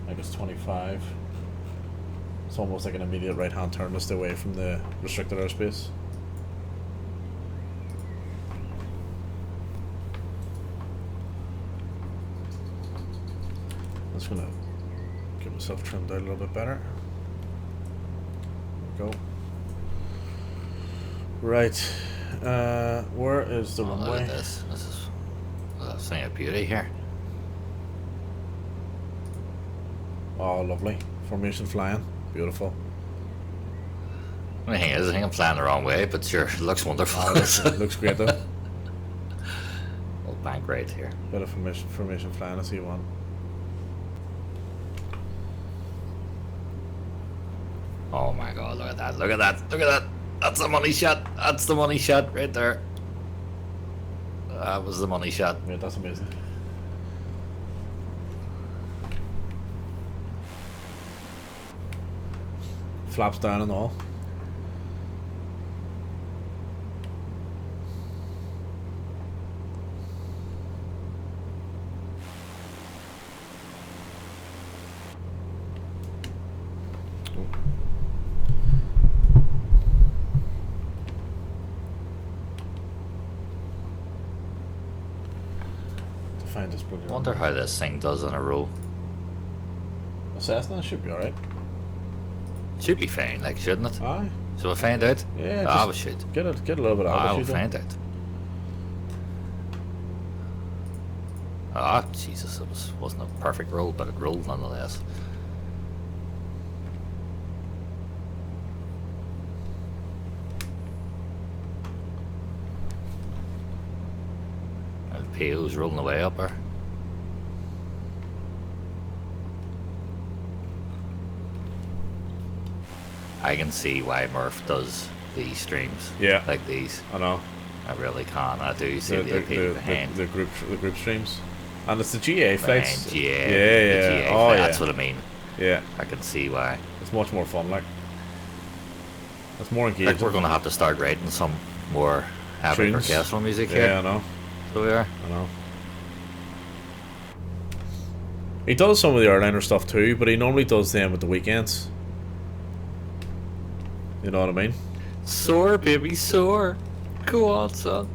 Like it's 25. It's almost like an immediate right-hand turn to stay away from the restricted airspace. I'm just gonna get myself trimmed out a little bit better. There we go. Right. Where is the runway? Look at this. This is a thing of beauty here. Oh, lovely. Formation flying. Beautiful. The thing is, I think I'm flying the wrong way, but sure, it looks wonderful. Oh, it looks great though. We'll bank right here. Bit of formation flying, I see one. Oh my god, look at that, look at that, look at that. That's the money shot. That's the money shot right there. That was the money shot. Yeah, that's amazing. Flaps down and all. Find this brilliant. Wonder how this thing does in a row. A Cessna should be alright. Should be fine, like, shouldn't it? Aye. So we'll find out. Yeah, we should. Get a little bit out I of will it. find out. Ah, Jesus, it wasn't a perfect roll, but it rolled nonetheless. And PO's rolling away up there. I can see why Murph does these streams. Yeah. Like these. I know. I really can. I do see the appeal behind. The group streams. And it's the GA flights. Yeah, yeah. GA Oh, yeah. That's what I mean. Yeah. I can see why. It's much more fun, like. It's more engaging. Like, we're going to have to start writing some more heavy Tunes. orchestral music here. Yeah, I know. So we are. I know. He does some of the airliner stuff too, but he normally does them at the weekends. You know what I mean? Soar, baby, soar. Go on, son.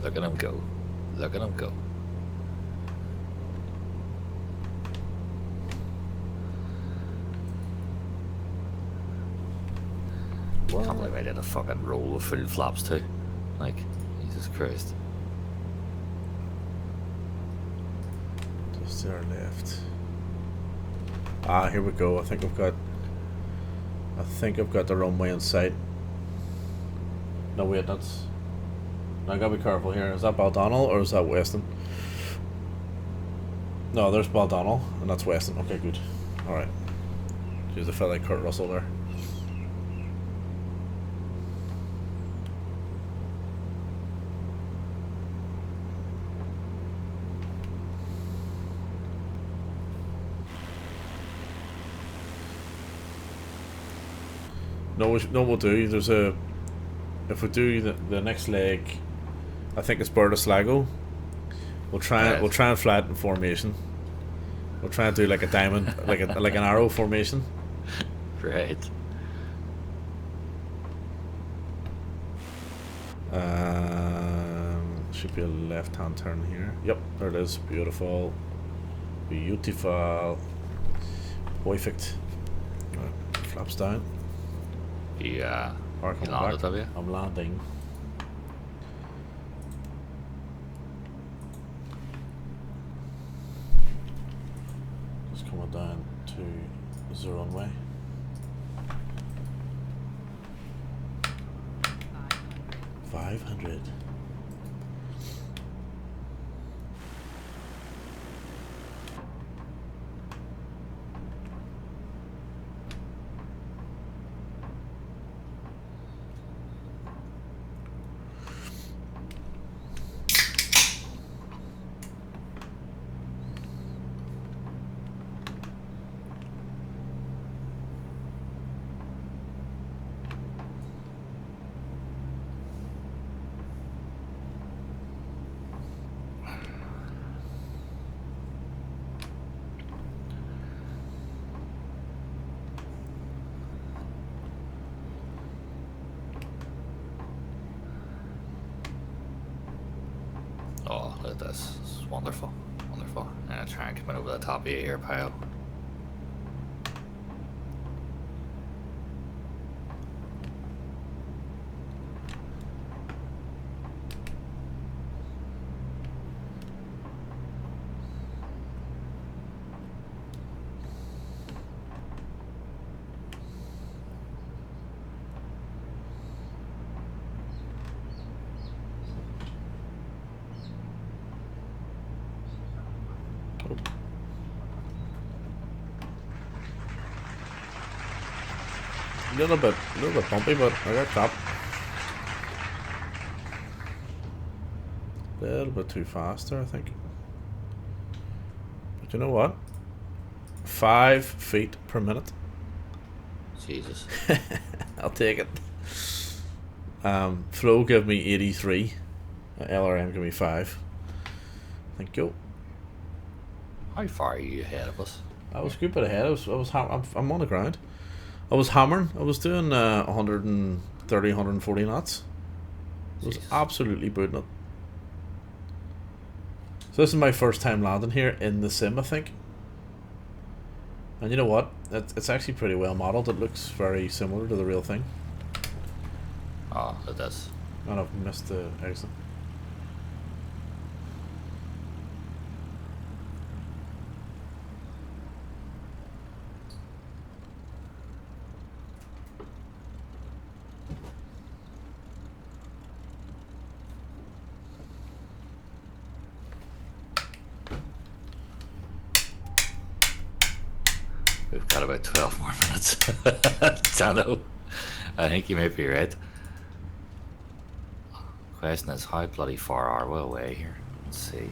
Look at him go. Look at him go. I can't believe I did a fucking roll of full flaps too. Like, Jesus Christ. Just to our left. Ah, here we go. I think I've got the runway in sight. No, wait, that's... Now I gotta be careful here. Is that Baldonnel or is that Weston? No, there's Baldonnel and that's Weston. Okay, good. Alright. Jeez, I felt like Kurt Russell there. No, we'll do. There's a... If we do the next leg, I think it's Bird of Sligo. We'll try and fly it in formation. We'll try and do like a diamond, like an arrow formation. Right. Should be a left-hand turn here. Yep, there it is. Beautiful, beautiful, perfect. Right, flaps down. Yeah. Or You landed, have you? I'm landing. Just coming down to the runway. 500. Oh, look at this. It's wonderful. Wonderful. I'm gonna try and come in over the top of you here, pal. A little bit bumpy, but I got top. A little bit too fast there, I think. But you know what? 5 feet per minute. Jesus. I'll take it. Flow give me 83. LRM give me 5. Thank you. How far are you ahead of us? I was a good bit ahead. I'm on the ground. I was hammering. I was doing 130, 140 knots. I was absolutely booting it. So this is my first time landing here in the sim, I think. And you know what? It's actually pretty well modelled. It looks very similar to the real thing. Oh, it does. And I've missed the exit. We've got about 12 more minutes. Tano, I think you may be right. Question is, how bloody far are we away here? Let's see.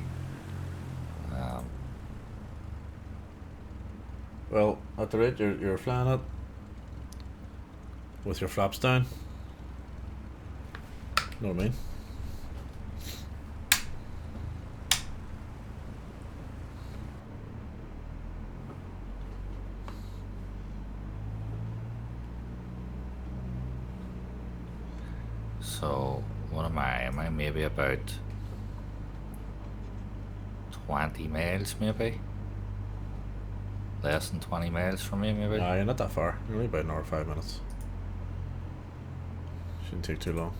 Well, at the rate you're flying it with your flaps down. Know what I mean? So, what am I? Am I maybe about 20 miles, maybe? Less than 20 miles from me, maybe? Nah, you're not that far. You're only about an hour 5 minutes. Shouldn't take too long.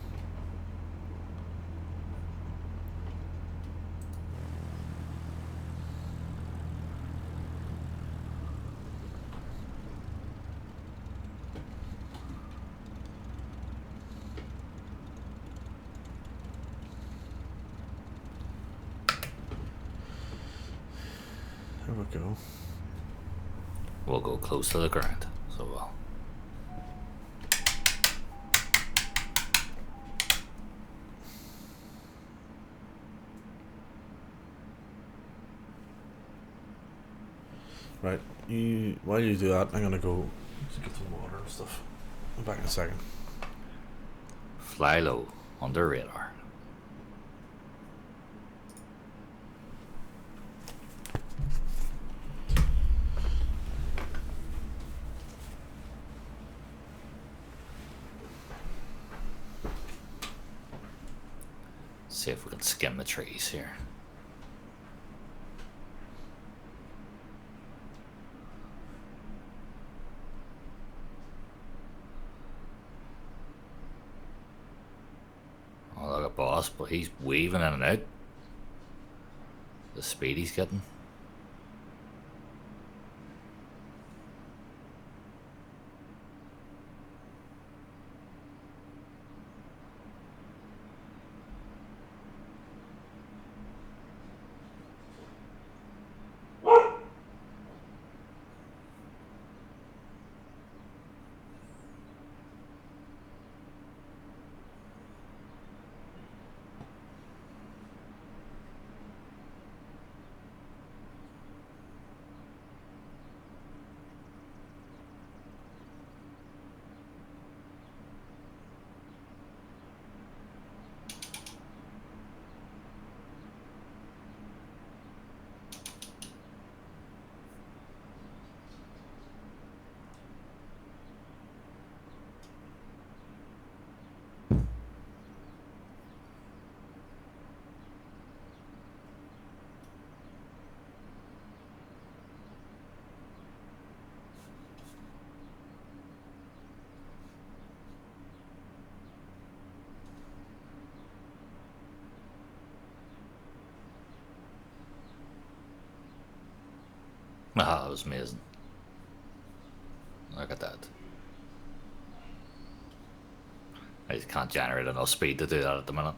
There we go. We'll go close to the ground, so we'll. Right, while you do that, I'm gonna go get some water and stuff. I'm back in a second. Fly low, under radar. See if we can skim the trees here. Oh, look at Boss, but he's weaving in and out. The speed he's getting. Ah, that was amazing. Look at that. I just can't generate enough speed to do that at the minute.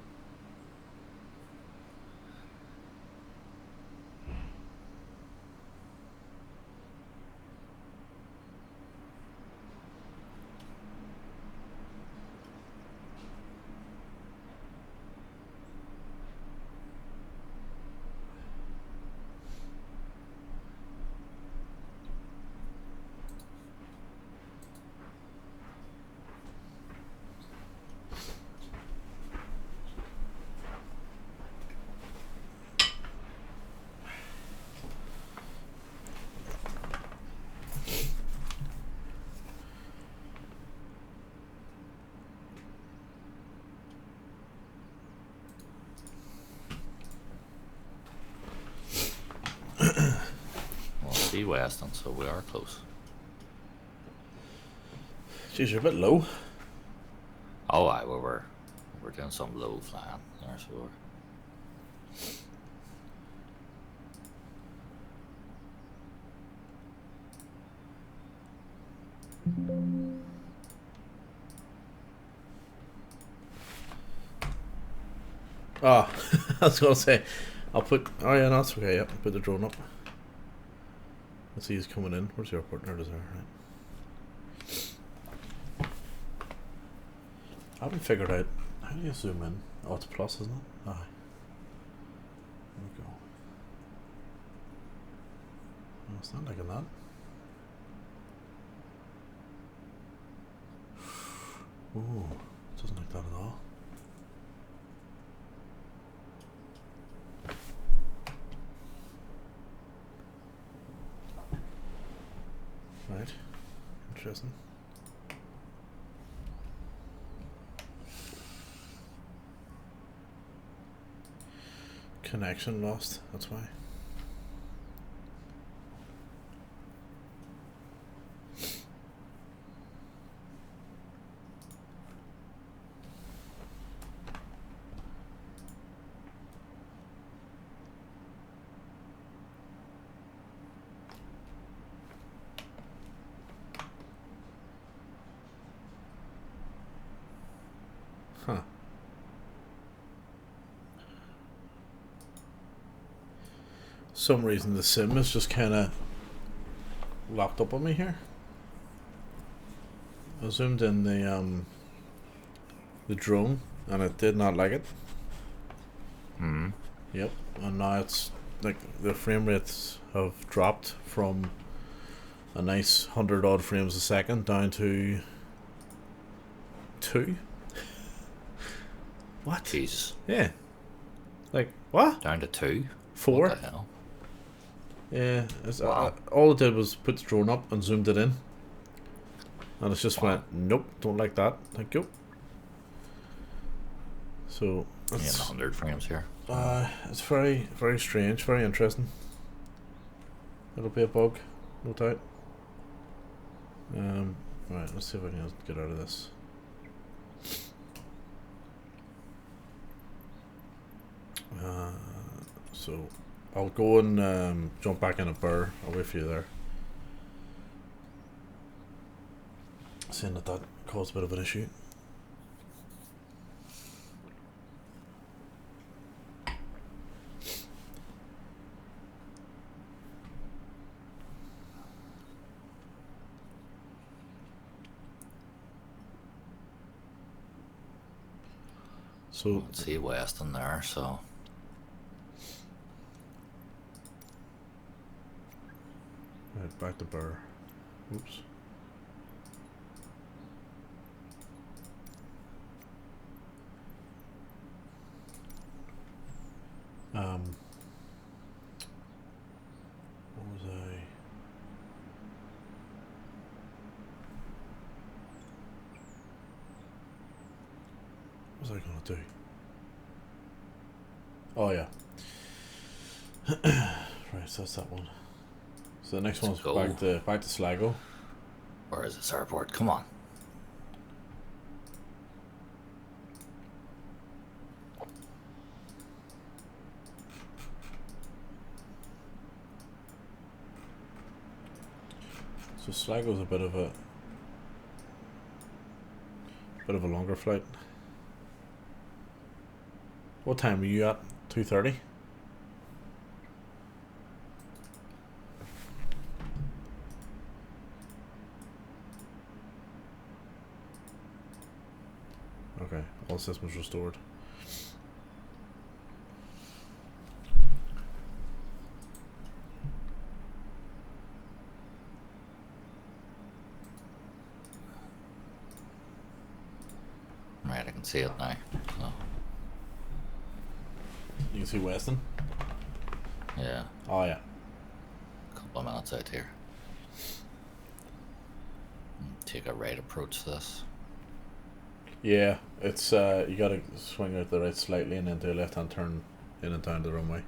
Well, west, and so we are close. Jeez, you're a bit low. Oh, aye, we're doing some low flying there, so we're. Ah, I was gonna say, I'll put. Oh yeah, no, that's okay. Yep, put the drone up. Let's see, he's coming in. Where's the airport? There it is. There, right. I haven't figured out how do you zoom in. Oh, it's plus, isn't it? Aye. There we go. No, it's not liking that. Ooh, it doesn't like that at all. Right, interesting. Connection lost, that's why. Huh. Some reason the sim is just kind of locked up on me here. I zoomed in the drone and it did not like it. Hmm. Yep, and now it's like the frame rates have dropped from a nice 100 odd frames a second down to 2. What? Jesus. Yeah. Like, what? Down to 2? 4? What the hell? Yeah. It's, Wow. all it did was put the drone up and zoomed it in. And it's just Wow. went, nope, don't like that. Thank you. So, Yeah, that's, 100 frames here. it's very, very strange, very interesting. It'll be a bug, no doubt. Right, let's see if I can get out of this. So I'll go and jump back in a burr. I'll wait for you there. Seeing that caused a bit of an issue. So Let's see west in there, so. right, back to burr. Oops. What was I? What was I gonna do? Oh yeah. Right, so that's that one. So the next Let's one's go. back to Sligo. Where is this airport? Come on. So Sligo's a bit of a longer flight. What time are you at? 2:30? Okay, all systems restored. Right, I can see it now. So, You can see Weston? yeah, Oh yeah. a couple of minutes out here. Take a right approach to this. Yeah, it's you gotta swing out the right slightly and then do a left hand turn in and down the runway.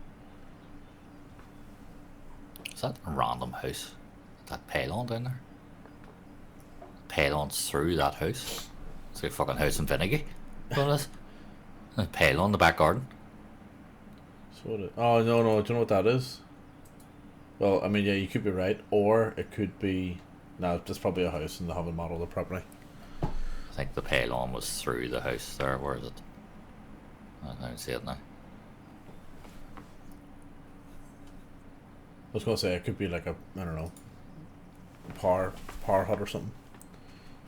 Is that a random house? That pylon down there? Pylon's through that house. It's like a fucking house in Vinegar. What is? A pylon in the back garden. So oh no, do you know what that is? Well, I mean, yeah, you could be right, or it could be. No, that's probably a house and they haven't modelled it properly. I think the pylon was through the house there. Where is it? I don't see it now. I was gonna say it could be like a, I don't know, power hut or something.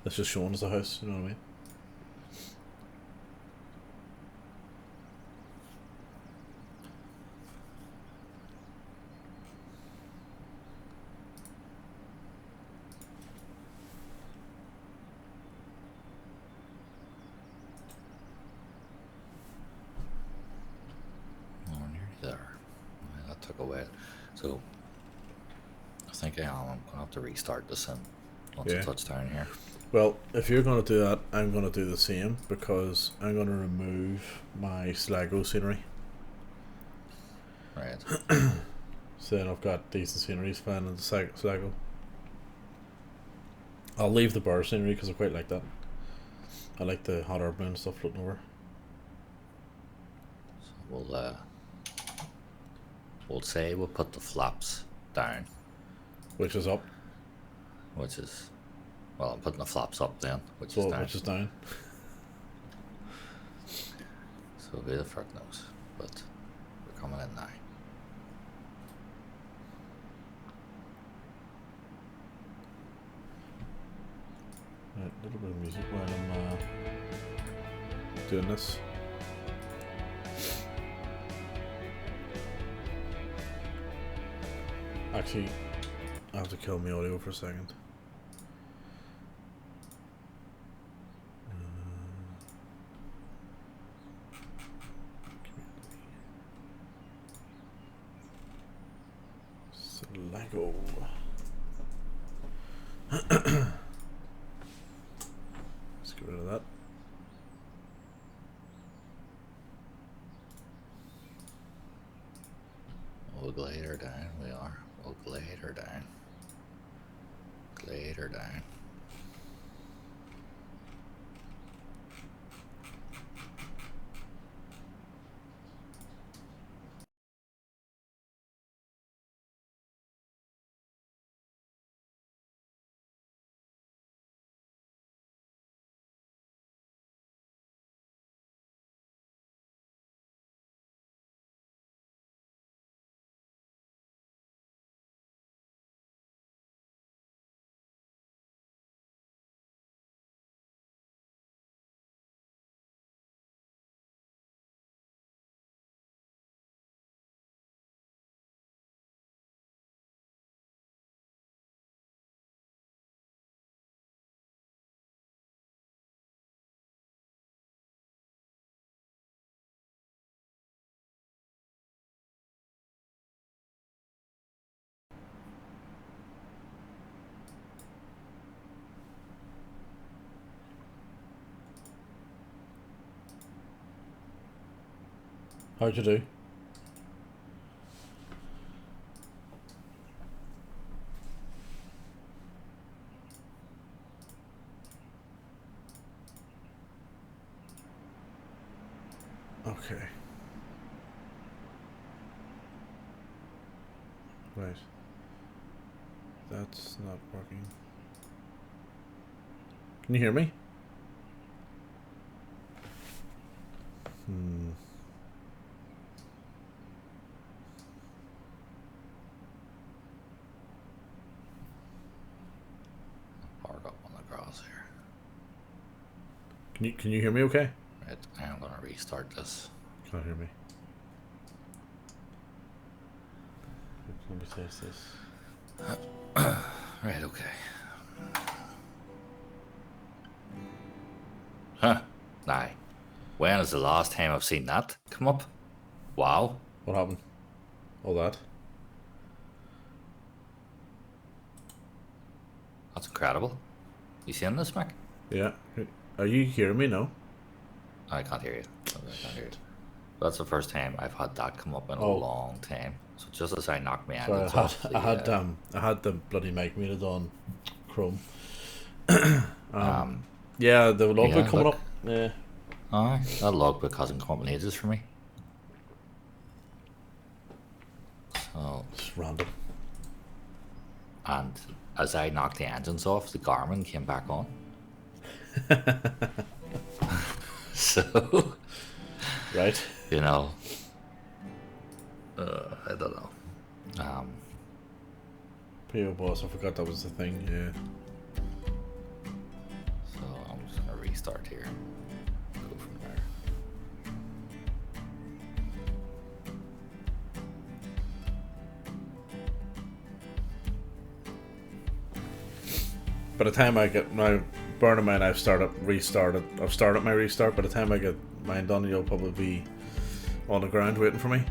That's just shown as a house. You know what I mean? There. That took a while. So I think I'm gonna have to restart this in once Yeah. I touch down here. Well, if you're gonna do that, I'm gonna do the same because I'm gonna remove my Sligo scenery. Right. So then I've got decent sceneries flying into Sligo. I'll leave the bar scenery because I quite like that. I like the hot air balloon stuff floating over. So we'll say we'll put the flaps down, Which is up. which is, well, I'm putting the flaps up then, which So is down. which is down. So who the fuck knows? But we're coming in now. Right, a little bit of music while I'm doing this. Actually, I have to kill my audio for a second. Sligo. Let's get rid of that. We'll glider down. We are. We'll glider down. Glider down. How'd you do? Okay. Right. That's not working. Can you hear me? Park up on the grass here. Can you hear me okay? Right, I'm gonna restart this. Can't hear me. Let me test this. Right, okay. Huh. Nah. When is the last time I've seen that come up? Wow. What happened? All that? That's incredible. You seeing this, Mick? Yeah. Are you hearing me now? I can't hear you. I can't hear you. That's the first time I've had that come up in a long time. So just as I knocked my Sorry, engines off. I had the bloody mic muted on Chrome. Yeah, the logbook coming up. Yeah. Aye, that logbook hasn't come up in ages for me. So, It's random. and as I knocked the engines off, the Garmin came back on. So, Right. you know, I don't know. PO boss, I forgot that was the thing, yeah. So I'm just gonna restart here. Go from there. By the time I get my burning mine, I've started my restart. By the time I get mine done, you'll probably be on the ground waiting for me.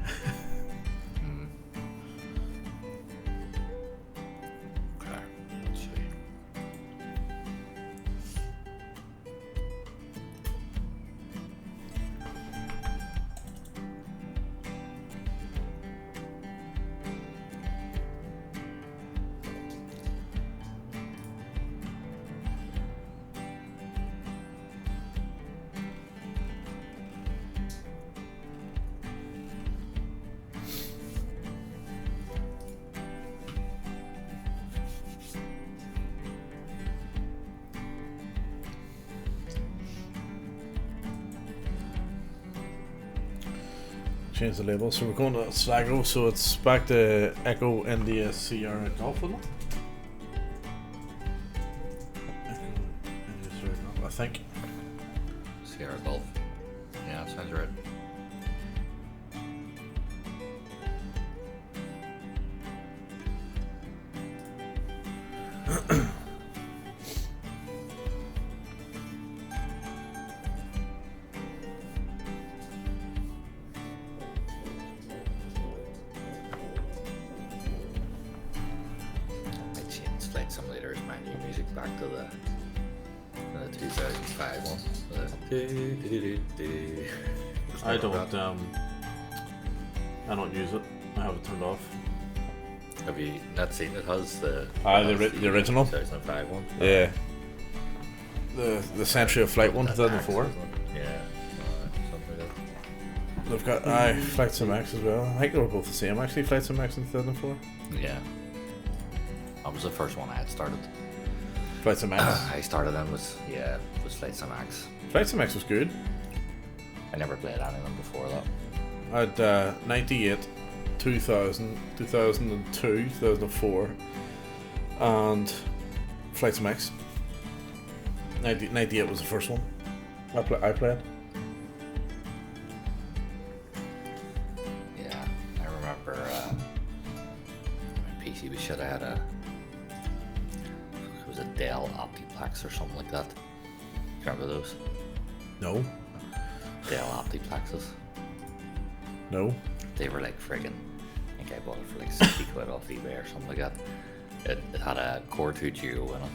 Okay, let's see. Change the label. So we're going to Sligo, so it's back to Echo India Sierra Golf, isn't it? Echo India Sierra Golf, I think. Sierra Golf. Yeah, that sounds right. I changed Flight Simulator's menu music back to the 2005 one. I don't use it. I have it turned off. Have you not seen it? Has the the original? 2005 one? Yeah. The Century of Flight one, 2004. Yeah, something like that. They've got Flight Sim X as well. I think they were both the same actually, Flight Sim X in 2004. Yeah. That was the first one I had started. Flight Sim X. I started in was Flight Sim X. Flight Sim X was good. I never played any of them before that. I had 98, 2000, 2002, 2004, and Flight Sim X. 98 was the first one I played. Yeah, I remember my PC was shit. I had it was a Dell Optiplex or something like that. Remember those? No. Dell Optiplexes. No. They were like friggin', I think I bought it for like 60 quid off eBay or something like that. It had a Core 2 Duo in it,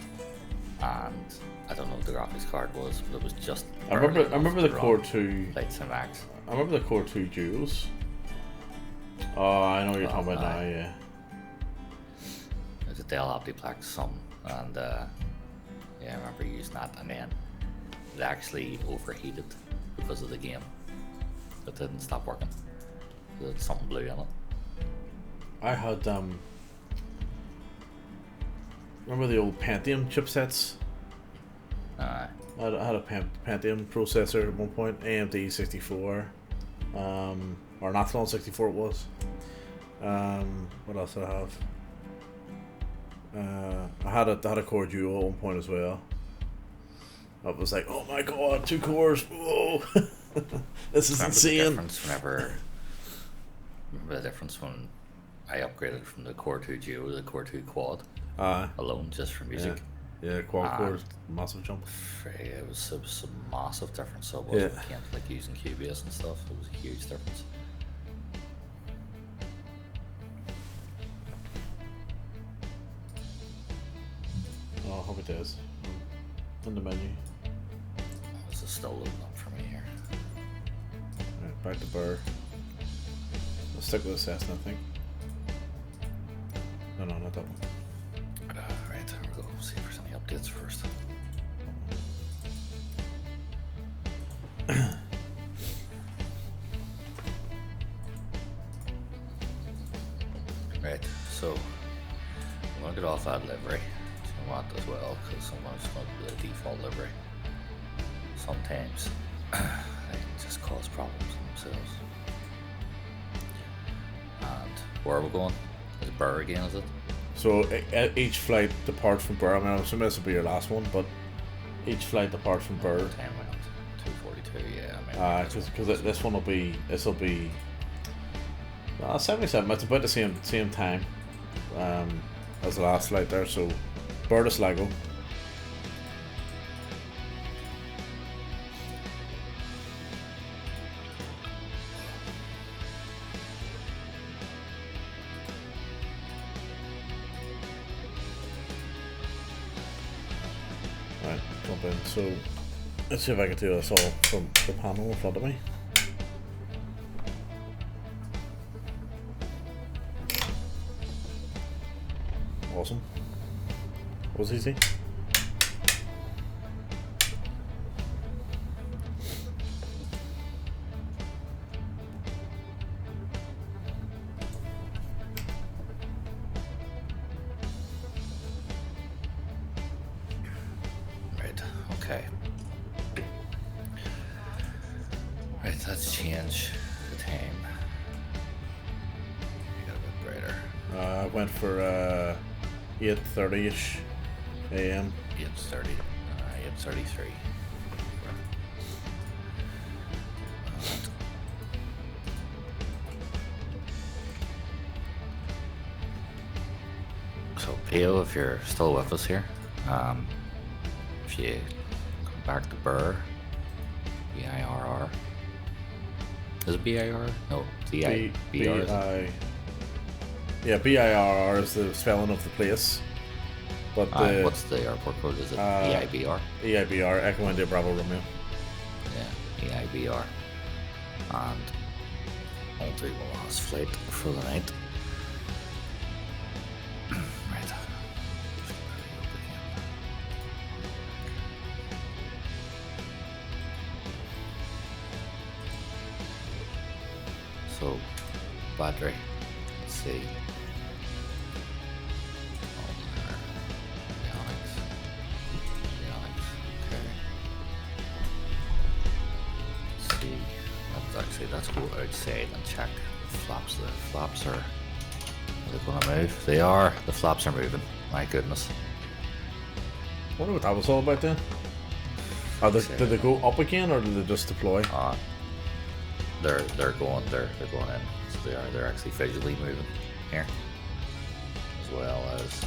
and I don't know what the graphics card was, but it was just. I remember the Core 2. Flight Sim X. I remember the Core 2 Duos. Oh, I know what you're talking about now. Yeah. It was a Dell Optiplex some, and yeah, I remember using that, and then it actually overheated because of the game. It didn't stop working. There was something blue in it. I had remember the old Pentium chipsets? Aye. I had a Pentium processor at one point, AMD 64, or an Athlon 64 it was. What else did I have? I had a Core Duo at one point as well. I was like, oh my god, 2 cores! Whoa, this is insane. Remember the difference when I upgraded from the Core 2 Duo to the Core 2 Quad alone, just for music. Yeah, quad core, massive jump. It was a massive difference. So it wasn't like using Cubase and stuff. It was a huge difference. Oh, I hope it does. In the menu. This is still loading up for me here. Right, back to Burr. Let's stick with the Cessna, I think. No, not that one. Right, there we go. See if there's any updates first. Right, so I'm going to get off that livery. I want as well, because sometimes it's going to be the default livery. Sometimes they can just cause problems themselves. And where are we going? Is it Burr again, is it? So each flight departs from Burr. I mean, I'm assuming this will be your last one, but each flight departs from Burr. 10 rounds, 242, yeah. Because this one will be 77. It's about the same time as the last flight there. So Burr to Sligo. Right, jump in. So let's see if I can do this all from the panel in front of me. Awesome. Was easy. Right, okay. Right, let's change the time. We got a bit brighter. I went for 8:30ish a.m. 8:30, 8:33. So, Pio, if you're still with us here, if you come back to Burr, BIRR. Is it BIR? No, BIR. Yeah, BIRR is the spelling of the place. But what's the airport code? Is it EIBR? EIBR, Echo India Bravo Romeo. Yeah, EIBR. And I'll do the last flight for the night. Right. So, battery. Let's see. Let's go outside and check the flaps. The flaps are they going to move? They are. The flaps are moving. My goodness. I wonder what that was all about then. Did they go up again or did they just deploy? They're going in. So they're actually visually moving here, as well as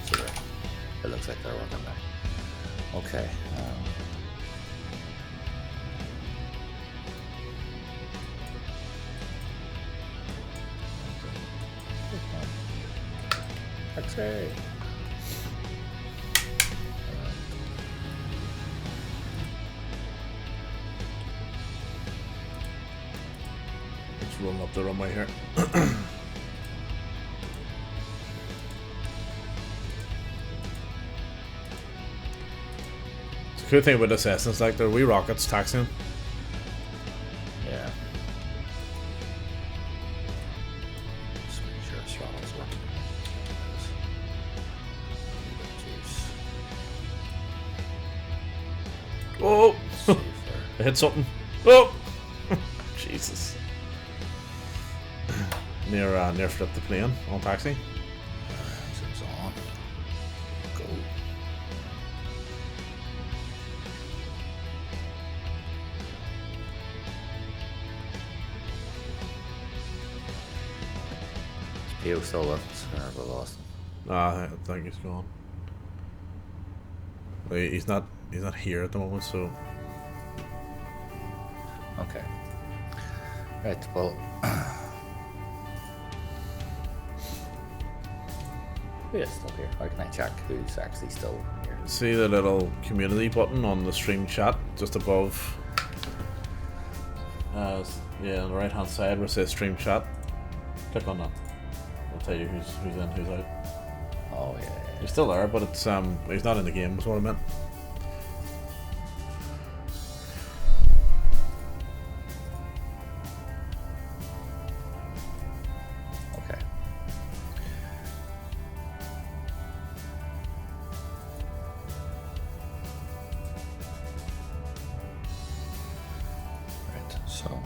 So it looks like they're working there. Okay. X-ray. It's rolling up the runway here. It's a cool thing about the Cessnas, like they're wee rockets taxiing. Yeah. Just make sure throttle's working. Juice. I hit something. Oh! Jesus. Near flipped the plane on taxi. Engines on. Go. Is Pio still with us? Or have I lost him? Nah, I think he's gone. Wait, he's not here at the moment, so Okay. Right, well. Who is still here? How can I check who's actually still here? see the little community button on the stream chat just above. Yeah, on the right hand side where it says stream chat. Click on that. I'll tell you who's in, who's out. Oh yeah. He's still there, but it's he's not in the game. Is what I meant. Okay. Right, so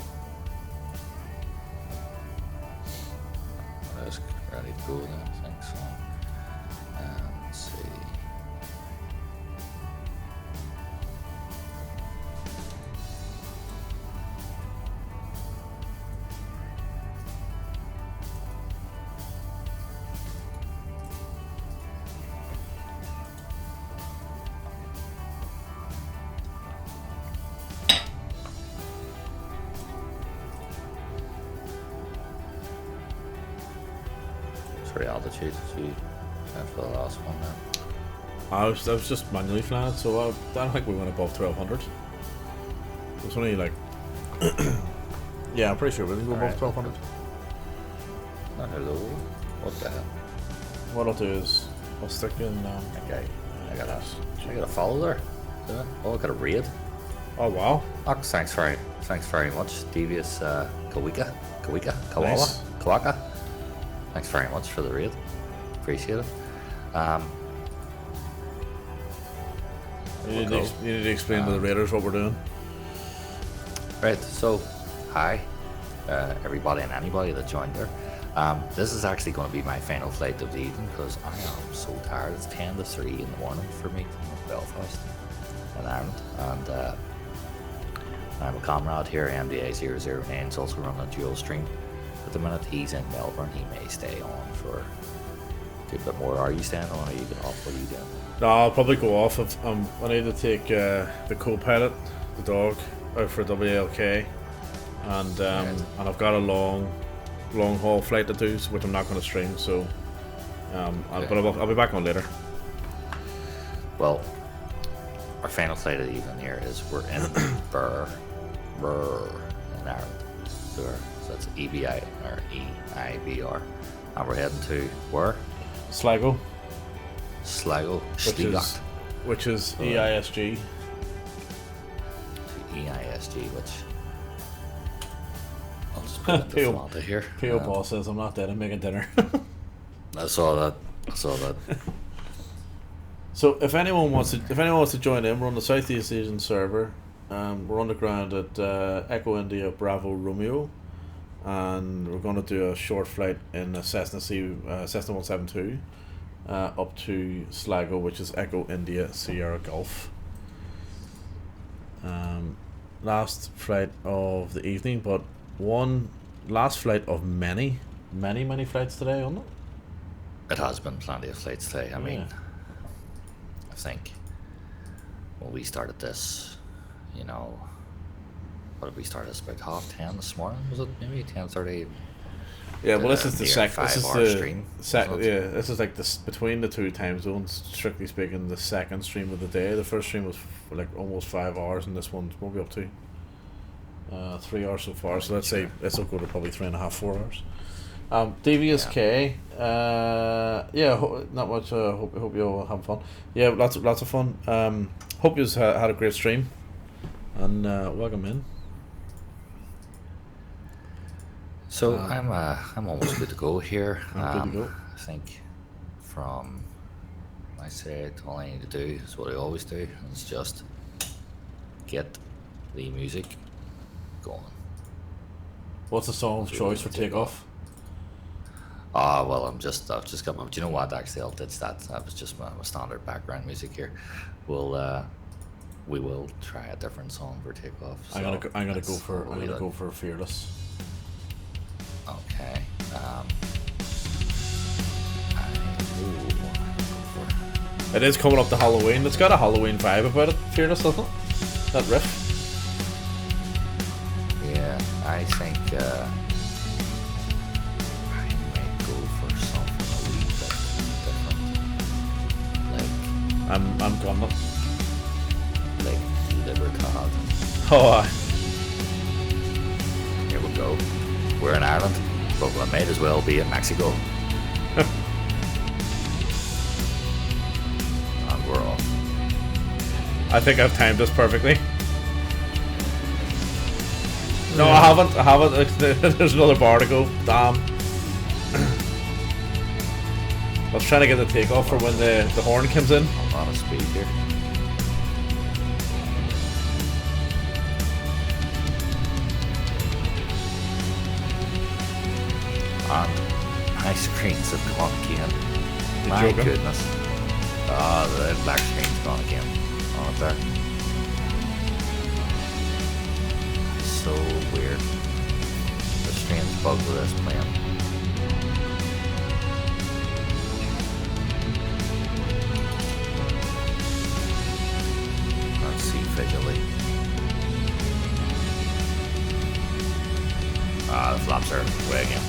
I was ready to go then, I think so. Let's see. Sorry, altitude, so you went for the last one then. I was just manually flying it, so I don't think we went above 1200. It's only like, yeah, I'm pretty sure we didn't go above Alright. 1200. Oh, hello. What the hell? What I'll do is I'll stick in. Okay, I gotta follow there. Do I? Oh, I got a raid. Oh wow! Oh, thanks very much, Devious Kawika, Nice. Kawaka. Thanks very much for the raid. Appreciate it. You need to explain to the raiders what we're doing. Right, so hi, everybody and anybody that joined there. This is actually going to be my final flight of the evening because I am so tired. It's 10 to 3 in the morning for me from Belfast in Ireland, and I'm a comrade here, MDA009, is also running a dual stream. At the minute he's in Melbourne, he may stay on for a good bit more. Are you staying on or are you getting off? What are you doing? No, I'll probably go off. I need to take the co-pilot, the dog, out for WLK, and I've got a long haul flight to do, which I'm not going to stream. So, but I'll be back on later. Well, our final flight of the evening here is we're in Burr in Ireland. So that's EBI or EIBR, and we're heading to where? Sligo, Sligo, which is EISG. To EISG, which I'll just put into Flanta here. PO boss says I'm not dead. I'm making dinner. I saw that. So if anyone wants to join in, we're on the Southeast Asian server. We're on the ground at Echo India Bravo Romeo, and we're going to do a short flight in a Cessna 172 up to Sligo, which is Echo India Sierra Golf. Last flight of the evening, but one last flight of many flights today, isn't it? It has been plenty of flights today. I mean, I think when we started this, you know, what did we start? It's about 10:30 this morning. Was it maybe 10:30? Yeah, well, this is the second. This is the stream. this is like this between the two time zones. Strictly speaking, the second stream of the day. The first stream was like almost 5 hours, and this one's probably up to 3 hours so far. So let's say this will go to probably 3.5, 4 hours. Devious K. Not much. Hope you all have fun. Yeah, lots of fun. Hope you had a great stream, and welcome in. So I'm almost good to go here. Good to go. I think from my side, all I need to do is what I always do. It's just get the music going. What's the song of choice for Takeoff? Ah, well, I've just got my. Do you know what? Actually, I'll ditch that. That was just my standard background music here. We will try a different song for Takeoff. So I'm gonna go for Fearless. Okay. It is coming up to Halloween. It's got a Halloween vibe about it. Fearless, doesn't it? That riff. Yeah, I think I might go for something a wee bit different. Like I'm gonna. Like Libertad. Oh, Here we go. We're in Ireland, but we might as well be in Mexico. And we're off. I think I've timed this perfectly. No, I haven't. There's another bar to go. Damn. I was trying to get the takeoff for when the horn comes in. A lot of speed here. My screens have gone again. My joking? goodness. The black screen's gone again. On it there. So weird. The strange bug with this playing. Let's see visually. The flaps are way again.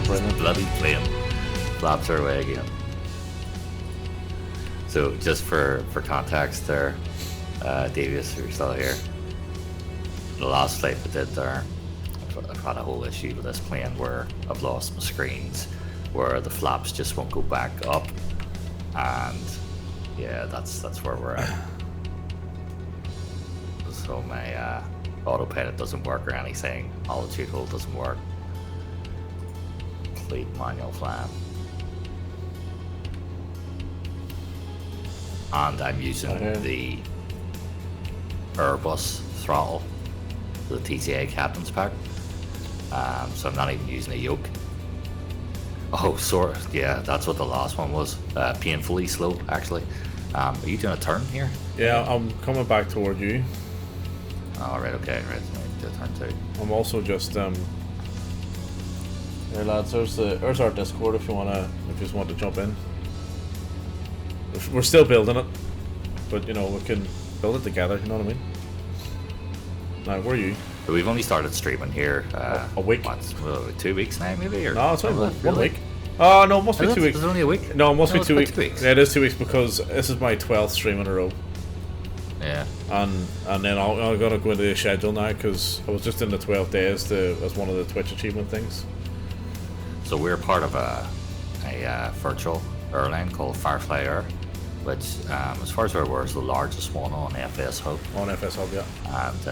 Brilliant. Bloody plane. Flaps are away again. So just for context there, Davies, you're still here. The last flight we did there, I've had a whole issue with this plane where I've lost my screens, where the flaps just won't go back up, and yeah, that's where we're at. So my autopilot doesn't work or anything. Altitude hold doesn't work. Complete manual flying. And I'm using the Airbus throttle, the TCA captain's pack. So I'm not even using a yoke. Oh, sorry. Yeah, that's what the last one was. Painfully slow, actually. Are you doing a turn here? Yeah, I'm coming back toward you. Oh, right, okay, right. So turn two. I'm also just here, lads. There's our Discord if you just want to jump in. We're still building it, but you know we can build it together. You know what I mean? Now, where are you? We've only started streaming here. A week? What, 2 weeks now, maybe? Or No, it's only one really? week. Oh no, it must be 2 weeks. It's only a week. No, it must be it's 2 about weeks. 2 weeks. Yeah, it is 2 weeks because this is my 12th stream in a row. Yeah. And then I'm gonna go into the schedule now because I was just in the 12 days as one of the Twitch achievement things. So we're part of a virtual airline called Firefly Air, which, as far as we're aware, is the largest one on FS Hub. On FS Hub, yeah. And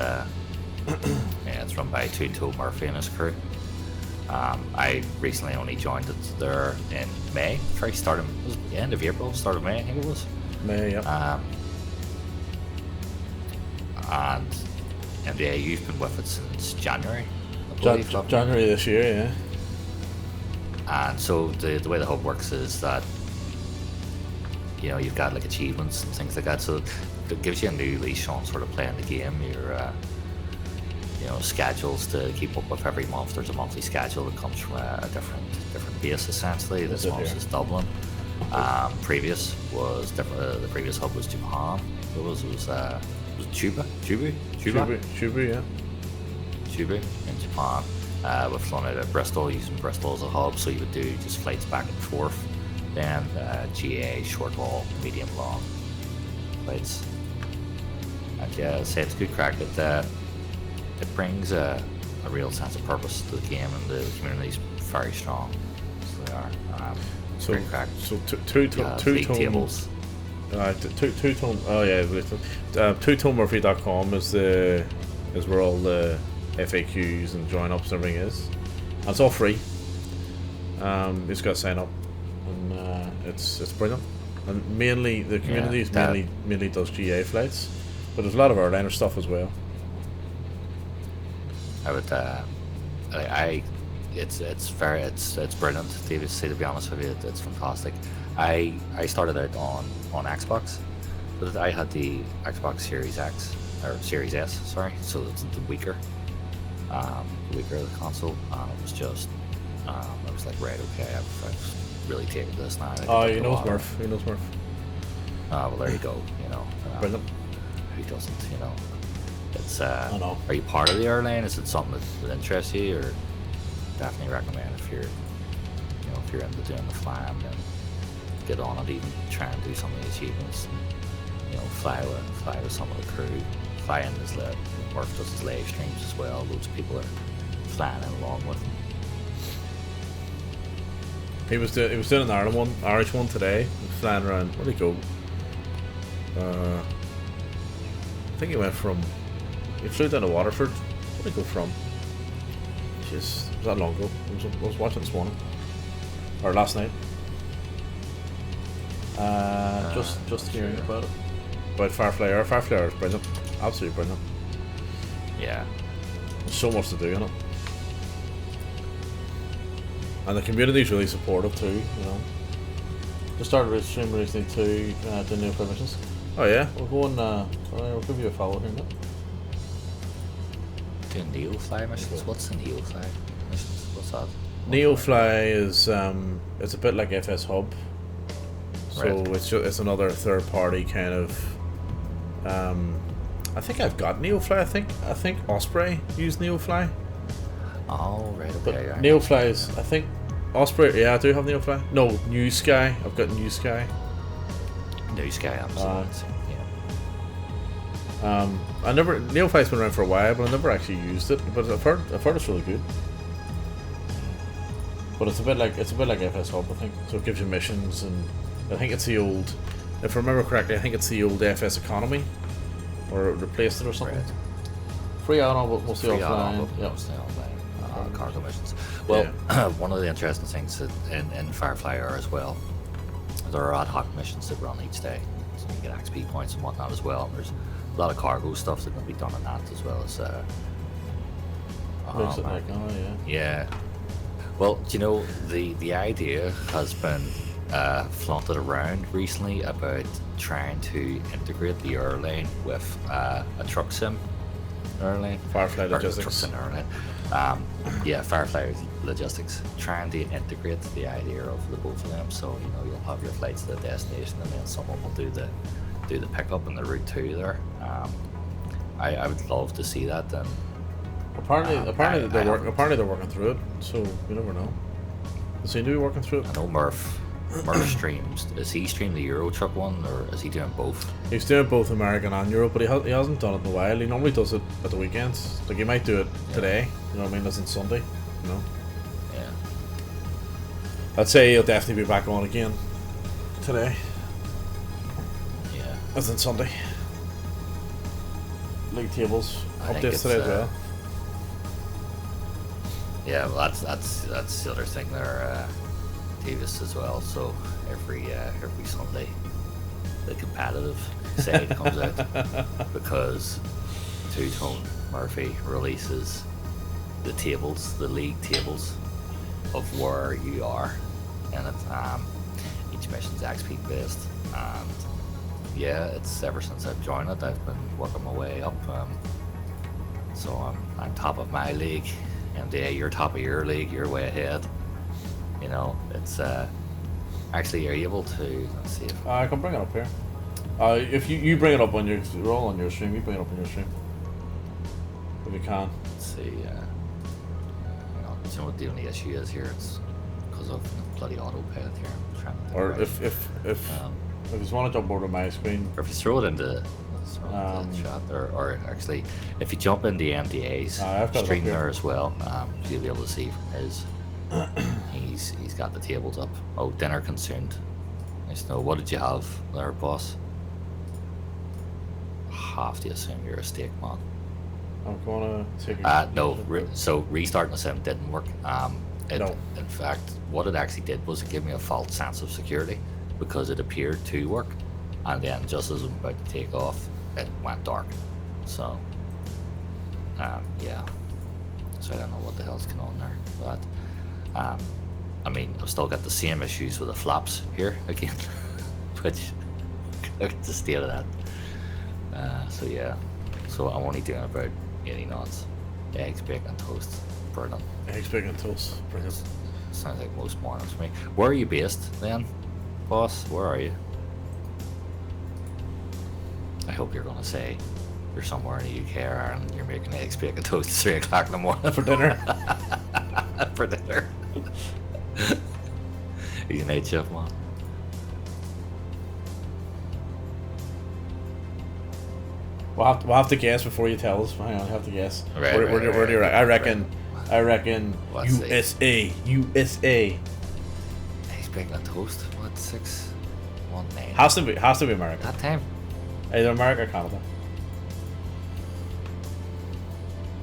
yeah, it's run by Tom Murphy and his crew. I recently only joined it there in May. It was the end of April, start of May, I think it was. May, yeah. And MDA, you've been with it since January, I believe. January this year, yeah. And so the way the hub works is that, you know, you've got like achievements and things like that. So it gives you a new leash on sort of playing the game. Your you know, schedules to keep up with every month. There's a monthly schedule that comes from a different base essentially. This month is Dublin. Previous was different. The previous hub was Japan. It was Chubu, yeah. Chubu in Japan. We've flown out of Bristol, using Bristol as a hub, so you would do just flights back and forth. Then GA, short haul, medium long flights. And yeah, I'd say it's good crack. It brings a real sense of purpose to the game, and the community's very strong. So they are. Great crack. So two tables. Two-tone. Oh yeah, twotonemurphy.com is where all the FAQs and join ups and everything is. And it's all free. You just got to sign up, and it's brilliant. and mainly the community is mainly does GA flights, but there's a lot of airliner stuff as well. I would, it's brilliant. To be honest with you, it's fantastic. I started out on Xbox, but I had the Xbox Series X or Series S, sorry. So it's the weaker of the console, and it was just, I was like, right, okay, I've really taken this now. Oh, he knows Murph. He knows Murph. Well, there you go. Brilliant. Who doesn't? It's. I know. Are you part of the airline? Is it something that interests you, or definitely recommend if you're, if you're into doing the flying, then get on it. Even try and do some of the achievements. Fly with some of the crew. Fly in his Murph does his live streams as well. Loads of people are flying in along with him. He was doing an Irish one today, flying around. Where'd he go? I think he flew down to Waterford. Where'd he go from? Jeez, was that long ago? I was watching this morning. Or last night. Just hearing about it. About Firefly Air. Firefly Air is brilliant. Absolutely brilliant. Yeah. There's so much to do in it. And the community is really supportive too, Just started a stream recently too, the new permissions. Oh yeah, we'll go and we'll give you a follow here now. Doing Neofly missions? What's the Neofly missions? What's that? Neofly is it's a bit like FS Hub. So Right. it's another third party kind of I think I've got Neofly, I think Osprey used Neofly. Oh, right, But okay. Neofly is, I think, Osprey, yeah, I do have Neofly. No, New Sky, I've got New Sky. New Sky, absolutely. Neofly's been around for a while, but I never actually used it. But I've heard it's really good. But it's a bit like FS Hub, I think. So it gives you missions, and I think it's the old, if I remember correctly, I think it's the old FS Economy, or it replaced it or something. Right. Free add-on, but mostly Free offline. add-on, but Yeah. mostly online. Cargo missions. Well, one of the interesting things in Firefly are as well, there are ad hoc missions that run each day, so you get XP points and whatnot as well. And there's a lot of cargo stuff that can be done in that as well as. Makes it like, Yeah. Well, do you know, the idea has been flaunted around recently about trying to integrate the airline with a truck sim airline. Firefly Or Logistics. truck sim airline. Firefly Logistics, trying to integrate the idea of the both of them. So you'll have your flights to the destination, and then someone will do the pickup and the route to there. I would love to see that. Then Apparently they're working through it, so you never know. They seem to be working through it. I know Murph streams. Is he streaming the Euro Truck one, or is he doing both? He's doing both American and Europe, but he hasn't done it in a while. He normally does it at the weekends. Like he might do it today. You know what I mean? As in Sunday. Yeah. I'd say he'll definitely be back on again today, Yeah. as in Sunday. League tables I think updates it's, today as well. Yeah, well, that's the other thing there, Davis as well. So every Sunday, the competitive side comes out because Two Tone Murphy releases the tables, the league tables of where you are, and it, each mission's XP based, and yeah, it's ever since I've joined it, I've been working my way up. So I'm top of my league. MDA, you're top of your league, you're way ahead. It's actually, are you able to, let's see if I can bring it up here. If you bring it up on you're all on your stream, you bring it up on your stream. If you can. let's see, you know what the only issue is here, it's because of the bloody autopilot here. I'm trying to think Or right. if you just want to jump over to my screen. Or if you throw it into the chat, or actually, if you jump into MDA's I've got it up stream here. there as well, you'll be able to see from his. He's got the tables up. Oh, dinner consumed. Nice to know. What did you have there, boss? Have to assume you're a steak man. I'm gonna take a No. So restarting the sim didn't work. No. In fact, what it actually did was it gave me a false sense of security. because it appeared to work, and then just as I'm about to take off, it went dark. So, yeah. So I don't know what the hell's going on there, but I mean, I've still got the same issues with the flaps here again, which look at the state of that. So yeah, so I'm only doing about 80 knots. Eggs, bacon, toast, brilliant. Eggs, bacon, toast, brilliant. Sounds like most mornings for me. Where are you based then, boss? Where are you? I hope you're going to say you're somewhere in the UK or Ireland and you're making eggs, bacon, toast at 3 o'clock in the morning. For dinner. For dinner. He's a night chef, man. We'll have to guess before you tell us. Hang on, I have to guess. Right, where do you reckon? I reckon What's USA. Eggs, bacon, and toast. What, 619? Has to be America. That time? Either America or Canada.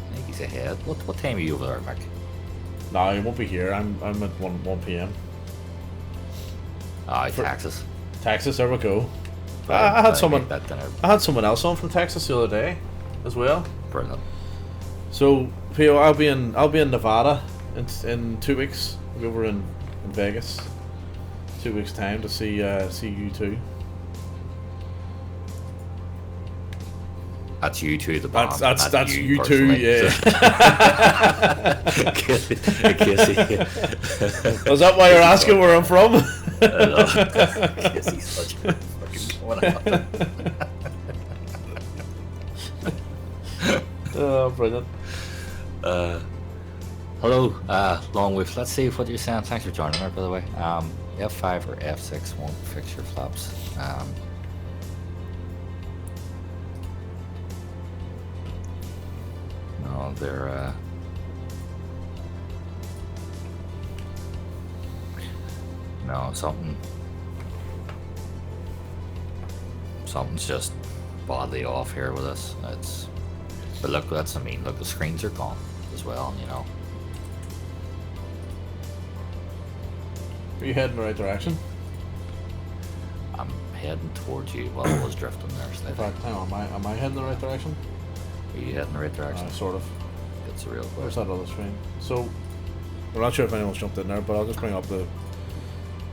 I think he's ahead. What time are you over there, Mick? No, he won't be here. I'm at 1 p.m. Ah, Texas. Texas, there we go. But I had someone. that dinner. I had someone else on from Texas the other day, as well. Brilliant. So, Pio, I'll be in Nevada in 2 weeks. I'll be over in Vegas. 2 weeks time to see U2. That's U2, the band. That's U2, personally. yeah. In case Was that why you're asking where I'm from? in case he's such a fucking one. Oh, brilliant. Hello, long wave. Let's see what you're saying. Thanks for joining me, by the way. F5 or F6 won't fix your flaps. No, they're no, something's just badly off here with us. But look, look, the screens are gone as well, you know. Are you heading in the right direction? I'm heading towards you. Well, I was drifting there In slightly. fact, hang on, am I heading in the right direction? Are you heading in the right direction? Sort of. It's a real Where's quick. that other screen? So, I'm not sure if anyone's jumped in there, but I'll just bring up the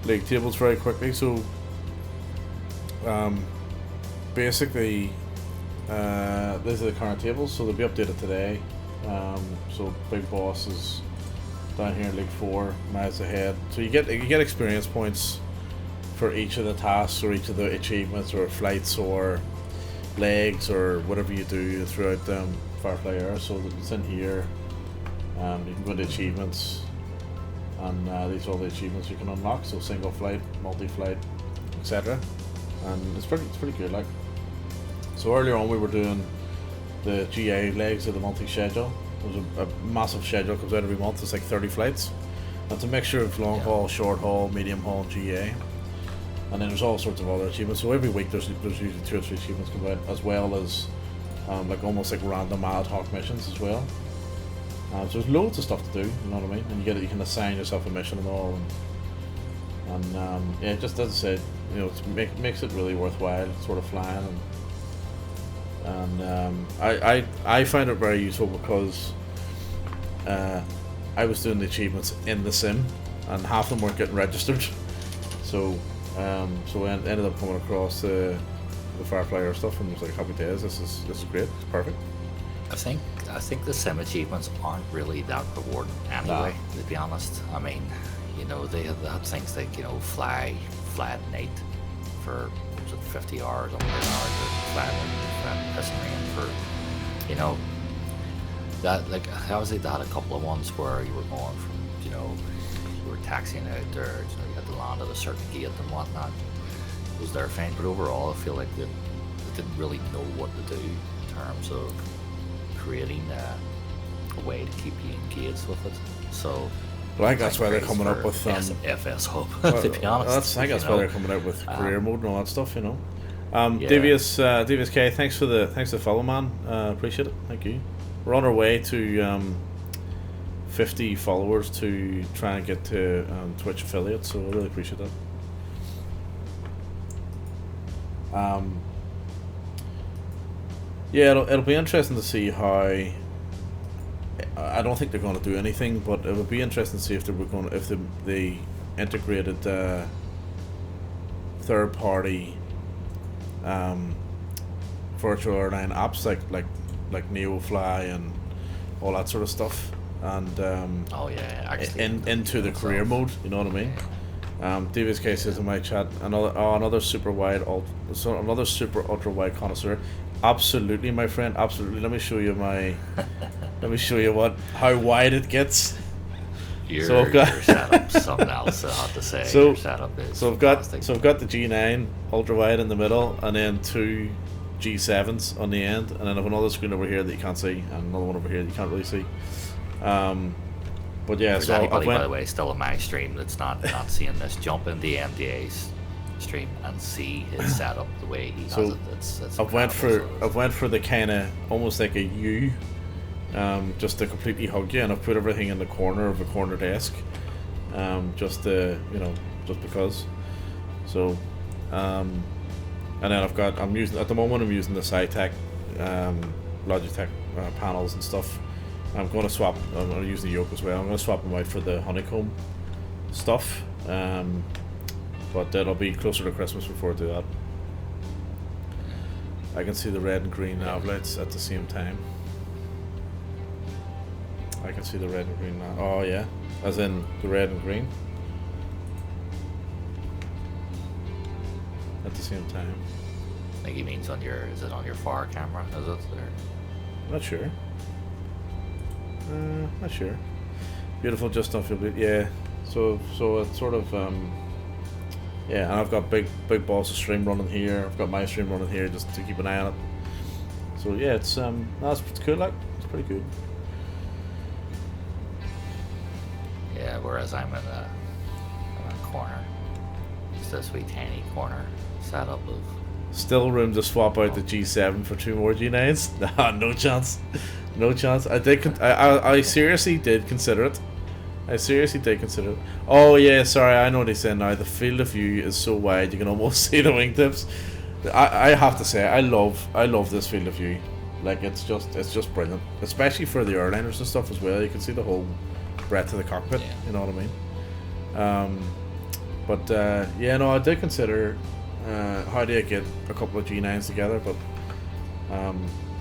league tables very quickly. So, basically, these are the current tables, so they'll be updated today. So Big Boss is down here in League 4, miles ahead. So you get experience points for each of the tasks or each of the achievements or flights or legs or whatever you do throughout Firefly Air. So it's in here. You can go to achievements, and these are all the achievements you can unlock. So single flight, multi-flight, etc. And it's pretty good. Like, so earlier on we were doing the GA legs of the monthly schedule. There's a massive schedule, comes out every month. It's like 30 flights. And it's a mixture of long haul, short haul, medium haul, and GA. And then there's all sorts of other achievements. So every week there's usually 2 or 3 achievements come out, as well as like almost like random ad hoc missions as well. So there's loads of stuff to do. You know what I mean? And you can assign yourself a mission and all. And yeah, just as I said, you know, it makes it really worthwhile, sort of flying. And I find it very useful because I was doing the achievements in the sim, and half of them weren't getting registered. So I ended up coming across the Firefly Air stuff, and was like, happy days. This is great. It's perfect. I think the sim achievements aren't really that rewarding anyway, to be honest. I mean, you know, they have things like, you know, fly at night for 50 hours, 100 hours, or fly pissing rain for, you know, that, like, obviously they had a couple of ones where you were going from, you know, you were taxiing out there, you know, you had to land at a certain gate and whatnot. It was their thing, but overall I feel like they didn't really know what to do in terms of creating a way to keep you engaged with it. So Well, I think that's why they're coming up with FS Hub. To be I honest, think that's why they're coming out with career mode and all that stuff. You know, Yeah. Devious K, thanks for the follow, man. Appreciate it. Thank you. We're on our way to 50 followers to try and get to Twitch affiliates, so I really appreciate that. Yeah, it'll be interesting to see how. I don't think they're going to do anything, but it would be interesting to see if they integrated third party virtual airline apps like NeoFly and all that sort of stuff, and into the career mode. You know what I mean? Davis K says in my chat, another super ultra wide connoisseur. Absolutely, my friend. Absolutely. Let me show you how wide it gets. Your setup's something else. I have to say. Your setup is fantastic. I've got the G9 ultra wide in the middle, and then two G7s on the end, and then I have another screen over here that you can't see, and another one over here that you can't really see. But yeah, so anybody, by the way, still on my stream that's not seeing this, jump in the MDA's stream and see his setup the way he has it. It's I've went for the kind of almost like a U, just to completely hug you, and I've put everything in the corner of a corner desk, just because. So, and then I'm using the SciTech, Logitech panels and stuff. I'm going to swap. I'm going to use the yoke as well. I'm going to swap them out for the honeycomb stuff. But it'll be closer to Christmas before I do that. I can see the red and green nav lights at the same time. I can see the red and green now. Oh yeah, as in the red and green at the same time. I think he means is it on your far camera? Is it there? Not sure. Not sure. Beautiful, just don't feel good. Yeah. So it's sort of yeah, and I've got Big Boss's stream running here. I've got my stream running here just to keep an eye on it. So yeah, it's cool. Like, it's pretty good. Yeah, whereas I'm in a corner. It's this wee tiny corner setup of. Still room to swap out the G7 for two more G9s? Nah, no chance. No chance. I seriously did consider it. Oh yeah, sorry, I know what he's saying now. The field of view is so wide you can almost see the wingtips. I have to say, I love this field of view. Like, it's just brilliant, especially for the airliners and stuff as well. You can see the whole breadth of the cockpit. Yeah. You know what I mean? Yeah, no, I did consider how do I get a couple of G9s together, but I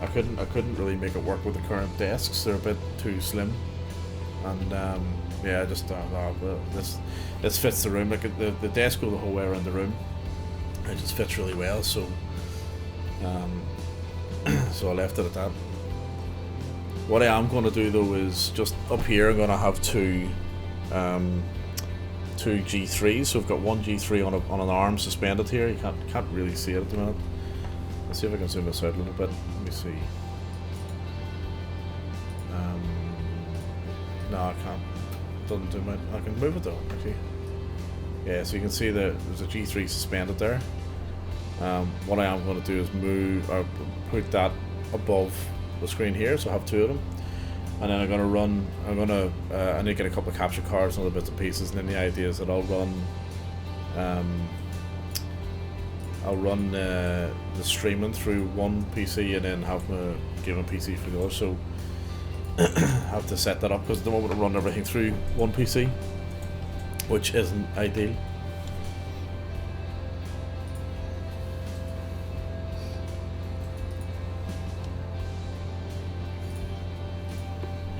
couldn't really make it work with the current desks. They're a bit too slim, and yeah, I just thought, this fits the room. Like, the desk go the whole way around the room. It just fits really well, so so I left it at that. What I am going to do though is just up here I'm going to have two G3s. So I've got one G3 on an arm suspended here. You can't really see it at the minute. Let's see if I can zoom this out a little bit. Let me see. No, I can't. Doesn't do it. I can move it though, actually. Yeah, so you can see that there's a G3 suspended there. What I am going to do is move or put that above the screen here, so I have two of them. And then I need to get a couple of capture cards and other bits and pieces, and then the idea is that I'll run the streaming through one PC and then have my gaming PC for the other. So I have to set that up because at the moment I run everything through one PC, which isn't ideal.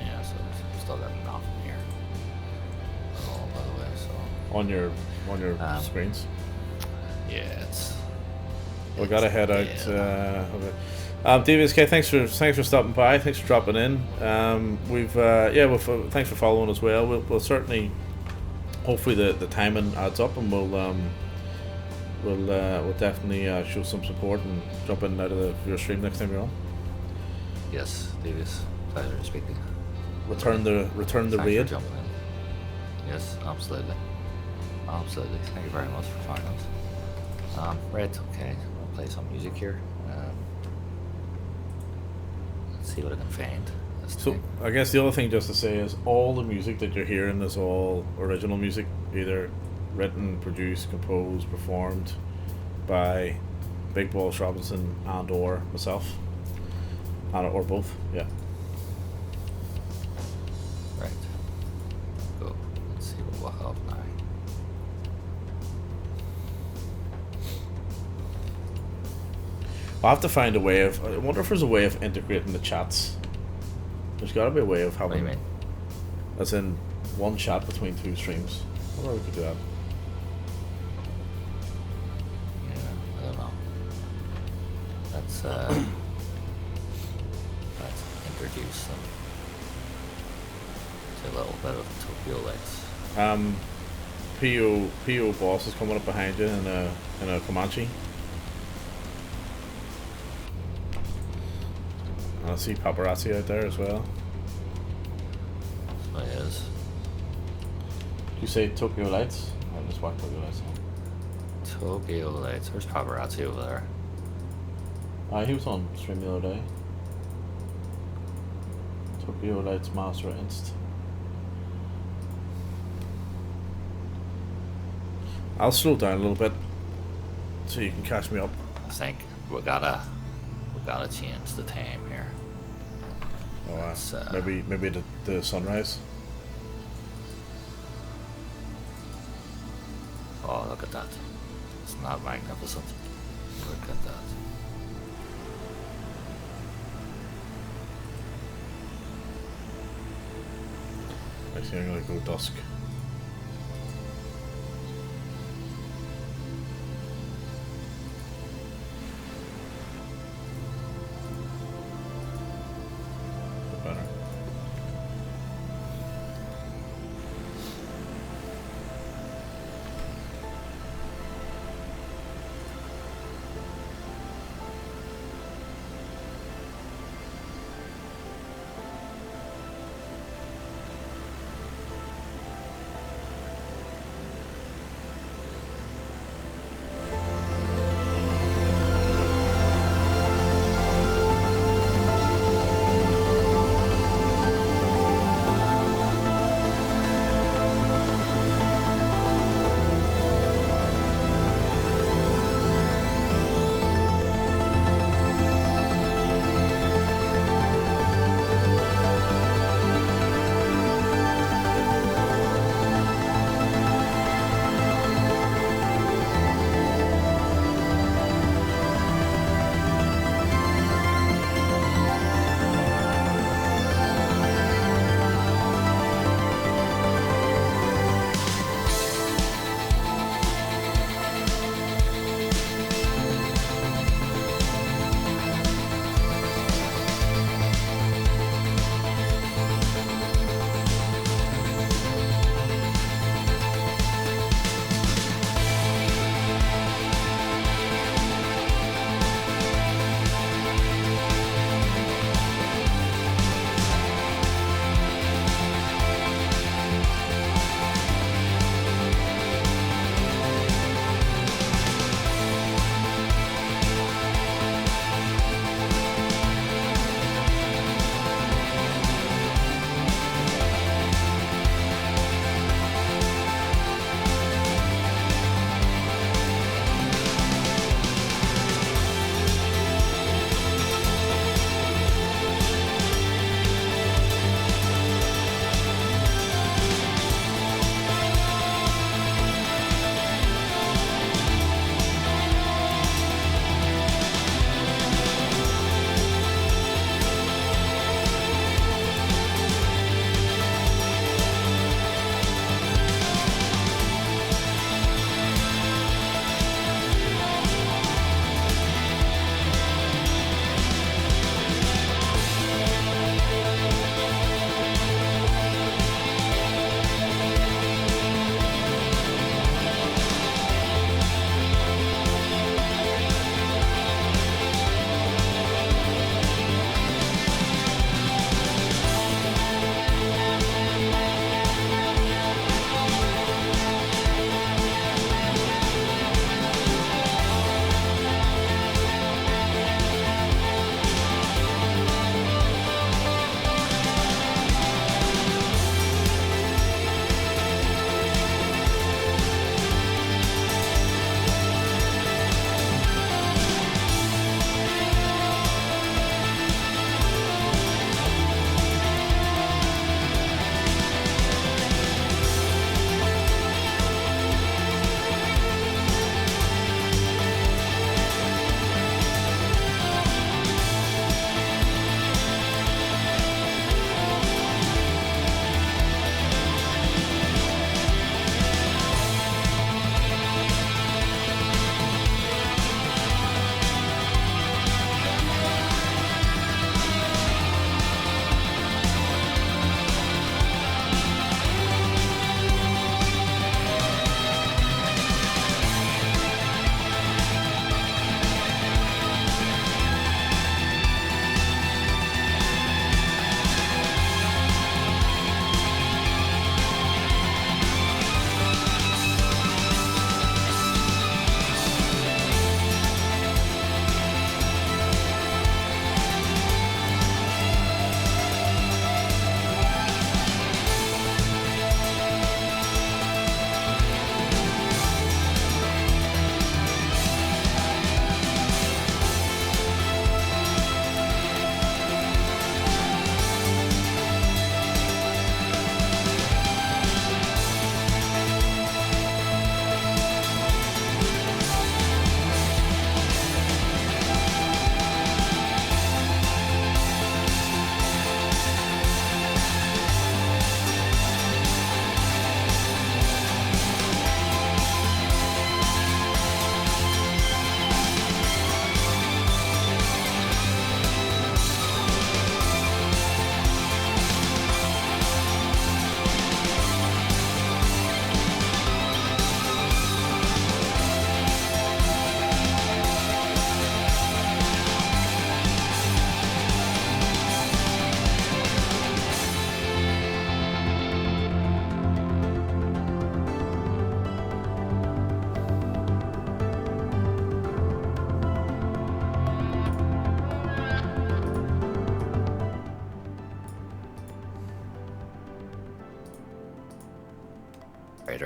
Yeah, so there's still got enough in here. Oh, by the way, so on your screens. Yeah, it's. We gotta head out. DVSK, thanks for stopping by. Thanks for dropping in. Thanks for following as well. We'll certainly, hopefully the timing adds up, and we'll definitely show some support and jump in and out of your stream next time you're on. Yes, Davis, pleasure to speak to you. Return the raid. For jumping in. Yes, absolutely. Thank you very much for finding us. Right, okay. I'll play some music here. Let's see what I can find. So I guess the other thing just to say is all the music that you're hearing is all original music, either written, produced, composed, performed by Big Boss Robinson and or myself, or both. Yeah. Right. Go. Let's see what we'll have now. I'll have to find a way of. I wonder if there's a way of integrating the chats. There's got to be a way of having. What do you mean? As in one chat between two streams. I wonder if we could do that. Yeah, I don't know. Let's introduce them to a little bit of Tokyo Lights. PO boss is coming up behind you in a Comanche. I see paparazzi out there as well. So he is. You say Tokyo Lights? I'll just watch Tokyo Lights. Tokyo Lights. There's paparazzi over there. He was on stream the other day. Tokyo Lights Master Inst. I'll slow down a little bit so you can catch me up. I think we gotta change the time here. Oh, maybe the sunrise. Oh, look at that! It's not magnificent. Look at that. Actually, I'm gonna go dusk. Better.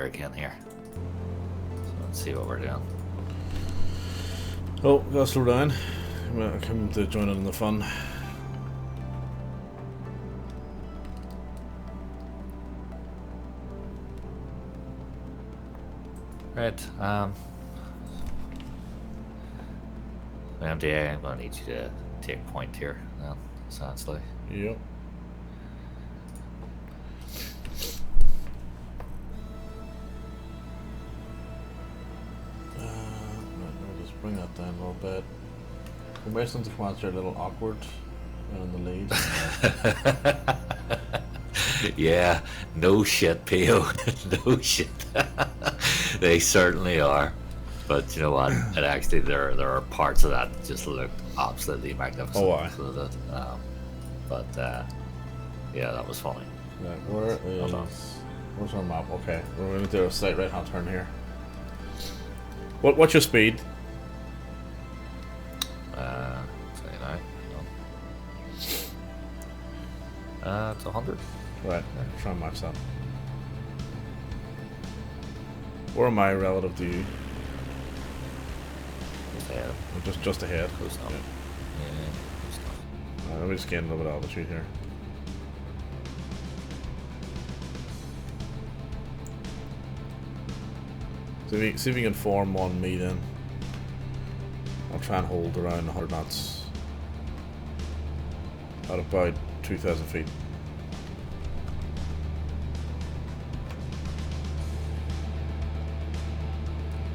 later again here. So let's see what we're doing. Oh, gotta slow down. I'm coming to join in the fun. Right, MDA, I'm gonna need you to take point here. Then, sounds like. Yep. I'll just bring that down a little bit. The Westlands commands are a little awkward in the lead. Yeah, no shit, P.O. No shit. They certainly are. But you know what? It actually there are parts of that that just look absolutely magnificent. Oh, aye. But yeah, that was funny. Right, where's our map? Okay, we're going to do a slight right hand turn here. What's your speed? Say now. It's 100. Right, try and match that. Where am I relative to you? Just ahead. Just ahead. Close enough. Yeah, close enough. Let me just gain a little bit of altitude here. See if you can form on me then. I'll try and hold around 100 knots at about 2,000 feet.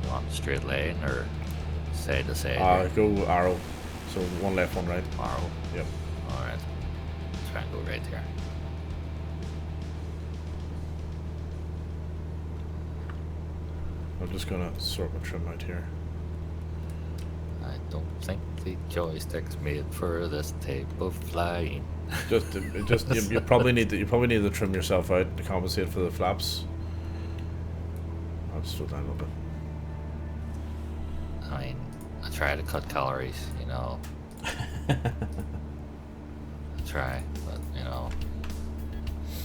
You want straight lane or side to side? Go arrow. So one left, one right. Arrow. Yep. Alright. Try and go right here. I'm just gonna sort my trim out here. I don't think the joystick's made for this type of flying. You probably need to trim yourself out to compensate for the flaps. I'll just slow down a little bit. I mean, I try to cut calories, you know. I try, but you know,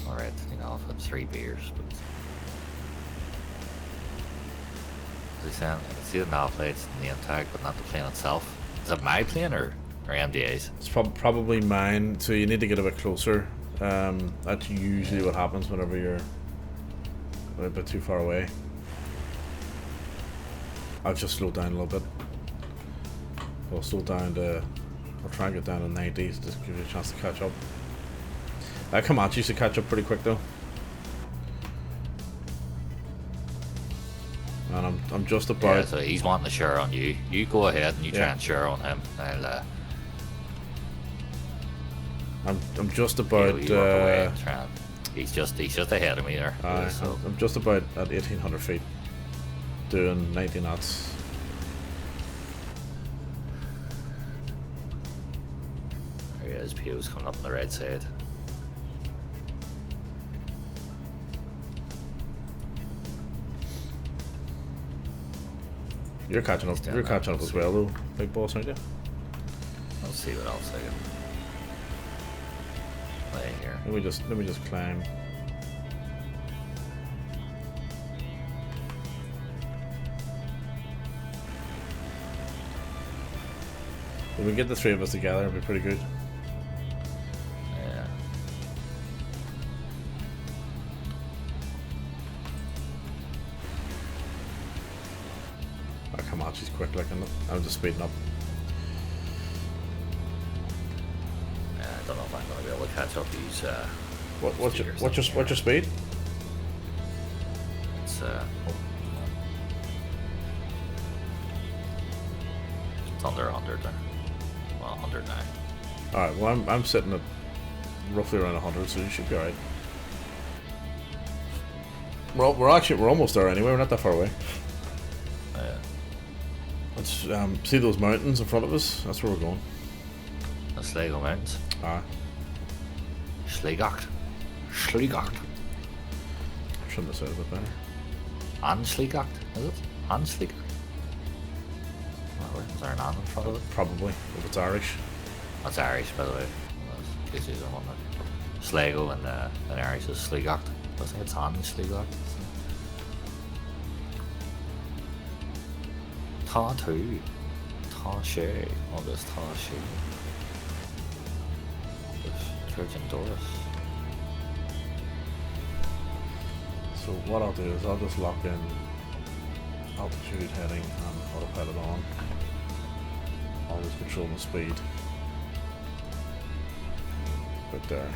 alright, you know, I've had 3 beers, but as I said, I can see the nav plates and the name tag, but not the plane itself. Is it my plane or MDA's? It's probably mine, so you need to get a bit closer. That's usually what happens whenever you're a bit too far away. I'll just slow down a little bit. I'll slow down to... I'll try and get down to 90, just give you a chance to catch up. Comanche should catch up pretty quick though. And I'm just about... Yeah, so he's wanting to share on you. You go ahead and you try and share on him. I'm just about... you work away and try and, he's just ahead of me there. So. I'm just about at 1,800 feet. Doing 90 knots. There he is, Pew's coming up on the right side. You're catching up. You're catching up as well, though, Big Boss, aren't you? Let's see what else I can lay here. Let me just climb. If we get the 3 of us together, it'll be pretty good. Yeah. She's quick, like I'm just speeding up. Yeah, I don't know if I'm gonna be able to catch up these. What's your speed? It's it's under 100 there. Well, 100 now. All right. Well, I'm sitting at roughly around 100, so you should be all right. We're almost there anyway. We're not that far away. Let's see those mountains in front of us. That's where we're going. The Sligo Mountains. Sligo. Trim this out a bit better. Sligo, is it? Sligo. Is there an "an" in front of it? Probably, if it's Irish. That's Irish, by the way. In case you don't want that. Sligo and Irish is Sligo. I think it's Sligo. Ta 2. Ta Shay. August Ta Shay. August Trojan Doris. So what I'll do is I'll just lock in altitude, heading, and autopilot on. I'll just control the speed. Right there.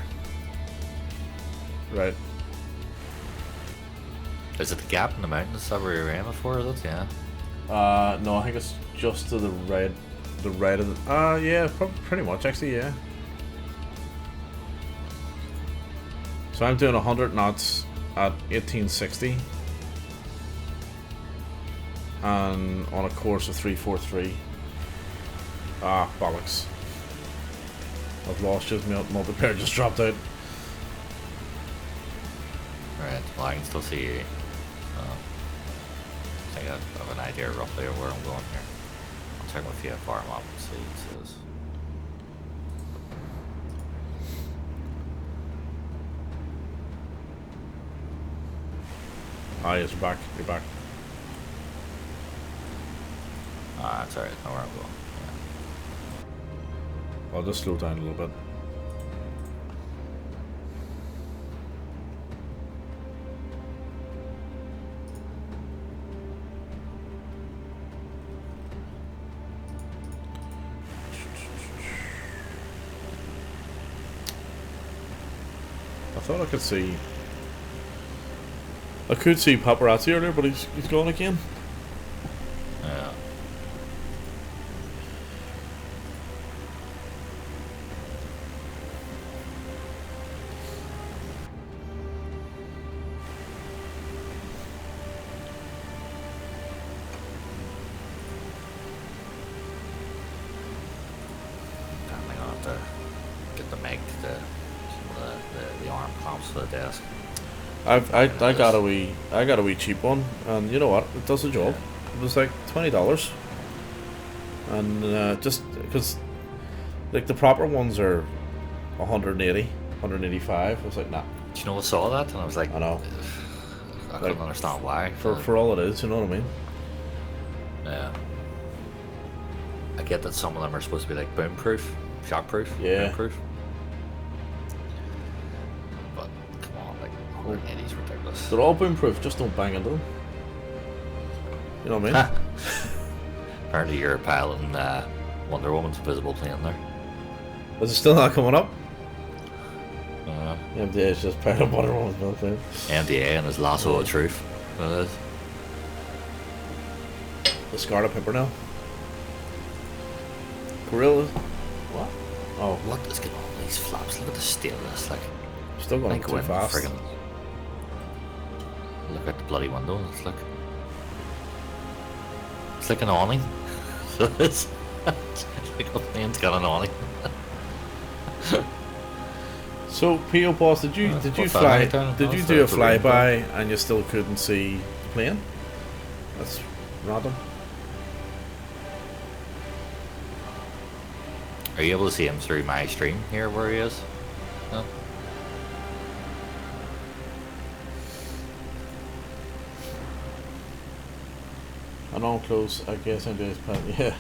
Right. Is it the gap in the mountains that we're aiming for? Is it? Yeah. No, I think it's just to the right of the. Yeah, pretty much actually, yeah. So I'm doing 100 knots at 1860, and on a course of 343. Ah, bollocks! I've lost you. Multiplayer just dropped out. Right. Well, I can still see you. I think I have an idea roughly of where I'm going here. I'll check my VFR map and see what it says. Ah, yes, you're back. You're back. Ah, that's alright. Know where I'm going. I'll just slow down a little bit. I thought I could see. I could see paparazzi earlier, but he's gone again. Yeah. I'm gonna have to get the Meg the arm clamps for the desk. I got a wee cheap one, and you know what? It does the job. It was like $20, and just because like the proper ones are 180, 185. I was like, nah. Do you know, I saw that and I was like, I know. I couldn't understand why. For all it is, you know what I mean? Yeah. I get that some of them are supposed to be like boom proof, shock proof, Yeah. boom proof. But come on, like 180 is ridiculous. They're all boom proof. Just don't bang into them. You know what I mean? Apparently you're piloting Wonder Woman's invisible plane there. Is it still not coming up? Uh, MDA is just part of Wonder Woman's military. MDA and his lasso of truth. It is. The Scarlet Pimpernel. Gorillas. What? Oh, What is going on with these flaps? Look at the state of this. Like, still going too fast. Look at the bloody window. It's like an awning. So it's like a plane's got an awning. So, P.O. Boss, did you fly? Did you do a flyby and you still couldn't see the plane? That's random. Are you able to see him through my stream here where he is? No? I know I'm close. I guess I'm just yeah.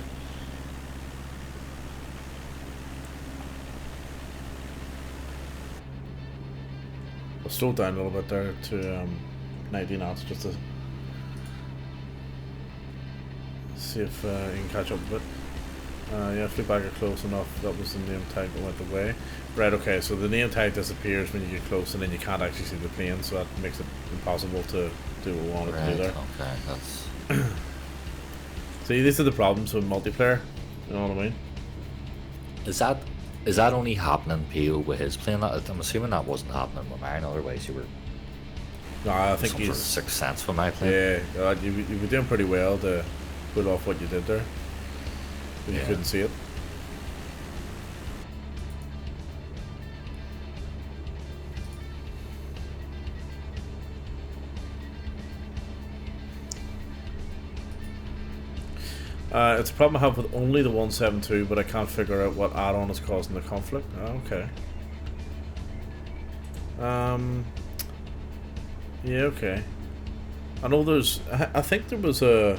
I'll slow down a little bit there to 90 knots just to see if you can catch up a bit. Yeah, flew back close enough. That was the name tag that went away. Right, okay, so the name tag disappears when you get close and then you can't actually see the plane, so that makes it impossible to do what we wanted to do there. Okay, that's... See, these are the problems with multiplayer, you know what I mean? Is that only happening, P.O., with his plane? I'm assuming that wasn't happening with mine, otherwise you were... No, I think some he's... sort of sixth sense with my plane. Yeah, you were doing pretty well to pull off what you did there. But you couldn't see it. It's a problem I have with only the 172, but I can't figure out what add-on is causing the conflict. Oh, okay. Yeah, okay. I know there's... I think there was a...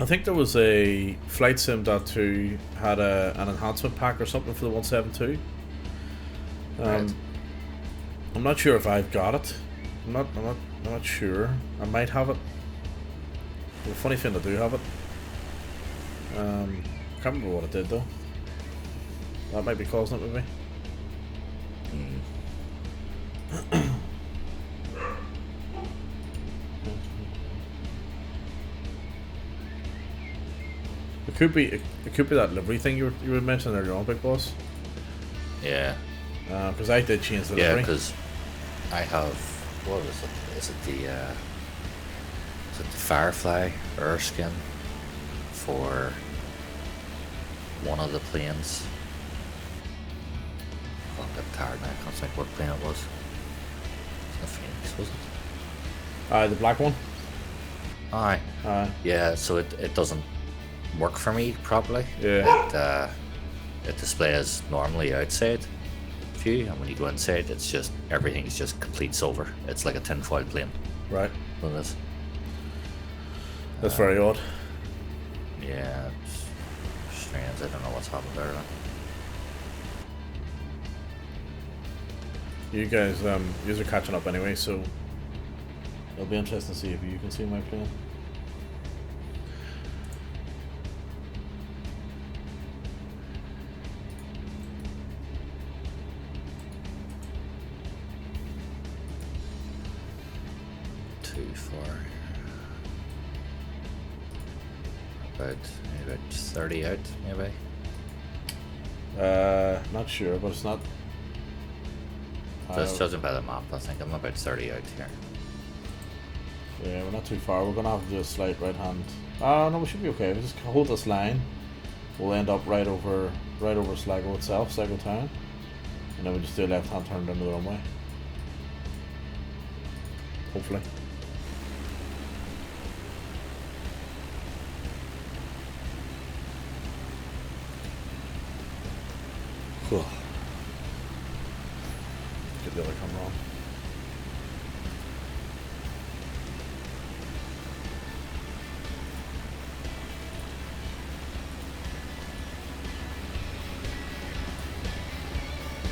I think there was a Flight Sim.2 had an enhancement pack or something for the 172. Right. I'm not sure if I've got it. I'm not sure. I might have it. The funny thing, I do have it. Can't remember what it did though. That might be causing it with me. It could be that livery thing you were mentioning earlier on, Big Boss. Yeah. Because I did change the Yeah, livery. because I have, what is it? Is it the Firefly Erskine for one of the planes? Oh, I'm tired now. I can't think what plane it was. It's not Phoenix, was it? The black one. Aye. Yeah, so it doesn't work for me properly. Yeah. It displays normally outside view, and when you go inside, it's just everything's just complete silver. It's like a tinfoil plane. Right. Well, this. That's very odd. Yeah, it's strange. I don't know what's happened there. You guys, yous are catching up anyway, so it'll be interesting to see if you can see my plane. Too far. About 30 out, maybe. Not sure, but it's not. Just judging by the map, I think I'm about 30 out here. Yeah, we're not too far. We're gonna have to do a slight right hand. No, we should be okay. We just hold this line. We'll end up right over Sligo itself, Sligo town, and then we just do a left hand turn down the runway. Hopefully. Cool. Get the other camera on.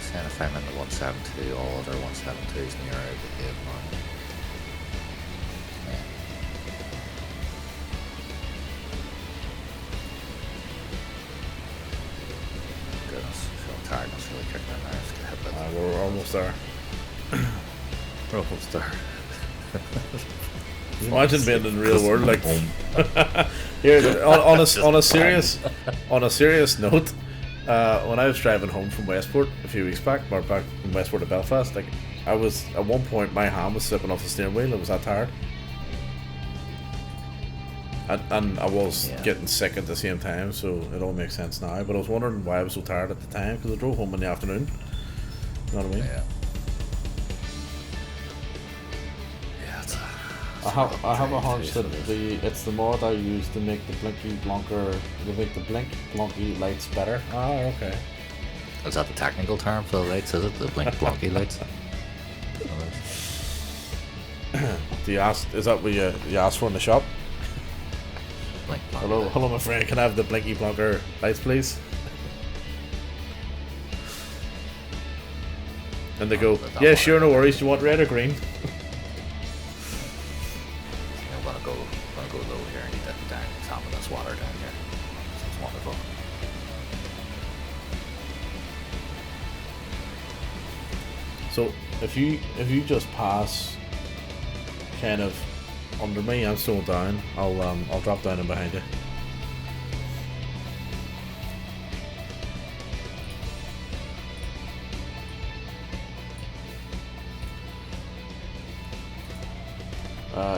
Saying if I'm in the 172, all other 172s near out the gate now. Yeah. Goodness, I feel tiredness really kicking in there. Just get hit by We're almost there. We're almost there. Imagine being in the real world, like here on a serious note. When I was driving home from Westport a few weeks back, or back from Westport to Belfast, like I was at one point, my hand was slipping off the steering wheel. I was that tired, and I was getting sick at the same time. So it all makes sense now. But I was wondering why I was so tired at the time, because I drove home in the afternoon. You know what I mean? Yeah. I have a hunch that it's the mod I use to make the blink blonky lights better. Oh, okay. Is that the technical term for the lights? Is it the blink blonky lights? Do you ask? Is that what you asked for in the shop? Blink blonky Hello, my friend. Can I have the blinky blonker lights, please? And they go, yeah, sure, no worries. Do you want red or green? I'm gonna go low here and eat that down top of this water down here. It's wonderful. So if you just pass kind of under me, I'm slowing down. I'll drop down in behind you.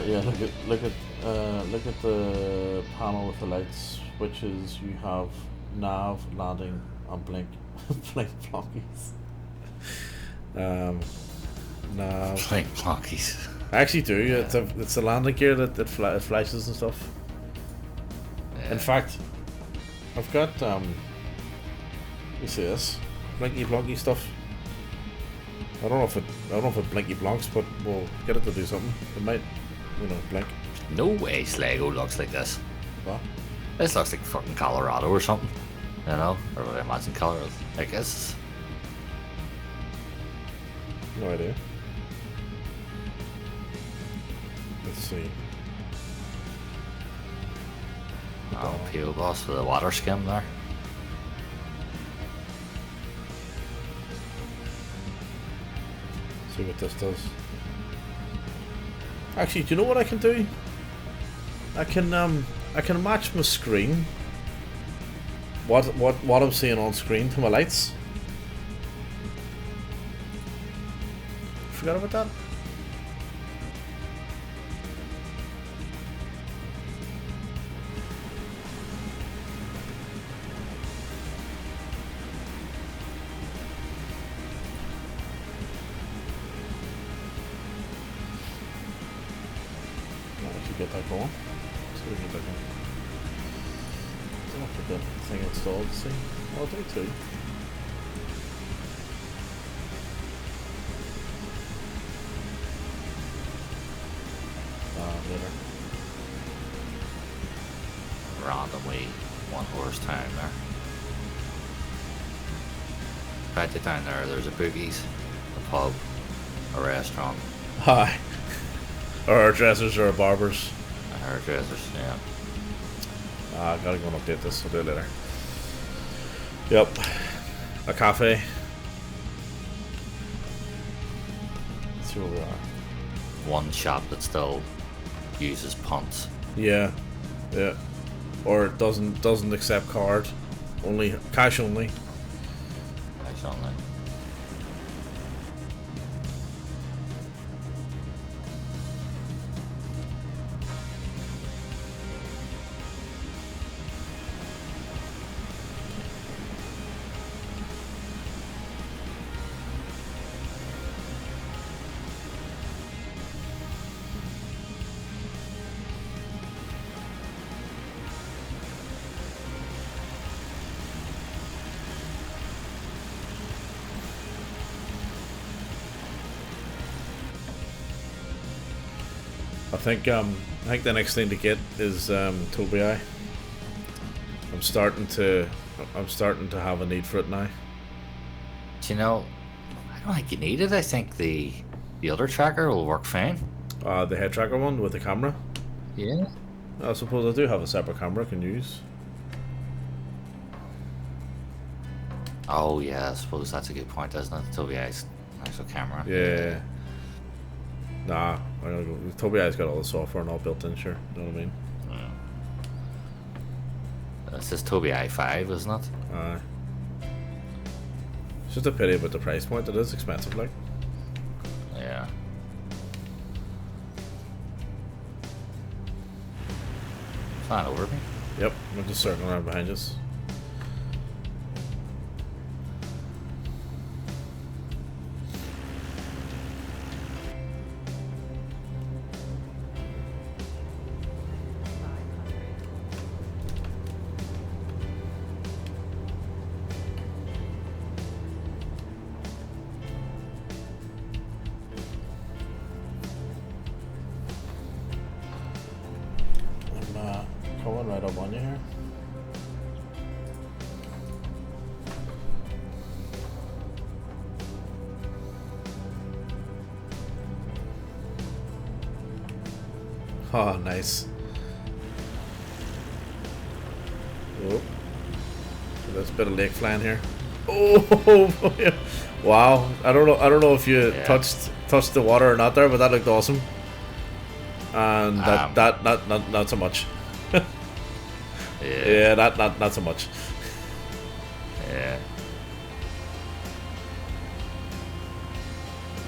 Yeah, look at the panel with the lights switches. You have nav, landing, and blink blonkies. Nav. Blink blonkies. I actually do. Yeah. It's the landing gear that flashes and stuff. Yeah. In fact, I've got you see this blinky blonky stuff. I don't know if it blinky blonks, but we'll get it to do something. It might, blink. No way Sligo looks like this. What? This looks like fucking Colorado or something. You know? Or what I imagine Colorado. I guess. No idea. Let's see. Oh, PO boss for the water skim there. See what this does. Actually, do you know what I can do? I can match my screen. What I'm seeing on screen to my lights. Forgot about that. Get that going. See if we can get that going. I'll put the thing installed. See, I'll do too. Later. Randomly 1 horse town there. Right down there, there's a Boogie's, a pub, a restaurant. Hi. Or hairdressers or barbers. Hairdressers, yeah. I gotta go and update this. I'll do it later. Yep. A cafe. Let's see where we are. One shop that still uses punts. Yeah. Yeah. Or it doesn't accept card. Only cash only. Cash only. I think the next thing to get is Tobii. I'm starting to have a need for it now. Do you know, I don't think you need it. I think the other tracker will work fine. The head tracker one with the camera. Yeah. I suppose I do have a separate camera I can use. Oh yeah, I suppose that's a good point, isn't it? Tobii's actual camera. Yeah. Nah, Tobii's got all the software and all built in, sure. You know what I mean? This is Tobii 5, isn't it? It's just a pity about the price point. It is expensive, like. Yeah. Flying over me. Yep, I'm just circling around behind us. Coming right up on you here. Oh, nice. Oh, there's a bit of lake flying here. Oh, wow! I don't know if you touched the water or not there, but that looked awesome. And not so much. Yeah, not so much. Yeah.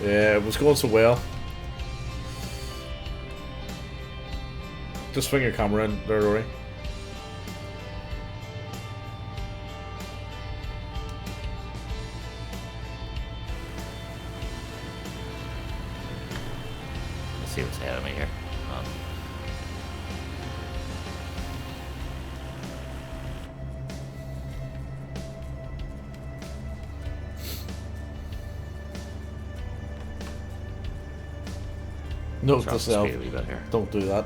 Yeah, it was going so well. Just swing your camera in there, Rory. Let's see what's ahead of me here. Note to self, here. don't do that.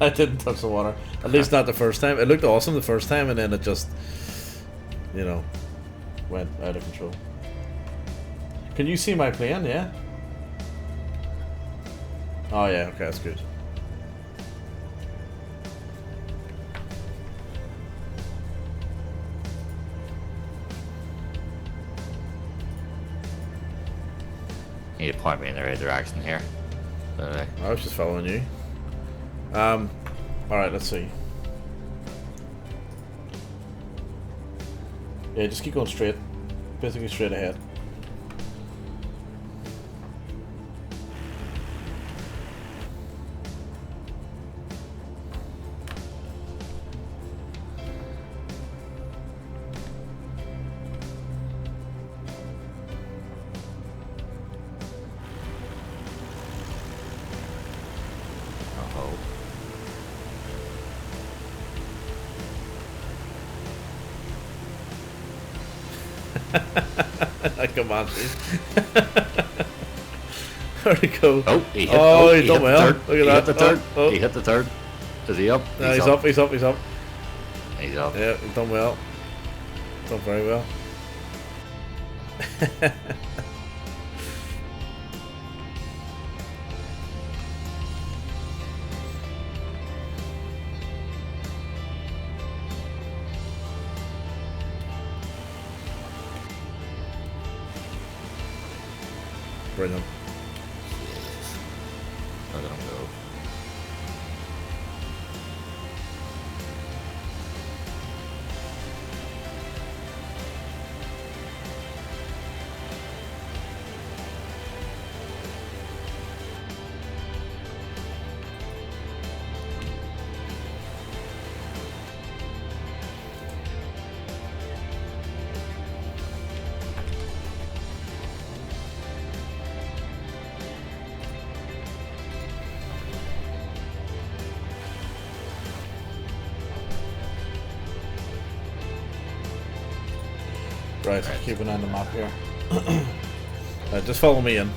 I didn't touch the water. At least not the first time. It looked awesome the first time, and then it just, you know, went out of control. Can you see my plane? Yeah. Oh yeah. Okay, that's good. You need to point me in the right direction here. I was just following you. Alright, let's see. Yeah, just keep going straight. Basically straight ahead. Come on, please. Where'd he go? Oh, he hit, he done well. Look at that. Hit the third. Oh. He hit the third. Is he up? No, he's up. He's up. He's up. He's up. Yeah, he's done well. Done very well. Brilliant. Look at him go. Right, keep an eye on the map here. Just follow me in.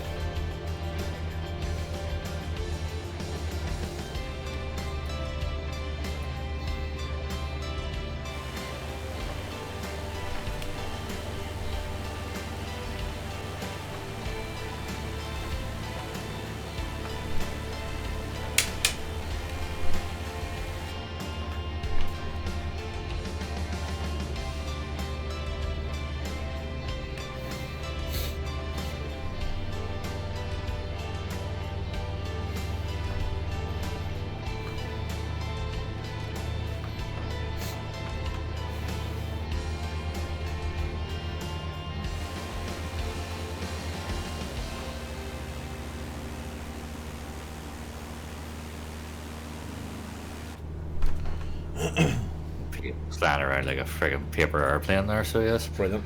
Flying around like a friggin' paper airplane there, so yes. Brilliant.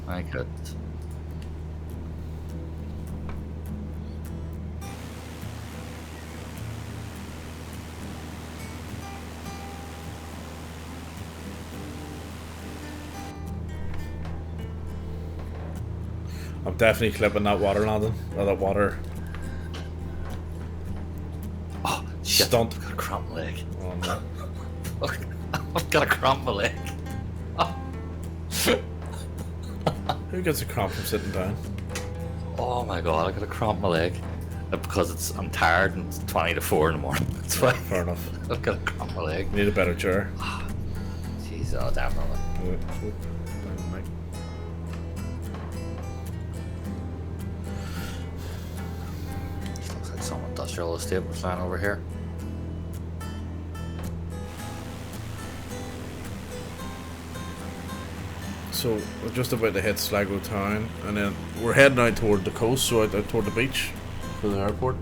I could. I'm definitely clipping that water landing. Or that water. Oh, shit. Stunt. I've got a cramp leg. Oh no. I've got a cramp leg. Who gets a cramp from sitting down? Oh my god, I got a cramp my leg. Because I'm tired and it's 20 to 4 in the morning. That's why. Fair enough. I've got a cramp my leg. Need a better chair. Jeez, oh damn it. Looks like some industrial estate was lying over here. So we're just about to hit Sligo town, and then we're heading out toward the coast, so out toward the beach for the airport.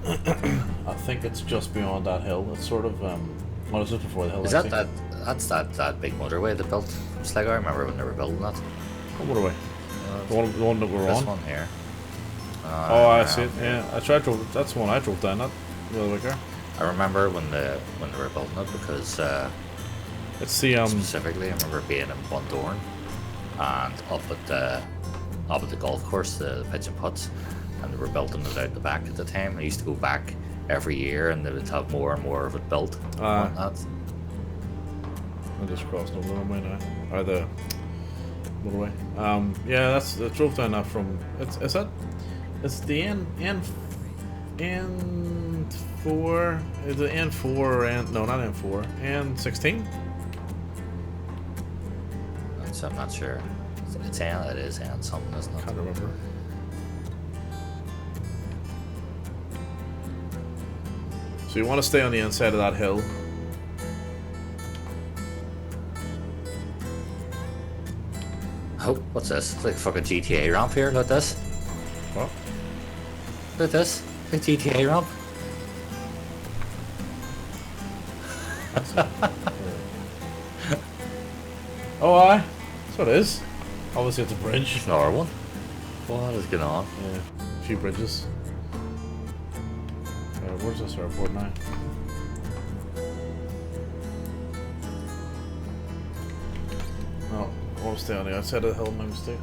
I think it's just beyond that hill. It's sort of well, it's just before the hill. Is that that big motorway they built from Sligo? I remember when they were building that. What motorway? The one that we're This on. one here. Oh, I see it. Yeah, I drove. That's the one I drove down. That the other car. I remember when they were building it because It's the specifically I remember being in Bundoran and up at the golf course, the pitch and putts, and they were building it out the back at the time. I used to go back every year, and they would have more and more of it built. I'm that. just crossing over the runway now. Or the motorway. Yeah, I drove down that from. It's the N4. Is it N4 or no, not N4. N16. So I'm not sure. It's N. It is N something, isn't it? Can't remember. So you want to stay on the inside of that hill. Oh, what's this? It's like a fucking GTA ramp here. Look at this. What? Look at this. A GTA ramp. Oh, aye. That's what it is. Obviously, it's a bridge. Another one. What is going on? Yeah, a few bridges. Where's this airport now? No, I'll stay on the outside of the hill, my mistake.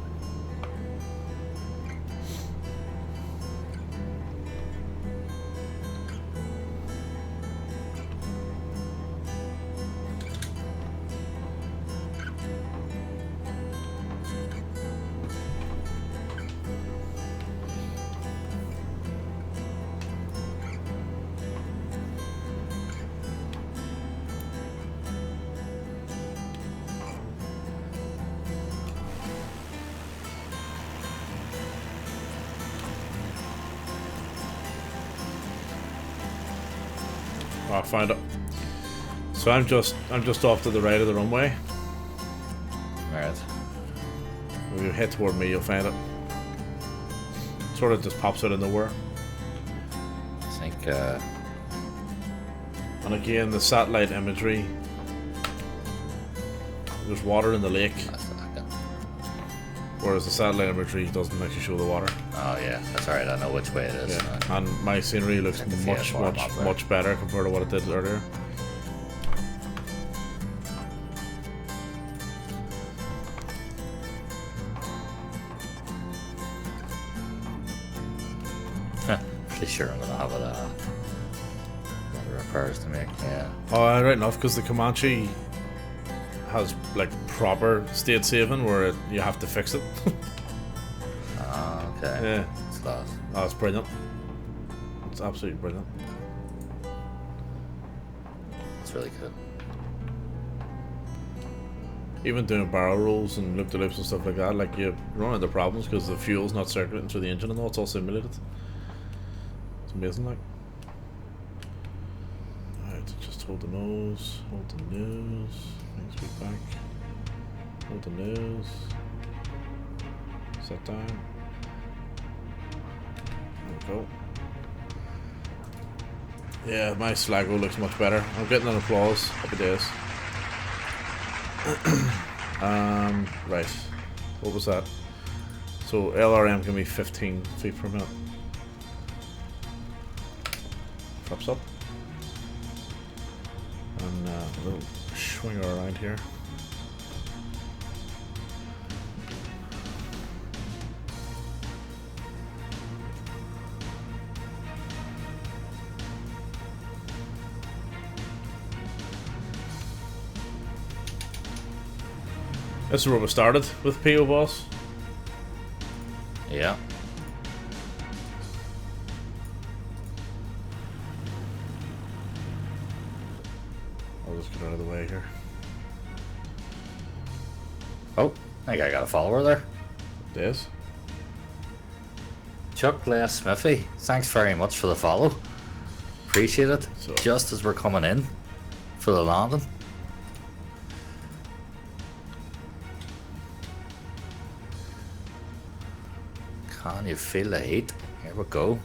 Oh, I found it. So I'm just off to the right of the runway. Alright. If you head toward me, you'll find it. Sort of just pops out of nowhere. I think, And again, the satellite imagery. There's water in the lake, whereas the satellite imagery doesn't actually show the water. oh yeah, that's alright, I know which way it is. Yeah. And my scenery looks can see it much better compared to what it did earlier. Pretty sure I'm gonna have it, lot of repairs to make, yeah. Oh, right enough, because the Comanche has like proper state saving where you have to fix it. Ah, okay. Yeah. It's class. Oh, it's brilliant. It's absolutely brilliant. It's really good. Even doing barrel rolls and loop-de-loops and stuff like that, like you run into problems because the fuel's not circulating through the engine and all. It's all simulated. It's amazing, like. Alright, just hold the nose, hold the nose, next week back, hold the nose, set down. There we go. Yeah, my Sligo looks much better. I'm getting an applause. Happy days. Right. What was that? So LRM can be 15 feet per minute. Drops up. And a little swinger around here. This is where we started with PO Boss. Yeah. I'll just get out of the way here. Oh, I think I got a follower there. Des? Chuck Les Smithy, thanks very much for the follow. Appreciate it. So- Just as we're coming in for the landing. Can you feel the heat? Here we go.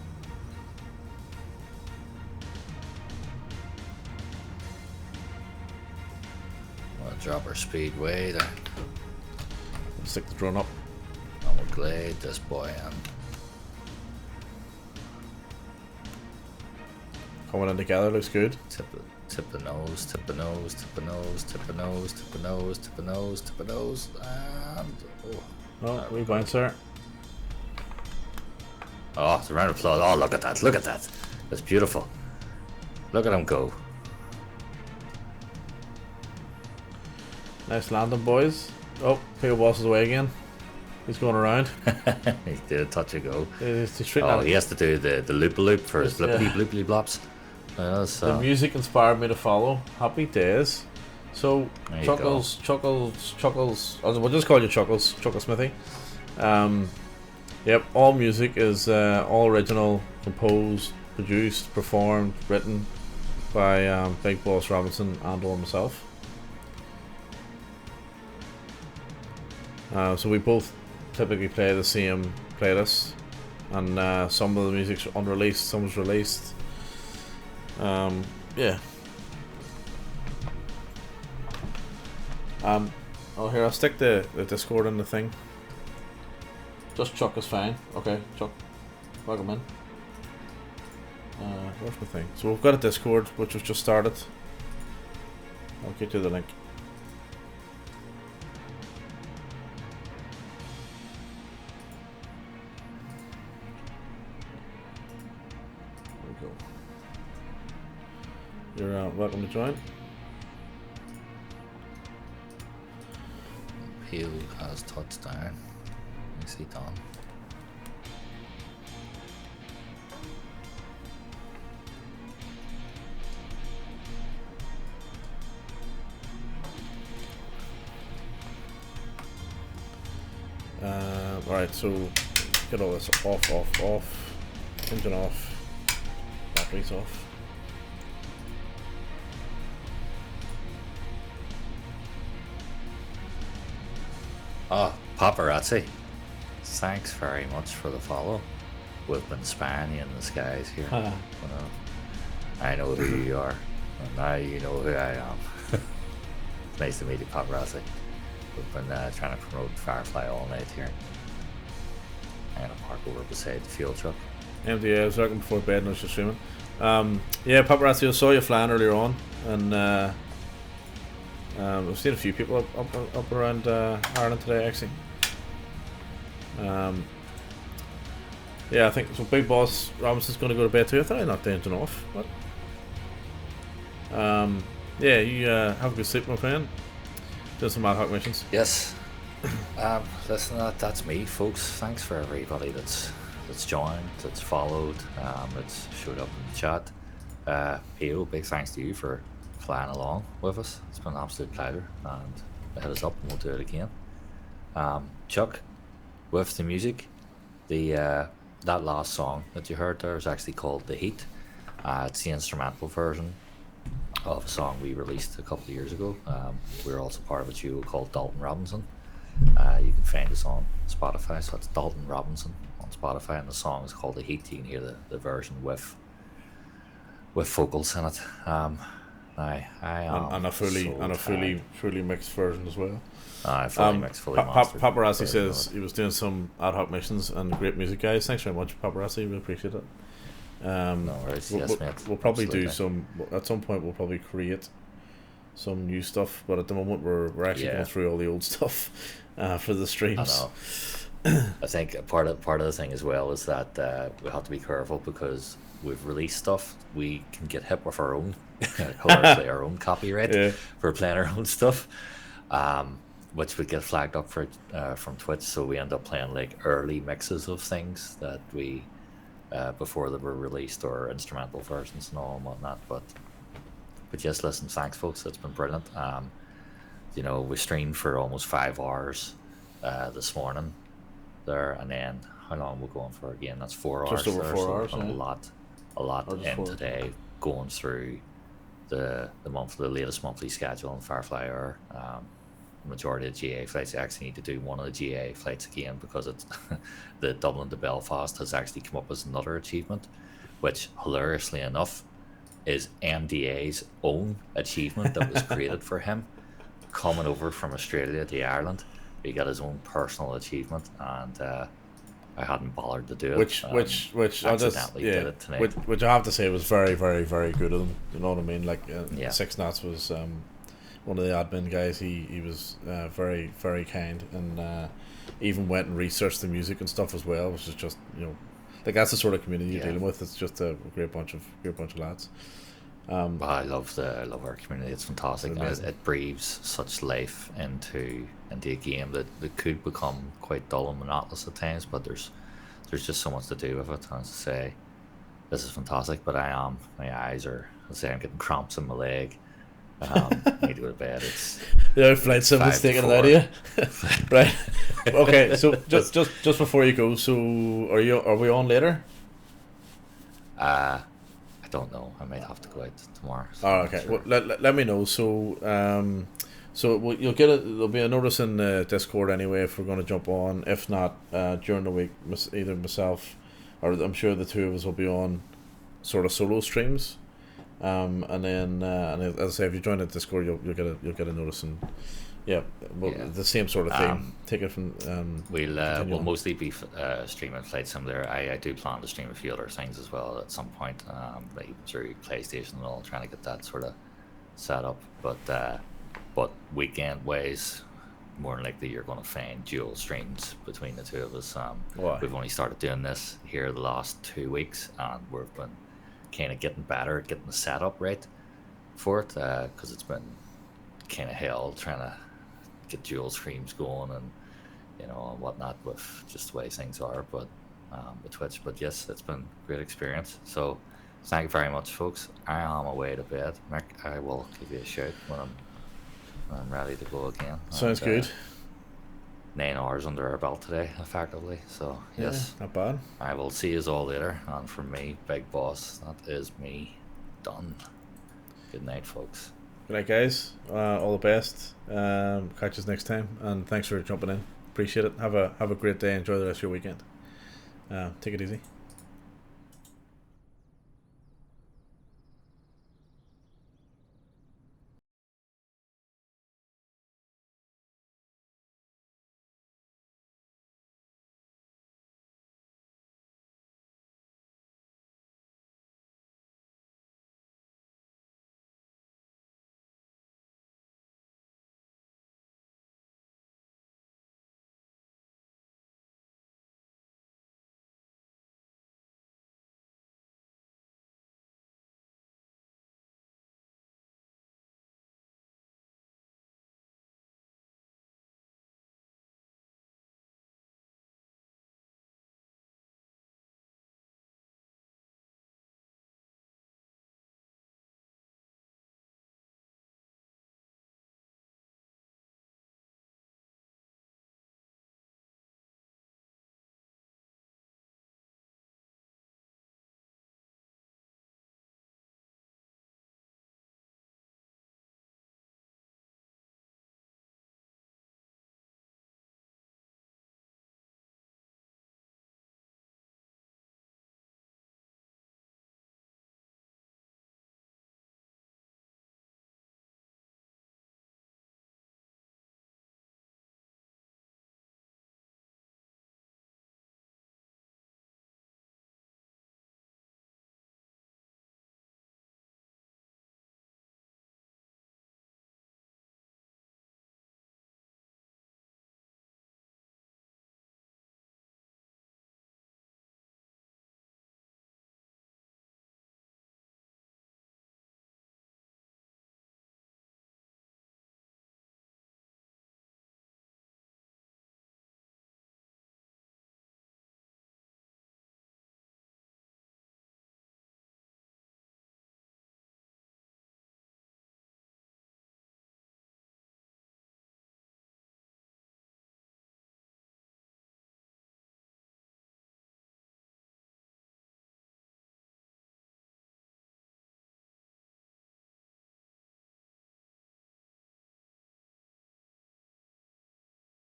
We'll drop our speed way there. Stick the drone up. And we'll glide this boy in. Coming in together looks good. Tip the nose, tip the nose, tip the nose, tip the nose, tip the nose, tip the nose, tip the nose, and Oh, we bounce there. oh, it's a round of applause. Oh, look at that, look at that. That's beautiful. Look at him go. Nice landing, boys. Oh, P.O. Boss is away again. He's going around. He did a touch and go. He has to do the loop for his blippity blops. The music inspired me to follow. Happy days. So Chuckles. We'll just call you Chuckles Smithy. Yep. All music is all original, composed, produced, performed, written by Big Boss Robinson and/or himself. So we both typically play the same playlist, and some of the music's unreleased, some is released. Yeah. Oh, here, I'll stick the Discord in the thing. Just Chuck is fine. Okay, Chuck, welcome in. Where's my thing? So we've got a Discord which was just started. I'll get you the link. You're welcome to join. Peel has touched down. Nicely done. Alright, so get all this off. Engine off. Batteries off. Paparazzi, thanks very much for the follow. We've been spying you in the skies here. I know who you are, and now you know who I am. It's nice to meet you, Paparazzi. We've been trying to promote Firefly all night here. I'm gonna park over beside the fuel truck. MD, I was working before bed and I was just streaming. Yeah, Paparazzi, I saw you flying earlier on, and I've seen a few people up around Ireland today, actually. Yeah, I think so. Big Boss Robinson's going to go to bed too. I thought I knocked the engine off. What? Yeah, you have a good sleep, my friend. Do some ad hoc missions. Yes. Listen, that's me, folks. Thanks for everybody that's joined, that's followed, that's showed up in the chat. P.O., big thanks to you for flying along with us. It's been an absolute pleasure, and hit us up and we'll do it again. Chuck, with the music, that last song that you heard there is actually called The Heat. It's the instrumental version of a song we released a couple of years ago. We're also part of a duo called Dalton Robinson. You can find us on Spotify, so it's Dalton Robinson on Spotify, and the song is called The Heat. You can hear the version with vocals in it. And a fully mixed version as well. Fully mixed, fully mastered. Paparazzi says he was doing some ad hoc missions and great music, guys. Thanks very much, Paparazzi. We appreciate it. No worries. Yes, mate. We'll probably Absolutely. do some at some point. We'll probably create some new stuff, but at the moment we're actually going through all the old stuff for the streams. I know. I think part of the thing as well is that we have to be careful because we've released stuff. We can get hit with our own, hilariously, our own copyright for playing our own stuff, which would get flagged up for from Twitch. So we end up playing like early mixes of things that we before they were released, or instrumental versions and all and whatnot. But yes, listen, thanks folks. It's been brilliant. We streamed for almost 5 hours this morning there, and then how long we're going for again? That's 4 hours. Just over 4 hours. A lot in today, going through the latest monthly schedule in Firefly Air. The majority of GA flights, I actually need to do one of the GA flights again because it's the Dublin to Belfast has actually come up as another achievement, which hilariously enough is MDA's own achievement that was created for him, coming over from Australia to Ireland. He got his own personal achievement, and I hadn't bothered to do it. Which I just did it tonight. Which I have to say was very, very, very good of them. You know what I mean? Like Six Knots was one of the admin guys. He was very, very kind, and even went and researched the music and stuff as well, which is just like that's the sort of community you're dealing with. It's just a great bunch of lads. I love our community. It's fantastic, and it breathes such life into a game that could become quite dull and monotonous at times. But there's just so much to do with it. And to say, this is fantastic. But my eyes are. I'm getting cramps in my leg. I need to go to bed. It's flight sim's taking it out of you. Right. Okay. So just before you go, so are we on later? I don't know. I might have to go out tomorrow. So okay. sure. Well, let me know. So you'll get it. There'll be a notice in the Discord anyway if we're going to jump on. If not, during the week, either myself or I'm sure the two of us will be on sort of solo streams. And then as I say, if you join the Discord, you'll get a notice, and the same sort of thing. Take it from we'll mostly be streaming Flight Sim there. I do plan to stream a few other things as well at some point, like through PlayStation and all, trying to get that sort of set up. But weekend ways, more than likely you're going to find dual streams between the two of us. We've only started doing this here the last 2 weeks, and we've been kind of getting better at getting the setup right for it, because it's been kind of hell trying to get dual streams going and and whatnot with just the way things are, but with Twitch. But yes, it's been a great experience. So thank you very much, folks. I am away to bed. Mick, I will give you a shout when I'm ready to go again. Sounds good. 9 hours under our belt today, effectively. So yes, not bad. I will see you all later. And from me, Big Boss, that is me done. Good night, folks. Good night, guys. All the best. Catch us next time, and thanks for jumping in. Appreciate it. Have a great day. Enjoy the rest of your weekend. Take it easy.